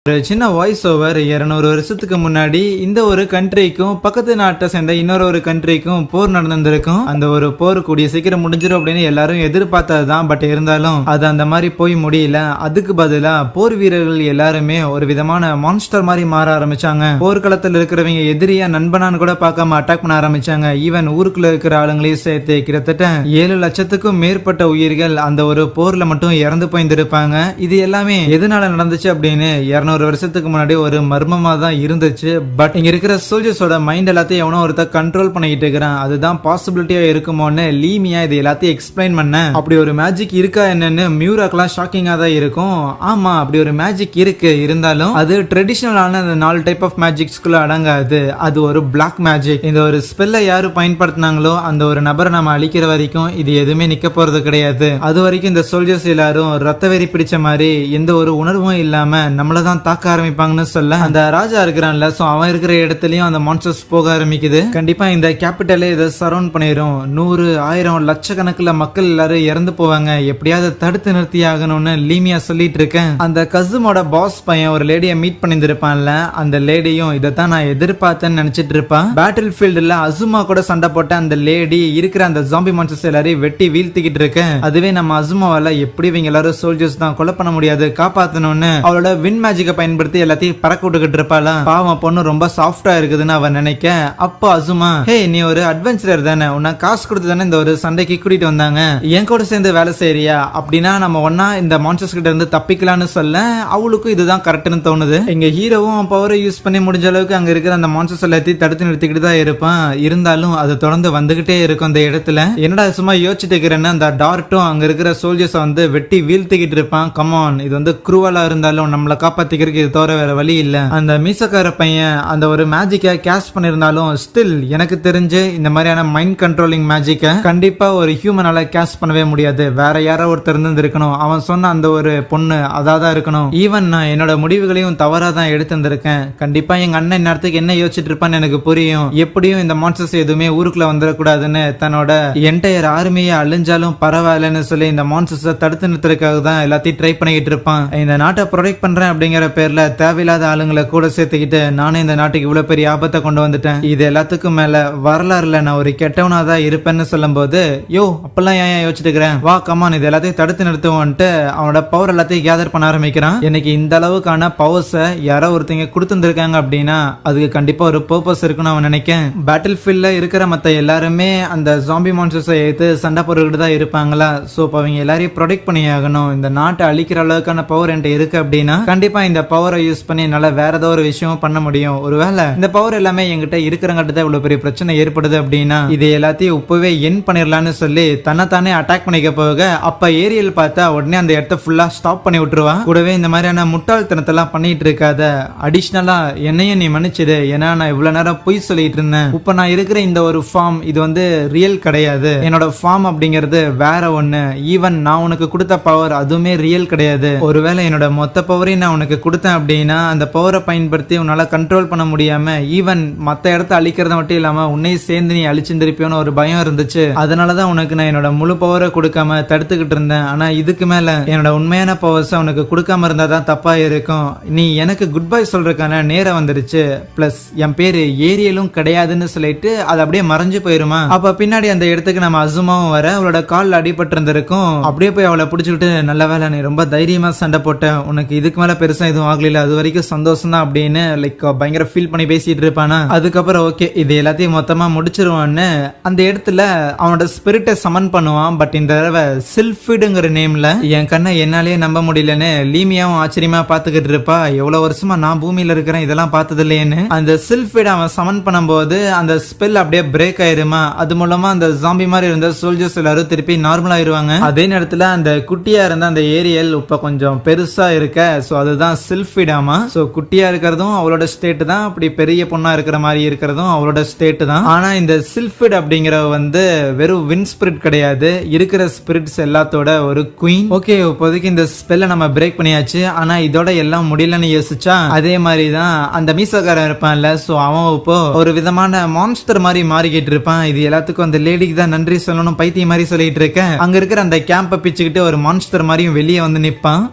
ஒரு சின்ன வாய்ஸ் ஓவர் 200 வருஷத்துக்கு முன்னாடி இந்த ஒரு கண்ட்ரிக்கும் பக்கத்து நாட்டை சேர்ந்த இன்னொரு ஒரு கண்ட்ரிக்கும் போர் நடந்திருக்கும். அந்த ஒரு போர் கூடிய சீக்கிரம் முடிஞ்சிடும் அப்படின்னு எல்லாரும் எதிர்பார்த்ததுதான். பட் இருந்தாலும் அது அந்த மாதிரி போய் முடியல. அதுக்கு பதிலா போர் வீரர்கள் எல்லாருமே ஒரு விதமான மான்ஸ்டர் மாதிரி மாற ஆரம்பிச்சாங்க. போர்க்களத்தில் இருக்கிறவங்க எதிரியா நண்பனான்னு கூட பார்க்காம அட்டாக் பண்ண ஆரம்பிச்சாங்க. ஈவன் ஊருக்குள்ள இருக்கிற ஆளுங்களையும் சேர்த்து கிட்டத்தட்ட 7 லட்சத்துக்கும் மேற்பட்ட உயிர்கள் அந்த ஒரு போர்ல மட்டும் இறந்து போயிருந்திருப்பாங்க. இது எல்லாமே எதனால நடந்துச்சு அப்படின்னு 200 வருஷத்துக்கு முன்னாடி ஒரு மர்மமா தான் இருந்துச்சு. பட் இங்க இருக்கிற சோல்ஜர்ஸோட மைண்ட் எல்லாத்தையும் எவனோ ஒருத்தர் கண்ட்ரோல் பண்ணிட்டு இருக்கிறான். அதுதான் பாசிபிலிட்டியா இருக்குமோன்னு லீமியா இது எல்லாத்தையும் எக்ஸ்பிளைன் பண்ண, அப்படி ஒரு மேஜிக் இருக்கா என்னன்னு மியூராக்கெல்லாம் ஷாக்கிங்கா தான் இருக்கும். ஆமா, அப்படி ஒரு மேஜிக் இருக்கு, இருந்தாலும் அது ட்ரெடிஷனலான அந்த 4 டைப் ஆஃப் மேஜிக்ஸ்குள்ள அடங்காது. அது ஒரு பிளாக் மேஜிக். இந்த ஒரு ஸ்பெல்லை யாரு பயன்படுத்தினாங்களோ அந்த ஒரு நபரை நம்ம அழிக்கிற வரைக்கும் இது எதுவுமே நிக்க போறது கிடையாது. அது வரைக்கும் இந்த சோல்ஜர்ஸ் எல்லாரும் ரத்த வெறி பிடிச்ச மாதிரி எந்த ஒரு உணர்வும் இல்லாம நம்மளதான் தாக்க ஆரம்பிப்பாங்கன்னு சொல்ல, அந்த ராஜா இருக்கிறான்ல, சோ அவன் இருக்கிற இடத்துலயும் அந்த மான்ஸ்டர்ஸ் போக ஆரம்பிக்குது. கண்டிப்பா இந்த கேபிட்டலே இதை சரௌண்ட் பண்ணிரும். 100, 1000, லட்சக்கணக்கில் மக்கள் எல்லாரும் இறந்து போவாங்க. எப்படியாவது தடுத்து நிறுத்தி ஆகணும்னு லீமியா சொல்லிட்டு இருக்கேன். அந்த கசுமோட பாஸ் பையன் ஒரு லேடியை மீட் பண்ணிருப்பான்ல, அந்த லேடியும் இதைத்தான் நான் எதிர்பார்த்தேன்னு நினைச்சிட்டு இருப்பான். பேட்டில் ஃபீல்டுல அசுமா கூட சண்டை போட்ட அந்த லேடி இருக்கிற அந்த ஜாம்பி மான்ஸ்டர்ஸ் எல்லாரையும் வெட்டி வீழ்த்திக்கிட்டு இருக்கேன். அதுவே நம்ம அசுமாவால எப்படி இவங்க எல்லாரும் சோல்ஜர்ஸ் தான் கொலை பண்ண முடியாது, காப்பாத்தணும்னு அவளோட வின் மேஜிக்கை பயன்படுத்தி எல்லாத்தையும் பறக்க விட்டுக்கிட்டு இருப்பாளா. பாவம் பொண்ணு ரொம்ப சாஃப்டா இருக்குதுன்னு அவன் நினைக்க, அப்போ அசுமா, ஹே நீ ஒரு அட்வென்ச்சரர் தானே, உன்ன காசு கொடுத்து தானே இந்த ஒரு சண்டைக்கு கூட்டிட்டு வந்தாங்க, என் கூட சேர்ந்து வேலை செய்யறியா, அப்படின்னா நம்ம ஒன்னா இந்த மான்ஸ்டர்ஸ் கிட்ட இருந்து தப்பிக்கலாம்னு சொல்ல, அவளுக்கும் இதுதான் கரெக்ட்னு தோணுது. எங்க ஹீரோவும் பவரை யூஸ் பண்ணி முடிஞ்ச அளவுக்கு அங்க இருக்கிற அந்த மான்ஸ்டர்ஸ் எல்லாத்தையும் தடுத்து நிறுத்திக்கிட்டு தான் இருப்பான். இருந்தாலும் அது தொடர்ந்து வந்துகிட்டே இருக்கும் அந்த இடத்துல. என்னடா சும்மா யோசிச்சுட்டு இருக்கிறேன்னு அந்த டார்ட்டும் அங்க இருக்கிற சோல்ஜர்ஸ் வந்து வெட்டி வீழ்த்திக்கிட்டு இருப்பான். கமான், இது வந்து குரூவலா இருந்தாலும் நம்மளை காப்பாத்திக்கிறதுக்கு இது தவிர வேற வழி இல்ல. அந்த மீசக்கார பையன் அந்த ஒரு மேஜிக்கை கேஷ் பண்ணிருந்தாலும் ஸ்டில் எனக்கு தெரிஞ்சு இந்த மாதிரியான மைண்ட் கண்ட்ரோலிங் மேஜிக்கை கண்டிப்பா ஒரு ஹியூமனால கேஷ் பண்ணவே முடியாது. வேற யாரோ ஒருத்தர் இருந்து இருக்கணும். அவன் சொன்ன அந்த ஒரு பொண்ணு அதான் இருக்கணும். ஈவன் நான் என்னோட முடிவுகளையும் தவறா தான் எடுத்திருந்திருக்கேன். கண்டிப்பா எங்க அண்ணன் நேரத்துக்கு என்ன யோசிச்சுட்டு இருப்பான்னு எனக்கு புரியும். எப்படியும் இந்த மான்ஸ்டர்ஸ் எதுவுமே ஊருக்குள்ள வந்துடக்கூடாதுன்னு தன்னோட என்டையர் ஆர்மியை அழிஞ்சாலும் பரவாயில்லன்னு சொல்லி இந்த மான்ஸ்டர்ஸை தடுத்து நிறுத்துறதுக்காக தான் எல்லாத்தையும் ட்ரை பண்ணிக்கிட்டு இருப்பான். இந்த நாட்டை ப்ரொடெக்ட் பண்றேன் அப்படிங்கிற பேர்ல தேவையில்லாத ஆளுங்களை கூட சேர்த்துக்கிட்டு நானே இந்த நாட்டுக்கு இவ்வளவு பெரிய ஆபத்தை கொண்டு வந்துட்டேன். இது எல்லாத்துக்கும் மேல வரலாறுல நான் ஒரு கெட்டவனா தான் இருப்பேன்னு சொல்லும் போது, யோ அப்பெல்லாம் ஏன் யோசிச்சுட்டு இருக்கிறேன், வா கமான் இது எல்லாத்தையும் தடுத்து நிறுத்துவோன்ட்டு அவனோட பவர் எல்லாத்தையும் கேதர் பண்ண ஆரம்பிக்கிறான். எனக்கு இந்த அளவுக்கான பவர்ஸை யாரோ ஒருத்தங்க கொடுத்துருக்காங்க அப்படின்னா அதுக்கு கண்டிப்பா ஒரு பர்பஸ் இருக்குன்னு அவன் நினைக்கேன். பேட்டில் ஃபீல்ட்ல இருக்கிற மத்த எல்லாருமே அந்த ஜாம்பி மான்ஸ்டர்ஸை எடுத்து சண்டை போட்டுக்கிட்டு தான் இருப்பாங்களா. சோ அவங்க எல்லாரையும் ப்ரொடெக்ட் பண்ணி ஆகணும். இந்த நாட்டை அழிக்கிற அளவுக்கான பவர் என்கிட்ட இருக்கு அப்படின்னா கண்டிப்பா இந்த பவரை யூஸ் பண்ணி நல்லா வேற ஏதோ ஒரு விஷயம் பண்ண முடியும். ஒருவேளை இந்த பவர் எல்லாமே என்கிட்ட இருக்கிறங்காட்டு இவ்வளவு பெரிய பிரச்சனை ஏற்படுது அப்படின்னா இது எல்லாத்தையும் இப்பவே என் பண்ணிடலாம்னு சொல்லி தன்னைத்தானே அட்டாக் பண்ணிக்க போக, அப்ப ஏரியல் பார்த்தா உடனே அந்த இடத்த ஃபுல்லா ஸ்டாப் பண்ணி விட்டுருவான். கூடவே இந்த மாதிரியான முட்டாள்தனத்தை எல்லாம் பண்ணிட்டு இருக்காத, அடிஷனலா என்னையும் நீ மன்னிச்சிடு, ஏன்னா நான் இவ்வளவு நேரம் பொய் சொல்லிட்டு இருந்தேன். இப்ப நான் இருக்கிற இந்த ஒரு ஃபார்ம் இது வந்து ரியல் கிடையாது. என்னோட ஃபார்ம் அப்படிங்கிறது வேற ஒண்ணு. ஈவன் நான் உனக்கு கொடுத்த பவர் அதுவுமே ரியல் கிடையாது. ஒருவேளை என்னோட மொத்த பவரையும் நான் உனக்கு கொடுத்தேன் அப்படின்னா அந்த பவரை பயன்படுத்தி உன்னால கண்ட்ரோல் பண்ண முடியாம ஈவன் மத்த இடத்த அழிக்கிறத மட்டும் இல்லாம உன்னையும் சேர்ந்து நீ அழிச்சிருப்பியோன்னு ஒரு பயம் இருந்துச்சு. அதனாலதான் உனக்கு நான் என்னோட முழு பவரை கொடுக்காம தடுத்துக்கிட்டு இருந்தேன். ஆனா இதுக்கு மேல என்னோட உண்மையான பவர்ஸ் உனக்கு கொடுக்காம இருந்தாதான் தப்பா இருக்கும். நீ எனக்கு குட் பை சொல்றதுக்கான நேரம் வந்துருச்சு. பிளஸ் என் பேரு ஏரியலும் கிடையாதுன்னு சொல்லிட்டு அது அப்படியே மறைஞ்சு போயிருமா. அப்ப பின்னாடி அந்த இடத்துக்கு நம்ம அசுமாவும் வர அவளோட கால் அடிபட்டு இருந்திருக்கும். அப்படியே போய் அவளை பிடிச்சுக்கிட்டு, நல்ல வேலை நீ ரொம்ப தைரியமா சண்டை போட்ட, உனக்கு இதுக்கு மேல பெருசா எதுவும் எதுவும் ஆகல, அது வரைக்கும் சந்தோஷம் தான் அப்படின்னு லைக் பயங்கர ஃபீல் பண்ணி பேசிட்டு இருப்பானா. அதுக்கப்புறம் ஓகே இது எல்லாத்தையும் மொத்தமா முடிச்சிருவான்னு அந்த இடத்துல அவனோட ஸ்பிரிட்டை சமன் பண்ணுவான். பட் இந்த தடவை சில்ஃபிடுங்கிற நேம்ல. என் கண்ணை என்னாலேயே நம்ப முடியலன்னு லீமியாவும் ஆச்சரியமா பாத்துக்கிட்டு இருப்பா. எவ்வளவு வருஷமா நான் பூமியில இருக்கிறேன் இதெல்லாம் பார்த்தது இல்லையேன்னு. அந்த சில்ஃபிட் அவன் சமன் பண்ணும்போது அந்த ஸ்பெல் அப்படியே பிரேக் ஆயிருமா. அது மூலமா அந்த ஜாம்பி மாதிரி இருந்த சோல்ஜர்ஸ் எல்லாரும் திருப்பி நார்மல் ஆயிருவாங்க. அதே நேரத்துல அந்த குட்டியா இருந்த அந்த ஏரியல் இப்ப கொஞ்சம் பெருசா இருக்க. சோ அதுதான் சில்ஃபிடாமா. சோ குட்டியா இருக்கிறதும் அவளோட ஸ்டேட் தான், அப்படி பெரிய பொண்ணா இருக்கிற மாதிரி இருக்கிறதும் அவளோட ஸ்டேட் தான். ஆனா இந்த சில்ஃபிட் அப்படிங்கிற வந்து வெறும் வின் ஸ்பிரிட் கிடையாது, இருக்கிற ஸ்பிரிட்ஸ் எல்லாத்தோட ஒரு குயின். ஓகே இப்போதைக்கு இந்த ஸ்பெல்ல நம்ம பிரேக் பண்ணியாச்சு. ஆனா இதோட எல்லாம் முடியலன்னு யோசிச்சா அதே மாதிரி தான் அந்த மீசக்காரன் இருப்பான்ல. சோ அவன் இப்போ ஒரு விதமான மான்ஸ்டர் மாதிரி மாறிக்கிட்டு இருப்பான். இது எல்லாத்துக்கும் அந்த லேடிக்கு தான் நன்றி சொல்லணும் பைத்தியம் மாதிரி சொல்லிட்டு இருக்கேன். அங்க இருக்கிற அந்த கேம்பை பிச்சுக்கிட்டு ஒரு மான்ஸ்டர் மாதிரியும் வெளியே வந்து நிப்பான்.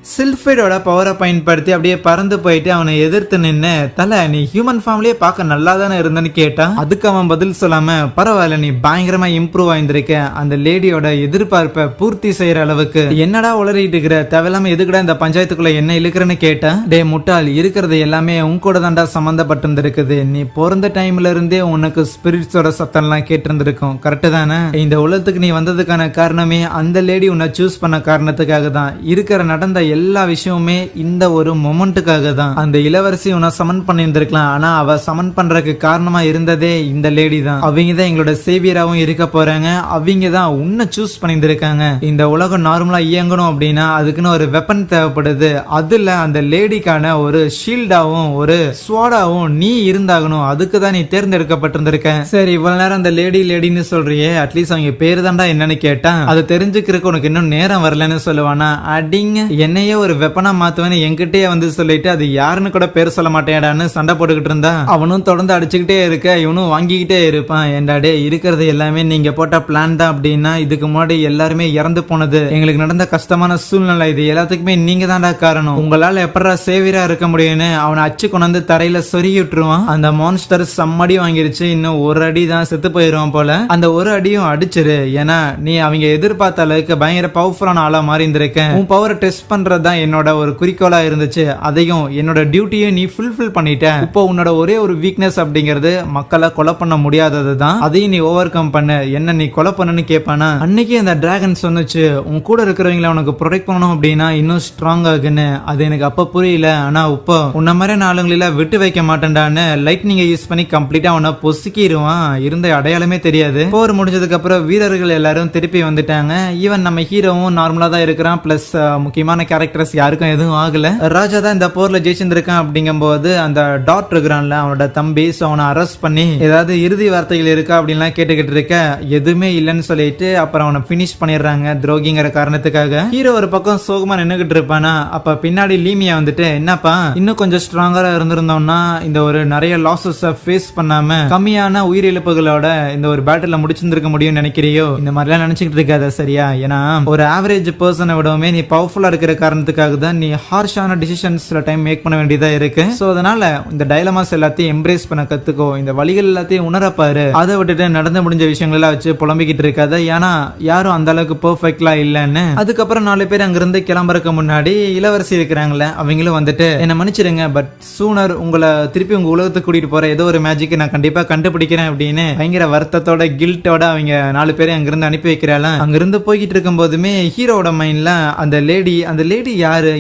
சில்ஃபைடோட பவரை பயன்படுத்தி அப்படியே பறந்து போயிட்டு அவனை எதிர்த்து நின்று, தலை நீ ஹியூமன் ஃபார்ம்லயே பார்க்க நல்லா தானே இருந்தேன்னு கேட்டான். அதுக்கு அவன் பதில் சொல்லாம, பரவாயில்ல நீ பயங்கரமா இம்ப்ரூவ் ஆயிருந்திருக்க, அந்த லேடியோட எதிர்பார்ப்பை பூர்த்தி செய்யற அளவுக்கு. என்னடா உளறிட்டு இருக்கிற, தேவையில்லாம எதுக்குடா இந்த பஞ்சாயத்துக்குள்ள என்ன இழுக்கிறன்னு கேட்டான். டே முட்டாள், இருக்கிறது எல்லாமே உன் கூட தாண்டா சம்பந்தப்பட்டிருந்திருக்குது. நீ பிறந்த டைம்ல இருந்தே உனக்கு ஸ்பிரிட்ஸோட சத்தம்லாம் கேட்டிருந்திருக்கும், கரெக்டு தானே? இந்த உலகத்துக்கு நீ வந்ததுக்கான காரணமே அந்த லேடி உன்னை சூஸ் பண்ண காரணத்துக்காக தான். இருக்கிற நடந்த எல்லா விஷயமுமே இந்த ஒரு மொமெண்ட்டுக்காக தான். அந்த இளவரசி உன்னை சமன் பண்ணியிருந்திருக்கலாம், ஆனா அவ சமன் பண்றதுக்கு காரணமா இருந்ததே இந்த லேடி தான். அவங்க தான் எங்களோட சேவியராகவும் இருக்க போறாங்க. அவங்க தான் உன்னை சூஸ் பண்ணியிருந்திருக்காங்க. இந்த உலகம் நார்மலா இயங்கணும் அப்படின்னா அதுக்குன்னு ஒரு வெப்பன் தேவைப்படுது. அதுல அந்த லேடிக்கான ஒரு ஷீல்டாவும் ஒரு ஸ்வாடாவும் நீ இருந்தாகணும். அதுக்கு தான் நீ தேர்ந்தெடுக்கப்பட்டிருந்திருக்க. சரி இவ்வளவு நேரம் அந்த லேடின்னு சொல்றியே, அட்லீஸ்ட் அவங்க பேரு தாண்டா என்னன்னு கேட்டான். அது தெரிஞ்சுக்கிறதுக்கு உனக்கு இன்னும் நேரம் வரலன்னு சொல்லுவானா. அடிங்க என்னையே ஒரு வெப்பனா மாத்துவேன்னு என்கிட்டயே வந்து சொல்லிட்டு அது யாருன்னு கூட பேர் சொல்ல மாட்டேடான்னு சண்டை போட்டுக்கிட்டு இருந்தா. அவனும் தொடர்ந்து அடிச்சுக்கிட்டே இருக்க, இவனும் வாங்கிக்கிட்டே இருப்பான். ஏண்டாடே இருக்கிறது எல்லாமே நீங்க போட்ட பிளான் தான் அப்படின்னா இதுக்கு முன்னாடி எல்லாருமே இறந்து போனது, எங்களுக்கு நடந்த கஷ்டமான சூழ்நிலை, இது எல்லாத்துக்குமே நீங்க தான்டா காரணம். உங்களால எப்படா சேவியரா இருக்க முடியும்னு அவனை அச்சு கொண்டு தரையில சொருகி விட்டுருவான். அந்த மான்ஸ்டர் சம்மடி வாங்கிருச்சு, இன்னும் ஒரு அடி தான் செத்து போயிருவான் போல. அந்த ஒரு அடியும் அடிச்சிரு, ஏன்னா நீ அவங்க எதிர்பார்த்த அளவுக்கு பயங்கர பவர்ஃபுல்லான ஆளா மாறி இருந்திருக்கேன். உன் பவரை டெஸ்ட் பண்றதுதான் என்னோட ஒரு குறிக்கோளா இருந்துச்சு. அதையும் என்னோட டியூட்டியை நீ ஃபுல்ஃபில் பண்ணிட்ட. இப்போ உன்னோட ஒரே ஒரு வீக்னஸ் அப்படிங்கிறது மக்களை கொலை பண்ண முடியாதது தான். அதையும் நீ ஓவர் கம் பண்ண. என்ன நீ கொலை பண்ணனு கேட்பானா. அன்னைக்கு அந்த டிராகன் சொன்னுச்சு உன் கூட இருக்கிறவங்கள உனக்கு ப்ரொடெக்ட் பண்ணணும் அப்படின்னா இன்னும் ஸ்ட்ராங் ஆகுன்னு. அது எனக்கு அப்ப புரியல. ஆனா இப்போ உன்ன மாதிரி ஆளுங்கள விட்டு வைக்க மாட்டேன்டான்னு லைட்னிங் யூஸ் பண்ணி கம்ப்ளீட்டா அவனை பொசுக்கிடுவான். இருந்த அடையாளமே தெரியாது. போர் முடிஞ்சதுக்கு அப்புறம் வீரர்கள் எல்லாரும் திருப்பி வந்துட்டாங்க. ஈவன் நம்ம ஹீரோவும் நார்மலா தான் இருக்கிறான். பிளஸ் முக்கியமான கேரக்டர்ஸ் யாருக்கும் எதுவும் ஆகல. ராஜா தான் இந்த போர்ல ஜெயிச்சிருந்திருக்கான். அப்படிங்கும் போது அந்த டாட் இருக்கிறான்ல அவனோட தம்பி, அவனை அரெஸ்ட் பண்ணி ஏதாவது இறுதி வார்த்தைகள் இருக்கா அப்படின்லாம் கேட்டுக்கிட்டு இருக்க, எதுவுமே இல்லைன்னு சொல்லிட்டு அப்புறம் அவனை பினிஷ் பண்ணிடுறாங்க துரோகிங்கிற காரணத்துக்காக. ஹீரோ ஒரு பக்கம் சோகமா நின்னுகிட்டு இருப்பானா. அப்ப பின்னாடி லீமியா வந்துட்டு, என்னப்பா இன்னும் கொஞ்சம் ஸ்ட்ராங்கரா இருந்திருந்தோம்னா இந்த ஒரு நிறைய லாசஸ் ஃபேஸ் பண்ணாம கம்மியான உயிரிழப்புகளோட இந்த ஒரு பேட்டில் முடிச்சிருந்திருக்க முடியும்னு நினைக்கிறியோ? இந்த மாதிரிலாம் நினைச்சுக்கிட்டு இருக்காத சரியா? ஏன்னா ஒரு ஆவரேஜ் பர்சனை விடவுமே நீ பவர்ஃபுல்லா இருக்கிற காரணத்துக்காக தான் நீ ஹார்ஷான டிசிஷன்ஸ் சில டைம் மேக் பண்ண வேண்டியதா இருக்கு. சோ அதனால இந்த டைலமாஸ் எல்லாத்தையும் எம்ப்ரேஸ் பண்ண கத்துக்கோ. இந்த வழிகள் எல்லாத்தையும் உணரப்பாரு. அதை விட்டுட்டு நடந்து முடிஞ்ச விஷயங்கள் எல்லாம் வச்சு புலம்பிக்கிட்டு இருக்காத. ஏன்னா யாரும் அந்த அளவுக்கு பெர்ஃபெக்ட்லா இல்லன்னு. அதுக்கப்புறம் 4 பேர் அங்கிருந்து கிளம்புறதுக்கு முன்னாடி இளவரசி இருக்கிறாங்களே அவங்களும் வந்துட்டு, என்ன மன்னிச்சிருங்க, பட் சூனர் உங்களை திருப்பி உங்க உலகத்துக்கு கூட்டிட்டு போற ஏதோ ஒரு மேஜிக் நான் கண்டிப்பா கண்டுபிடிக்கிறேன் அப்படின்னு பயங்கர வருத்தத்தோட கில்ட்டோட அவங்க 4 பேரை அங்கிருந்து அனுப்பி வைக்கிறாள். அங்கிருந்து போய்கிட்டு இருக்கும் போதுமே ஹீரோட மைண்ட்ல அந்த லேடி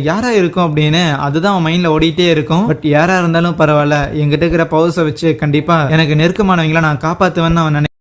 யாரா இருக்கும் அப்படின்னு அதுதான் மைண்ட்ல ஓடிட்டே இருக்கும். பட் யாரா இருந்தாலும் பரவாயில்ல, என்கிட்ட இருக்கிற பவர்ஸை வச்சு கண்டிப்பா எனக்கு நெருக்கமானவங்கள நான் காப்பாத்துவேன்னு அவன்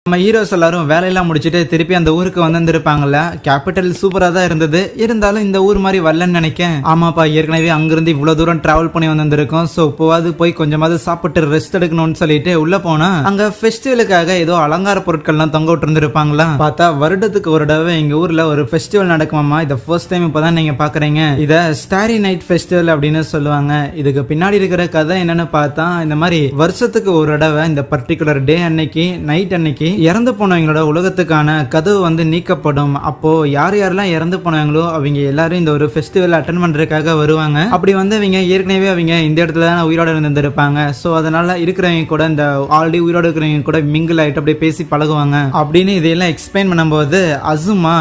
நம்ம ஹீரோஸ் எல்லாரும் வேலையெல்லாம் முடிச்சுட்டு திருப்பி அந்த ஊருக்கு வந்திருப்பாங்கல்ல. கேபிட்டல் சூப்பரா தான் இருந்தது. இருந்தாலும் இந்த ஊர் மாதிரி வரலன்னு நினைக்கேன். ஆமாப்பா, ஏற்கனவே அங்கிருந்து இவ்வளவு தூரம் டிராவல் பண்ணி வந்திருக்கோம். சோ இப்போவாது போய் கொஞ்சமாவது சாப்பிட்டு ரெஸ்ட் எடுக்கணும்னு சொல்லிட்டு உள்ள போனா அங்க ஃபெஸ்டிவலுக்காக ஏதோ அலங்கார பொருட்கள்லாம் தொங்க விட்டு இருந்திருப்பாங்களா. பார்த்தா வருடத்துக்கு ஒரு தடவை எங்க ஊர்ல ஒரு ஃபெஸ்டிவல் நடக்குமாமா. இதை ஃபர்ஸ்ட் டைம் இப்பதான் நீங்க பாக்குறீங்க. இத ஸ்டாரி நைட் ஃபெஸ்டிவல் அப்படின்னு சொல்லுவாங்க. இதுக்கு பின்னாடி இருக்கிற கதை என்னன்னு பார்த்தா, இந்த மாதிரி வருஷத்துக்கு ஒரு தடவை இந்த பர்டிகுலர் டே அன்னைக்கு நைட் அன்னைக்கு இறந்து போனவங்களோட உலகத்துக்கான கதவு வந்து நீக்கப்படும். அப்போ யார் யாரெல்லாம் இறந்து போனவங்களோ அவங்க எல்லாரும் இந்த ஒரு ஃபெஸ்டிவல் அட்டன் பண்றதுக்காக வருவாங்க. அப்படி வந்து அவங்க ஏற்கனவே அவங்க இந்த இடத்துல தான் உயிரோட இருந்திருப்பாங்க. சோ அதனால இருக்கிறவங்க கூட இந்த ஆல்ரெடி உயிரோட இருக்கிறவங்க கூட மிங்கிள் ஆயிட்டு அப்படியே பேசி பழகுவாங்க அப்படின்னு இதையெல்லாம் எக்ஸ்பிளைன் பண்ணும்போது அசுமா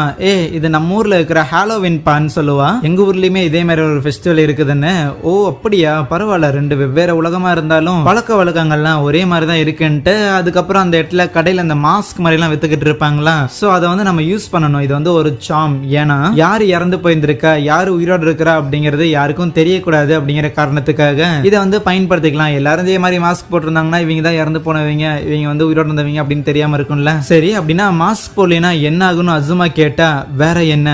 இது நம்ம ஊர்ல இருக்கிற ஹாலோவின் பான்னு சொல்லுவா. எங்க ஊர்லயுமே இதே மாதிரி ஒரு ஃபெஸ்டிவல் இருக்குதுன்னு. ஓ அப்படியா, பரவாயில்ல, ரெண்டு வெவ்வேறு உலகமா இருந்தாலும் பழக்க வழக்கங்கள்லாம் ஒரே மாதிரி தான் இருக்குன்ட்டு அதுக்கப்புறம் அந்த இடத்துல கடையில அந்த மாஸ்க் மாதிரி எல்லாம் வித்துக்கிட்டு இருப்பாங்களா. சோ அதை வந்து நம்ம யூஸ் பண்ணணும். இது வந்து ஒரு சாம். ஏன்னா யாரு இறந்து போயிருந்திருக்கா யாரு உயிரோடு இருக்கிறா அப்படிங்கிறது யாருக்கும் தெரியக்கூடாது அப்படிங்கிற காரணத்துக்காக இதை வந்து பயன்படுத்திக்கலாம். எல்லாரும் இதே மாதிரி மாஸ்க் போட்டிருந்தாங்கன்னா இவங்க தான் இறந்து போனவங்க, இவங்க வந்து உயிரோடு இருந்தவங்க அப்படின்னு தெரியாம இருக்கும்ல. சரி, அப்படின்னா மாஸ்க் போடலைன்னா என்ன ஆகும்னு அசுமா கேட்டா, வேற என்ன,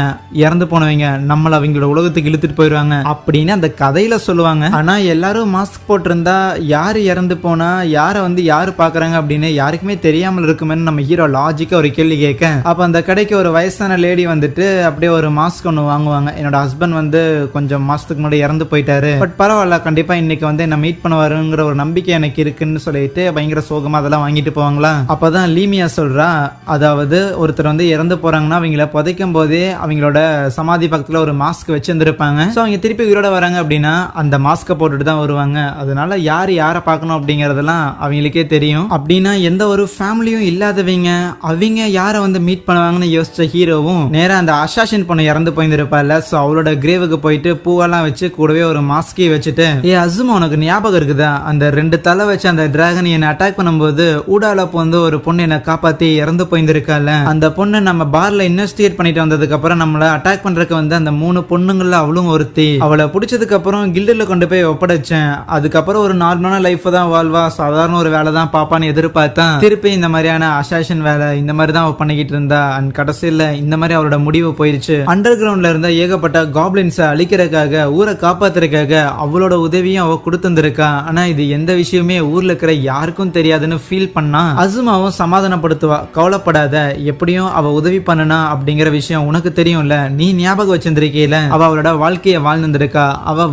இறந்து போனவங்க நம்மள அவங்களோட உலகத்துக்கு இழுத்துட்டு போயிருவாங்க அப்படின்னு அந்த கதையில சொல்லுவாங்க. ஆனா எல்லாரும் மாஸ்க் போட்டிருந்தா யாரு இறந்து போனா யார வந்து யாரு பாக்குறாங்க அப்படின்னு யாருக்குமே தெரியாமல் இருக்குமே நம்ம ஹீரோ லாஜிக்கா ஒரு கேள்வி கேட்க, அப்ப அந்த கடைக்கு ஒரு வயசான லேடி வந்துட்டு அப்படியே ஒரு மாஸ்க் ஒன்று வாங்குவாங்க. என்னோட ஹஸ்பண்ட் வந்து கொஞ்சம் மாசத்துக்கு முன்னாடி இறந்து போயிட்டாரு, பட் பரவாயில்ல கண்டிப்பா இன்னைக்கு வந்து என்ன மீட் பண்ணுவாருங்கிற ஒரு நம்பிக்கை எனக்கு இருக்குன்னு சொல்லிட்டு பயங்கர சோகமா அதெல்லாம் வாங்கிட்டு போவாங்களா. அப்பதான் லீமியா சொல்றா, அதாவது ஒருத்தர் வந்து இறந்து போறாங்கன்னா அவங்கள புதைக்கும் போதே அவங்களோட சமாதி பக்கத்துல ஒரு மாஸ்க் வச்சிருந்திருப்பாங்க. சோ அவங்க திருப்பி உயிரோட வராங்க அப்படின்னா அந்த மாஸ்கை போட்டுட்டு தான் வருவாங்க. அதனால யாரு யாரை பார்க்கணும் அப்படிங்கறதெல்லாம் அவங்களுக்கே தெரியும். அப்படின்னா எந்த ஒரு ஃபேமிலியும் இல்லாதவங்க அவங்க யாரை வந்து மீட் பண்ணுவாங்கன்னு யோசிச்ச ஹீரோவும் நேரா அந்த அசாசின் பொண்ணு இறந்து போயிருந்திருப்பால, சோ அவளோட கிரேவுக்கு போயிட்டு பூவெல்லாம் வச்சு கூடவே ஒரு மாஸ்கி வச்சுட்டு, அசுமா உனக்கு ஞாபகம் இருக்குதா அந்த ரெண்டு தலை வச்சு அந்த டிராகன் என்ன அட்டாக் பண்ணும்போது ஊடால வந்து ஒரு பொண்ணு என்ன காப்பாத்தி இறந்து போயிருந்திருக்கால, அந்த பொண்ணு நம்ம பார்ல இன்வெஸ்டிகேட் பண்ணிட்டு வந்ததுக்கு அப்புறம் நம்மள அட்டாக் பண்றதுக்கு வந்து அந்த 3 பொண்ணுங்கள்ல அவளும் ஒருத்தி. அவளை பிடிச்சதுக்கு அப்புறம் கில்டுல கொண்டு போய் ஒப்படைச்சேன். அதுக்கப்புறம் ஒரு நார்மலான லைஃப் தான் வாழ்வா, சாதாரண ஒரு வேலை தான் பாப்பான்னு எதிர்பார்த்தா திருப்பி இந்த மாதிரியான அசாசின் வேலை இந்த மாதிரி தான் அவ பண்ணிக்கிட்டு இருந்தா. அண்ட் கடைசியில இந்த மாதிரி அவரோட முடிவு போயிருச்சு. அண்டர் கிரவுண்ட்ல இருந்த ஏகப்பட்ட காப்ளின்ஸை அழிக்கிறதுக்காக ஊரை காப்பாத்துறதுக்காக அவளோட உதவியும் அவ கொடுத்திருந்திருக்கா. ஆனா இது எந்த விஷயமே ஊர்ல இருக்கிற யாருக்கும் தெரியாதுன்னு ஃபீல் பண்ணா அசுமாவும் சமாதானப்படுத்துவா, கவலைப்படாத, எப்படியும் அவ உதவி பண்ணனா அப்படிங்கிற விஷயம் உனக்கு தெரியும்ல, நீ ஞாபகம் வச்சிருந்திருக்கீல, அவ அவளோட வாழ்க்கைய வாழ்ந்திருக்கா, அவ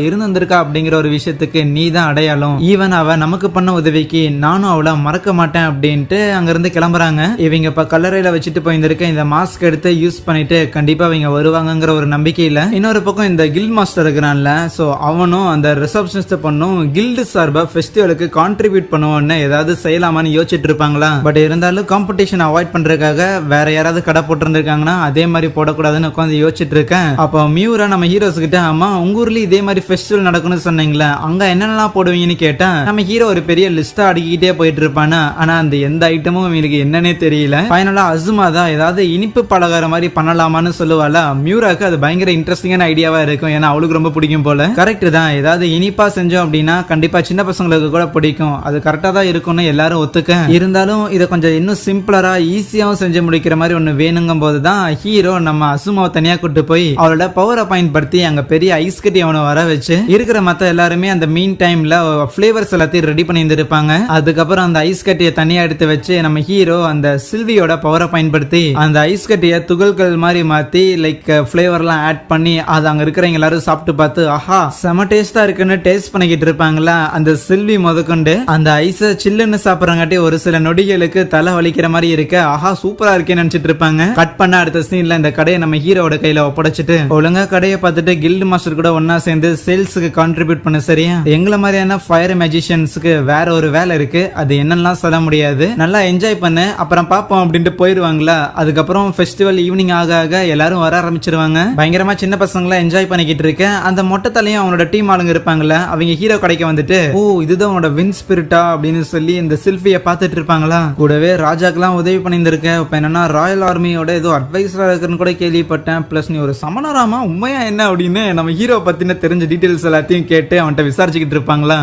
இருந்திருக்கா அப்படிங்கிற ஒரு விஷயத்துக்கு நீ தான் அடையாளம். ஈவன் அவ நமக்கு பண்ண உதவிக்கு நானும் அவளை மறக்க மாட்டேன் அப்படின்ட்டு அங்க இருந்து கிளம்புறாங்க. இவங்க இப்ப கல்லறையில வச்சுட்டு போயிருந்திருக்க இந்த மாஸ்க் எடுத்து யூஸ் பண்ணிட்டு கண்டிப்பா அவங்க வருவாங்கங்கிற ஒரு நம்பிக்கையில இன்னொரு பக்கம் இந்த கில்ட் மாஸ்டர் இருக்கிறான்ல, சோ அவனும் அந்த ரிசப்ஷனிஸ்ட் பண்ணும் கில்டு சார்பா ஃபெஸ்டிவலுக்கு கான்ட்ரிபியூட் பண்ணுவோம்னு ஏதாவது செய்யலாமான்னு யோசிச்சுட்டு இருப்பாங்களா. பட் இருந்தாலும் காம்படிஷன் அவாய்ட் பண்றதுக்காக வேற யாராவது கடை போட்டிருந்திருக்காங்கன்னா அதே மாதிரி போடக்கூடாதுன்னு உட்காந்து யோசிச்சுட்டு இருக்கேன். அப்போ மியூரா நம்ம ஹீரோஸ் கிட்ட, ஆமா உங்க ஊர்ல இதே மாதிரி ஃபெஸ்டிவல் நடக்கும்னு சொன்னீங்களா, அங்க என்னென்னலாம் போடுவீங்கன்னு கேட்டா நம்ம ஹீரோ ஒரு பெரிய லிஸ்டா அடிக்கிட்டே போயிட்டு இருப்பானா. ஆனா அந்த எந்த ஐட்டமும் இவங்களுக்கு என்னன்னே தெரியல. ஃபைனலா அசுமா தான் ஏதாவது இனிப்பு பலகாரம் மாதிரி பண்ணலாமான்னு சொல்லுவாளா. மியூராக்கு அது பயங்கர இன்ட்ரெஸ்டிங்கான ஐடியாவா இருக்கும், ஏன்னா அவளுக்கு ரொம்ப பிடிக்கும் போல. கரெக்ட் தான், ஏதாவது இனிப்பா செஞ்சோம் அப்படின்னா கண்டிப்பா சின்ன பசங்களுக்கு கூட பிடிக்கும், அது கரெக்டா தான் இருக்கும்னு எல்லாரும் ஒத்துக்க. இருந்தாலும் இதை கொஞ்சம் இன்னும் சிம்பிளரா ஈஸியாவும் செஞ்சு முடிக்கிற மாதிரி ஒண்ணு வேணுங்கும் போதுதான் ஹீரோ நம்ம அசுமாவை தனியா கூட்டு போய் அவளோட பவரை பயன்படுத்தி அங்க பெரிய ஐஸ் கட்டி அவனை வர வச்சு இருக்கிற மத்த எல்லாருமே அந்த மீன் டைம்ல பிளேவர்ஸ் எல்லாத்தையும் ரெடி பண்ணி இருந்திருப்பாங்க. அதுக்கப்புறம் அந்த ஐஸ் கட்டியை தனியா எடுத்து வச்சு நம்ம ஹீரோ அந்த சில்வியோட பவரை பயன்படுத்தி அந்த ஐஸ் கட்டியை துகள்கள் மாதிரி மாத்தி லைக் பிளேவர்லாம் ஆட் பண்ணி அது அங்க இருக்கிறவங்க எல்லாரும் சாப்பிட்டு பார்த்து ஆஹா செம டேஸ்டா இருக்குன்னு டேஸ்ட் பண்ணிக்கிட்டு இருப்பாங்களா. அந்த சில்வி முதற்கொண்டு அந்த ஐஸ சில்லுன்னு சாப்பிடறங்காட்டி ஒரு சில நொடிகளுக்கு தலை வலிக்கிற மாதிரி இருக்க, ஆஹா சூப்பரா இருக்கேன்னு நினைச்சிட்டு இருப்பாங்க. கட் பண்ண அடுத்த சீன்ல இந்த கடையை நம்ம ஹீரோட கையில ஒப்படைச்சிட்டு ஒழுங்கா கடையை பார்த்துட்டு கில்டு மாஸ்டர் கூட ஒன்னா சேர்ந்து சேல்ஸுக்கு கான்ட்ரிபியூட் பண்ண, சரியா எங்களை மாதிரியான ஃபயர் மேஜிஷியன்ஸ்க்கு வேற ஒரு வேலை இருக்கு, அது என்னெல்லாம் சொல்ல முடியாது, நல்லா என்ஜாய் பண்ணு அப்புறம் பாப்போம் அப்படின்ட்டு போயிருவாங்களா. அதுக்கப்புறம் ஃபெஸ்டிவல் ஈவினிங் ஆக ஆக எல்லாரும் வர ஆரம்பிச்சிருவாங்க. பயங்கரமா சின்ன பசங்களா என்ஜாய் பண்ணிக்கிட்டு இருக்க அந்த மொட்டை தலையும் அவனோட டீம் ஆளுங்க இருப்பாங்களா, அவங்க ஹீரோ கடைக்கு வந்துட்டு ஓ இதுதான் உன்னோட வின் ஸ்பிரிட்டா அப்படின்னு சொல்லி இந்த சில்வியை பார்த்துட்டு இருப்பாங்களா. கூடவே ராஜாக்கெல்லாம் உதவி பண்ணியிருந்திருக்க, இப்ப என்னன்னா ராயல் ஆர்மியோட ஏதோ அட்வைசரா இருக்குன்னு கூட கேள்விப்பட்டேன், பிளஸ் நீ ஒரு சமணராமா உண்மையா என்ன அப்படின்னு நம்ம ஹீரோ பத்தின தெரிஞ்ச டீடைல்ஸ் எல்லாத்தையும் கேட்டு அவன்கிட்ட விசாரிச்சுக்கிட்டு இருப்பாங்களா.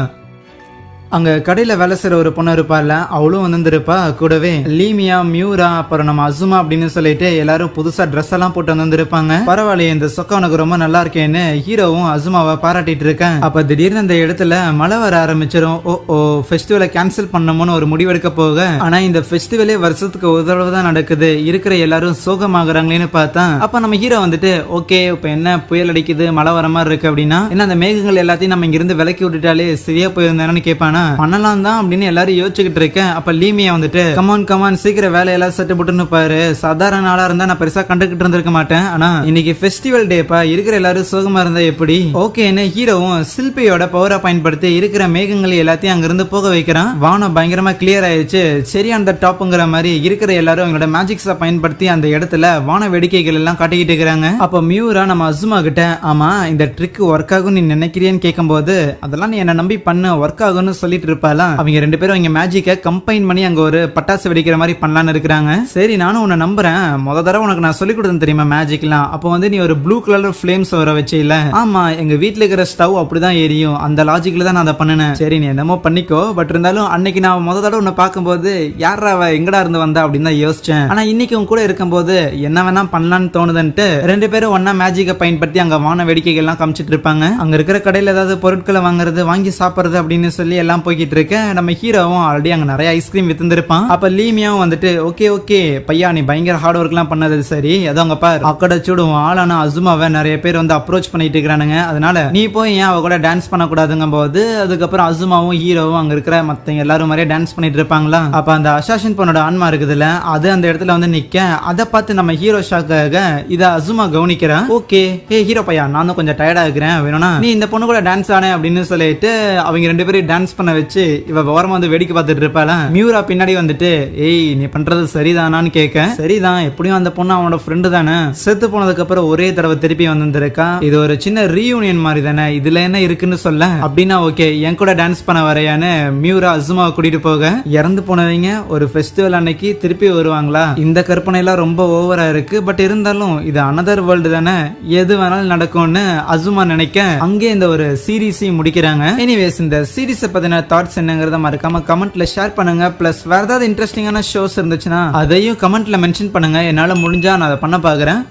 அங்க கடையில வேலை செய்யற ஒரு பொண்ணு இருப்பால, அவளும் வந்திருப்பா. கூடவே லீமியா, மியூரா, அப்புறம் நம்ம அசுமா அப்படின்னு சொல்லிட்டு எல்லாரும் புதுசா ட்ரெஸ் எல்லாம் போட்டு வந்திருப்பாங்க. பரவாயில்லையே இந்த சொக்கா உனக்கு ரொம்ப நல்லா இருக்கேன்னு ஹீரோவும் அசுமாவை பாராட்டிட்டு இருக்கேன். அப்ப திடீர்னு அந்த இடத்துல மழை வர ஆரம்பிச்சிடும். ஓ ஃபெஸ்டிவலை கேன்சல் பண்ணணும்னு ஒரு முடிவெடுக்க போக, ஆனா இந்த ஃபெஸ்டிவலே வருஷத்துக்கு ஒரு தடவை தான் நடக்குது, இருக்கிற எல்லாரும் சோகமாகறாங்களேன்னு பார்த்தா அப்ப நம்ம ஹீரோ வந்துட்டு ஓகே இப்ப என்ன புயல் அடிக்குது மழை வர மாதிரி இருக்கு அப்படின்னா என்ன அந்த மேகங்கள் எல்லாத்தையும் நம்ம இங்கிருந்து விலக்கி விட்டுட்டாலே சரியா போயிருந்தேன்னு கேட்பானா. பண்ணலாம் தான் அப்படின்னு எல்லாரும் யோசிச்சுக்கிட்டு இருக்கேன். அப்ப லீமியா வந்துட்டு கமான் சீக்கிரம் வேலையெல்லாம் செட்டு போட்டுன்னு பாரு, சாதாரண ஆளா இருந்தா நான் பெருசா கண்டுகிட்டு இருந்திருக்க மாட்டேன், ஆனா இன்னைக்கு ஃபெஸ்டிவல் டேப்பா, இருக்கிற எல்லாரும் சோகமா இருந்தா எப்படி ஓகேன்னு ஹீரோவும் சில்பியோட பவரை பயன்படுத்தி இருக்கிற மேகங்களை எல்லாத்தையும் அங்கிருந்து போக வைக்கிறான். வானம் பயங்கரமா கிளியர் ஆயிடுச்சு. சரி அந்த டாப்ங்கிற மாதிரி இருக்கிற எல்லாரும் அவங்களோட மேஜிக்ஸை பயன்படுத்தி அந்த இடத்துல வான வேடிக்கைகள் எல்லாம் காட்டிக்கிட்டு இருக்கிறாங்க. அப்ப மியூரா நம்ம அசுமா கிட்ட, ஆமா இந்த ட்ரிக் ஒர்க் ஆகும் நீ நினைக்கிறியன்னு கேட்கும்போது, அதெல்லாம் நீ என்ன நம்பி பண்ண ஒர்க் ஆகும்னு சொல்லிட்டு இருப்பாலாம். அவங்க 2 பேரும் அவங்க மேஜிக்கை கம்பைன் பண்ணி அங்க ஒரு பட்டாசு வெடிக்கிற மாதிரி பண்ணலான்னு இருக்கிறாங்க. சரி நானும் உன்னை நம்புறேன், முத தடவை உனக்கு நான் சொல்லி கொடுத்தேன் தெரியுமா மேஜிக்லாம், அப்போ வந்து நீ ஒரு ப்ளூ கலர் ஃபிளேம்ஸ் வர வச்ச இல்ல. ஆமா எங்க வீட்டுல இருக்கிற ஸ்டவ் அப்படிதான் எரியும், அந்த லாஜிக்ல தான் நான் அதை பண்ணினேன். சரி நீ என்னமோ பண்ணிக்கோ, பட் இருந்தாலும் அன்னைக்கு நான் முத தடவை உன்னை பார்க்கும்போது யாரா எங்கடா இருந்து வந்தா அப்படின்னு தான் யோசிச்சேன். ஆனா இன்னைக்கு உன் கூட இருக்கும்போது என்ன வேணா பண்ணலான்னு தோணுதுன்ட்டு 2 பேரும் ஒன்னா மேஜிக்கை பயன்படுத்தி அங்க வான வேடிக்கைகள் எல்லாம் காமிச்சிட்டு இருப்பாங்க. அங்க இருக்கிற கடையில ஏதாவது பொருட்களை வாங்குறது, வாங்கி சாப்பிடுறது அப்படின்னு சொல்லி எல்லாம் போய்கிட்டு இருக்க. நம்ம ஹீரோவும் ஆல்ரெடி அங்க நிறைய ஐஸ்கிரீம் வித்துருப்பான். அப்ப லீமியாவும் வந்துட்டு ஓகே பையா நீ பயங்கர ஹார்ட் ஒர்க் எல்லாம் பண்ணது சரி, ஏதோ அங்க பாரு அக்கட சூடும் ஆளான அசுமாவை நிறைய பேர் வந்து அப்ரோச் பண்ணிட்டு இருக்கானுங்க, அதனால நீ போய் ஏன் அவ கூட டான்ஸ் பண்ணக்கூடாதுங்கும் போது, அதுக்கப்புறம் அசுமாவும் ஹீரோவும் அங்க இருக்கிற மத்த எல்லாரும் மாதிரியே டான்ஸ் பண்ணிட்டு இருப்பாங்களா. அப்ப அந்த அசாசின் பொண்ணோட ஆன்மா இருக்குதுல்ல, அது அந்த இடத்துல வந்து நிக்க, அதை பார்த்து நம்ம ஹீரோ ஷாக்காக இத அசுமா கவனிக்கிறா. ஓகே ஹே ஹீரோ பையா நான் தான் கொஞ்சம் டயர்டா இருக்கிறேன், வேணும்னா நீ இந்த பொண்ணு கூட டான்ஸ் ஆனே அப்படின்னு சொல்லிட்டு அவங்க 2 பேரும் டான்ஸ் பண்ண வச்சு இவ ஓரமா வந்து வேடிக்கை பார்த்துட்டு இருப்பாளா. மியூரா பின்னாடி வந்துட்டு ஏய் நீ பண்றது சரிதானான்னு கேட்க, சரிதான் எப்படியும் அந்த பொண்ணு அவனோட ஃப்ரெண்டு தானே, செத்து போனதுக்கு அப்புறம் ஒரே தடவை திருப்பி வந்திருக்கா, இது ஒரு சின்ன ரீயூனியன் மாதிரி தானே, இதுல என்ன இருக்குன்னு சொல்ல அப்படின்னா ஓகே என் கூட டான்ஸ் பண்ண வரையான்னு மியூரா அசுமாவை கூட்டிட்டு போக, இறந்து போனவங்க ஒரு ஃபெஸ்டிவல் அன்னைக்கு திருப்பி வருவாங்களா, இந்த கற்பனை எல்லாம் ரொம்ப ஓவரா இருக்கு, பட் இருந்தாலும் இது அனதர் வேர்ல்டு தானே, எது வேணாலும் நடக்கும்னு அசுமா நினைக்க அங்கே இந்த ஒரு சீரீஸ் முடிக்கிறாங்க. எனிவேஸ் இந்த சீரீஸை பத்தின தாட்ஸ் என்னங்கறத மறக்காம கமெண்ட்ல ஷேர் பண்ணுங்க. பிளஸ் வேற ஏதாவது இன்ட்ரெஸ்டிங்கான ஷோஸ் இருந்துச்சுன்னா அதையும் கமெண்ட்ல மென்ஷன் பண்ணுங்க, என்னால முடிஞ்சா நான் அதை பண்ண பாக்குறேன்.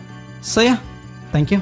Soya thank you.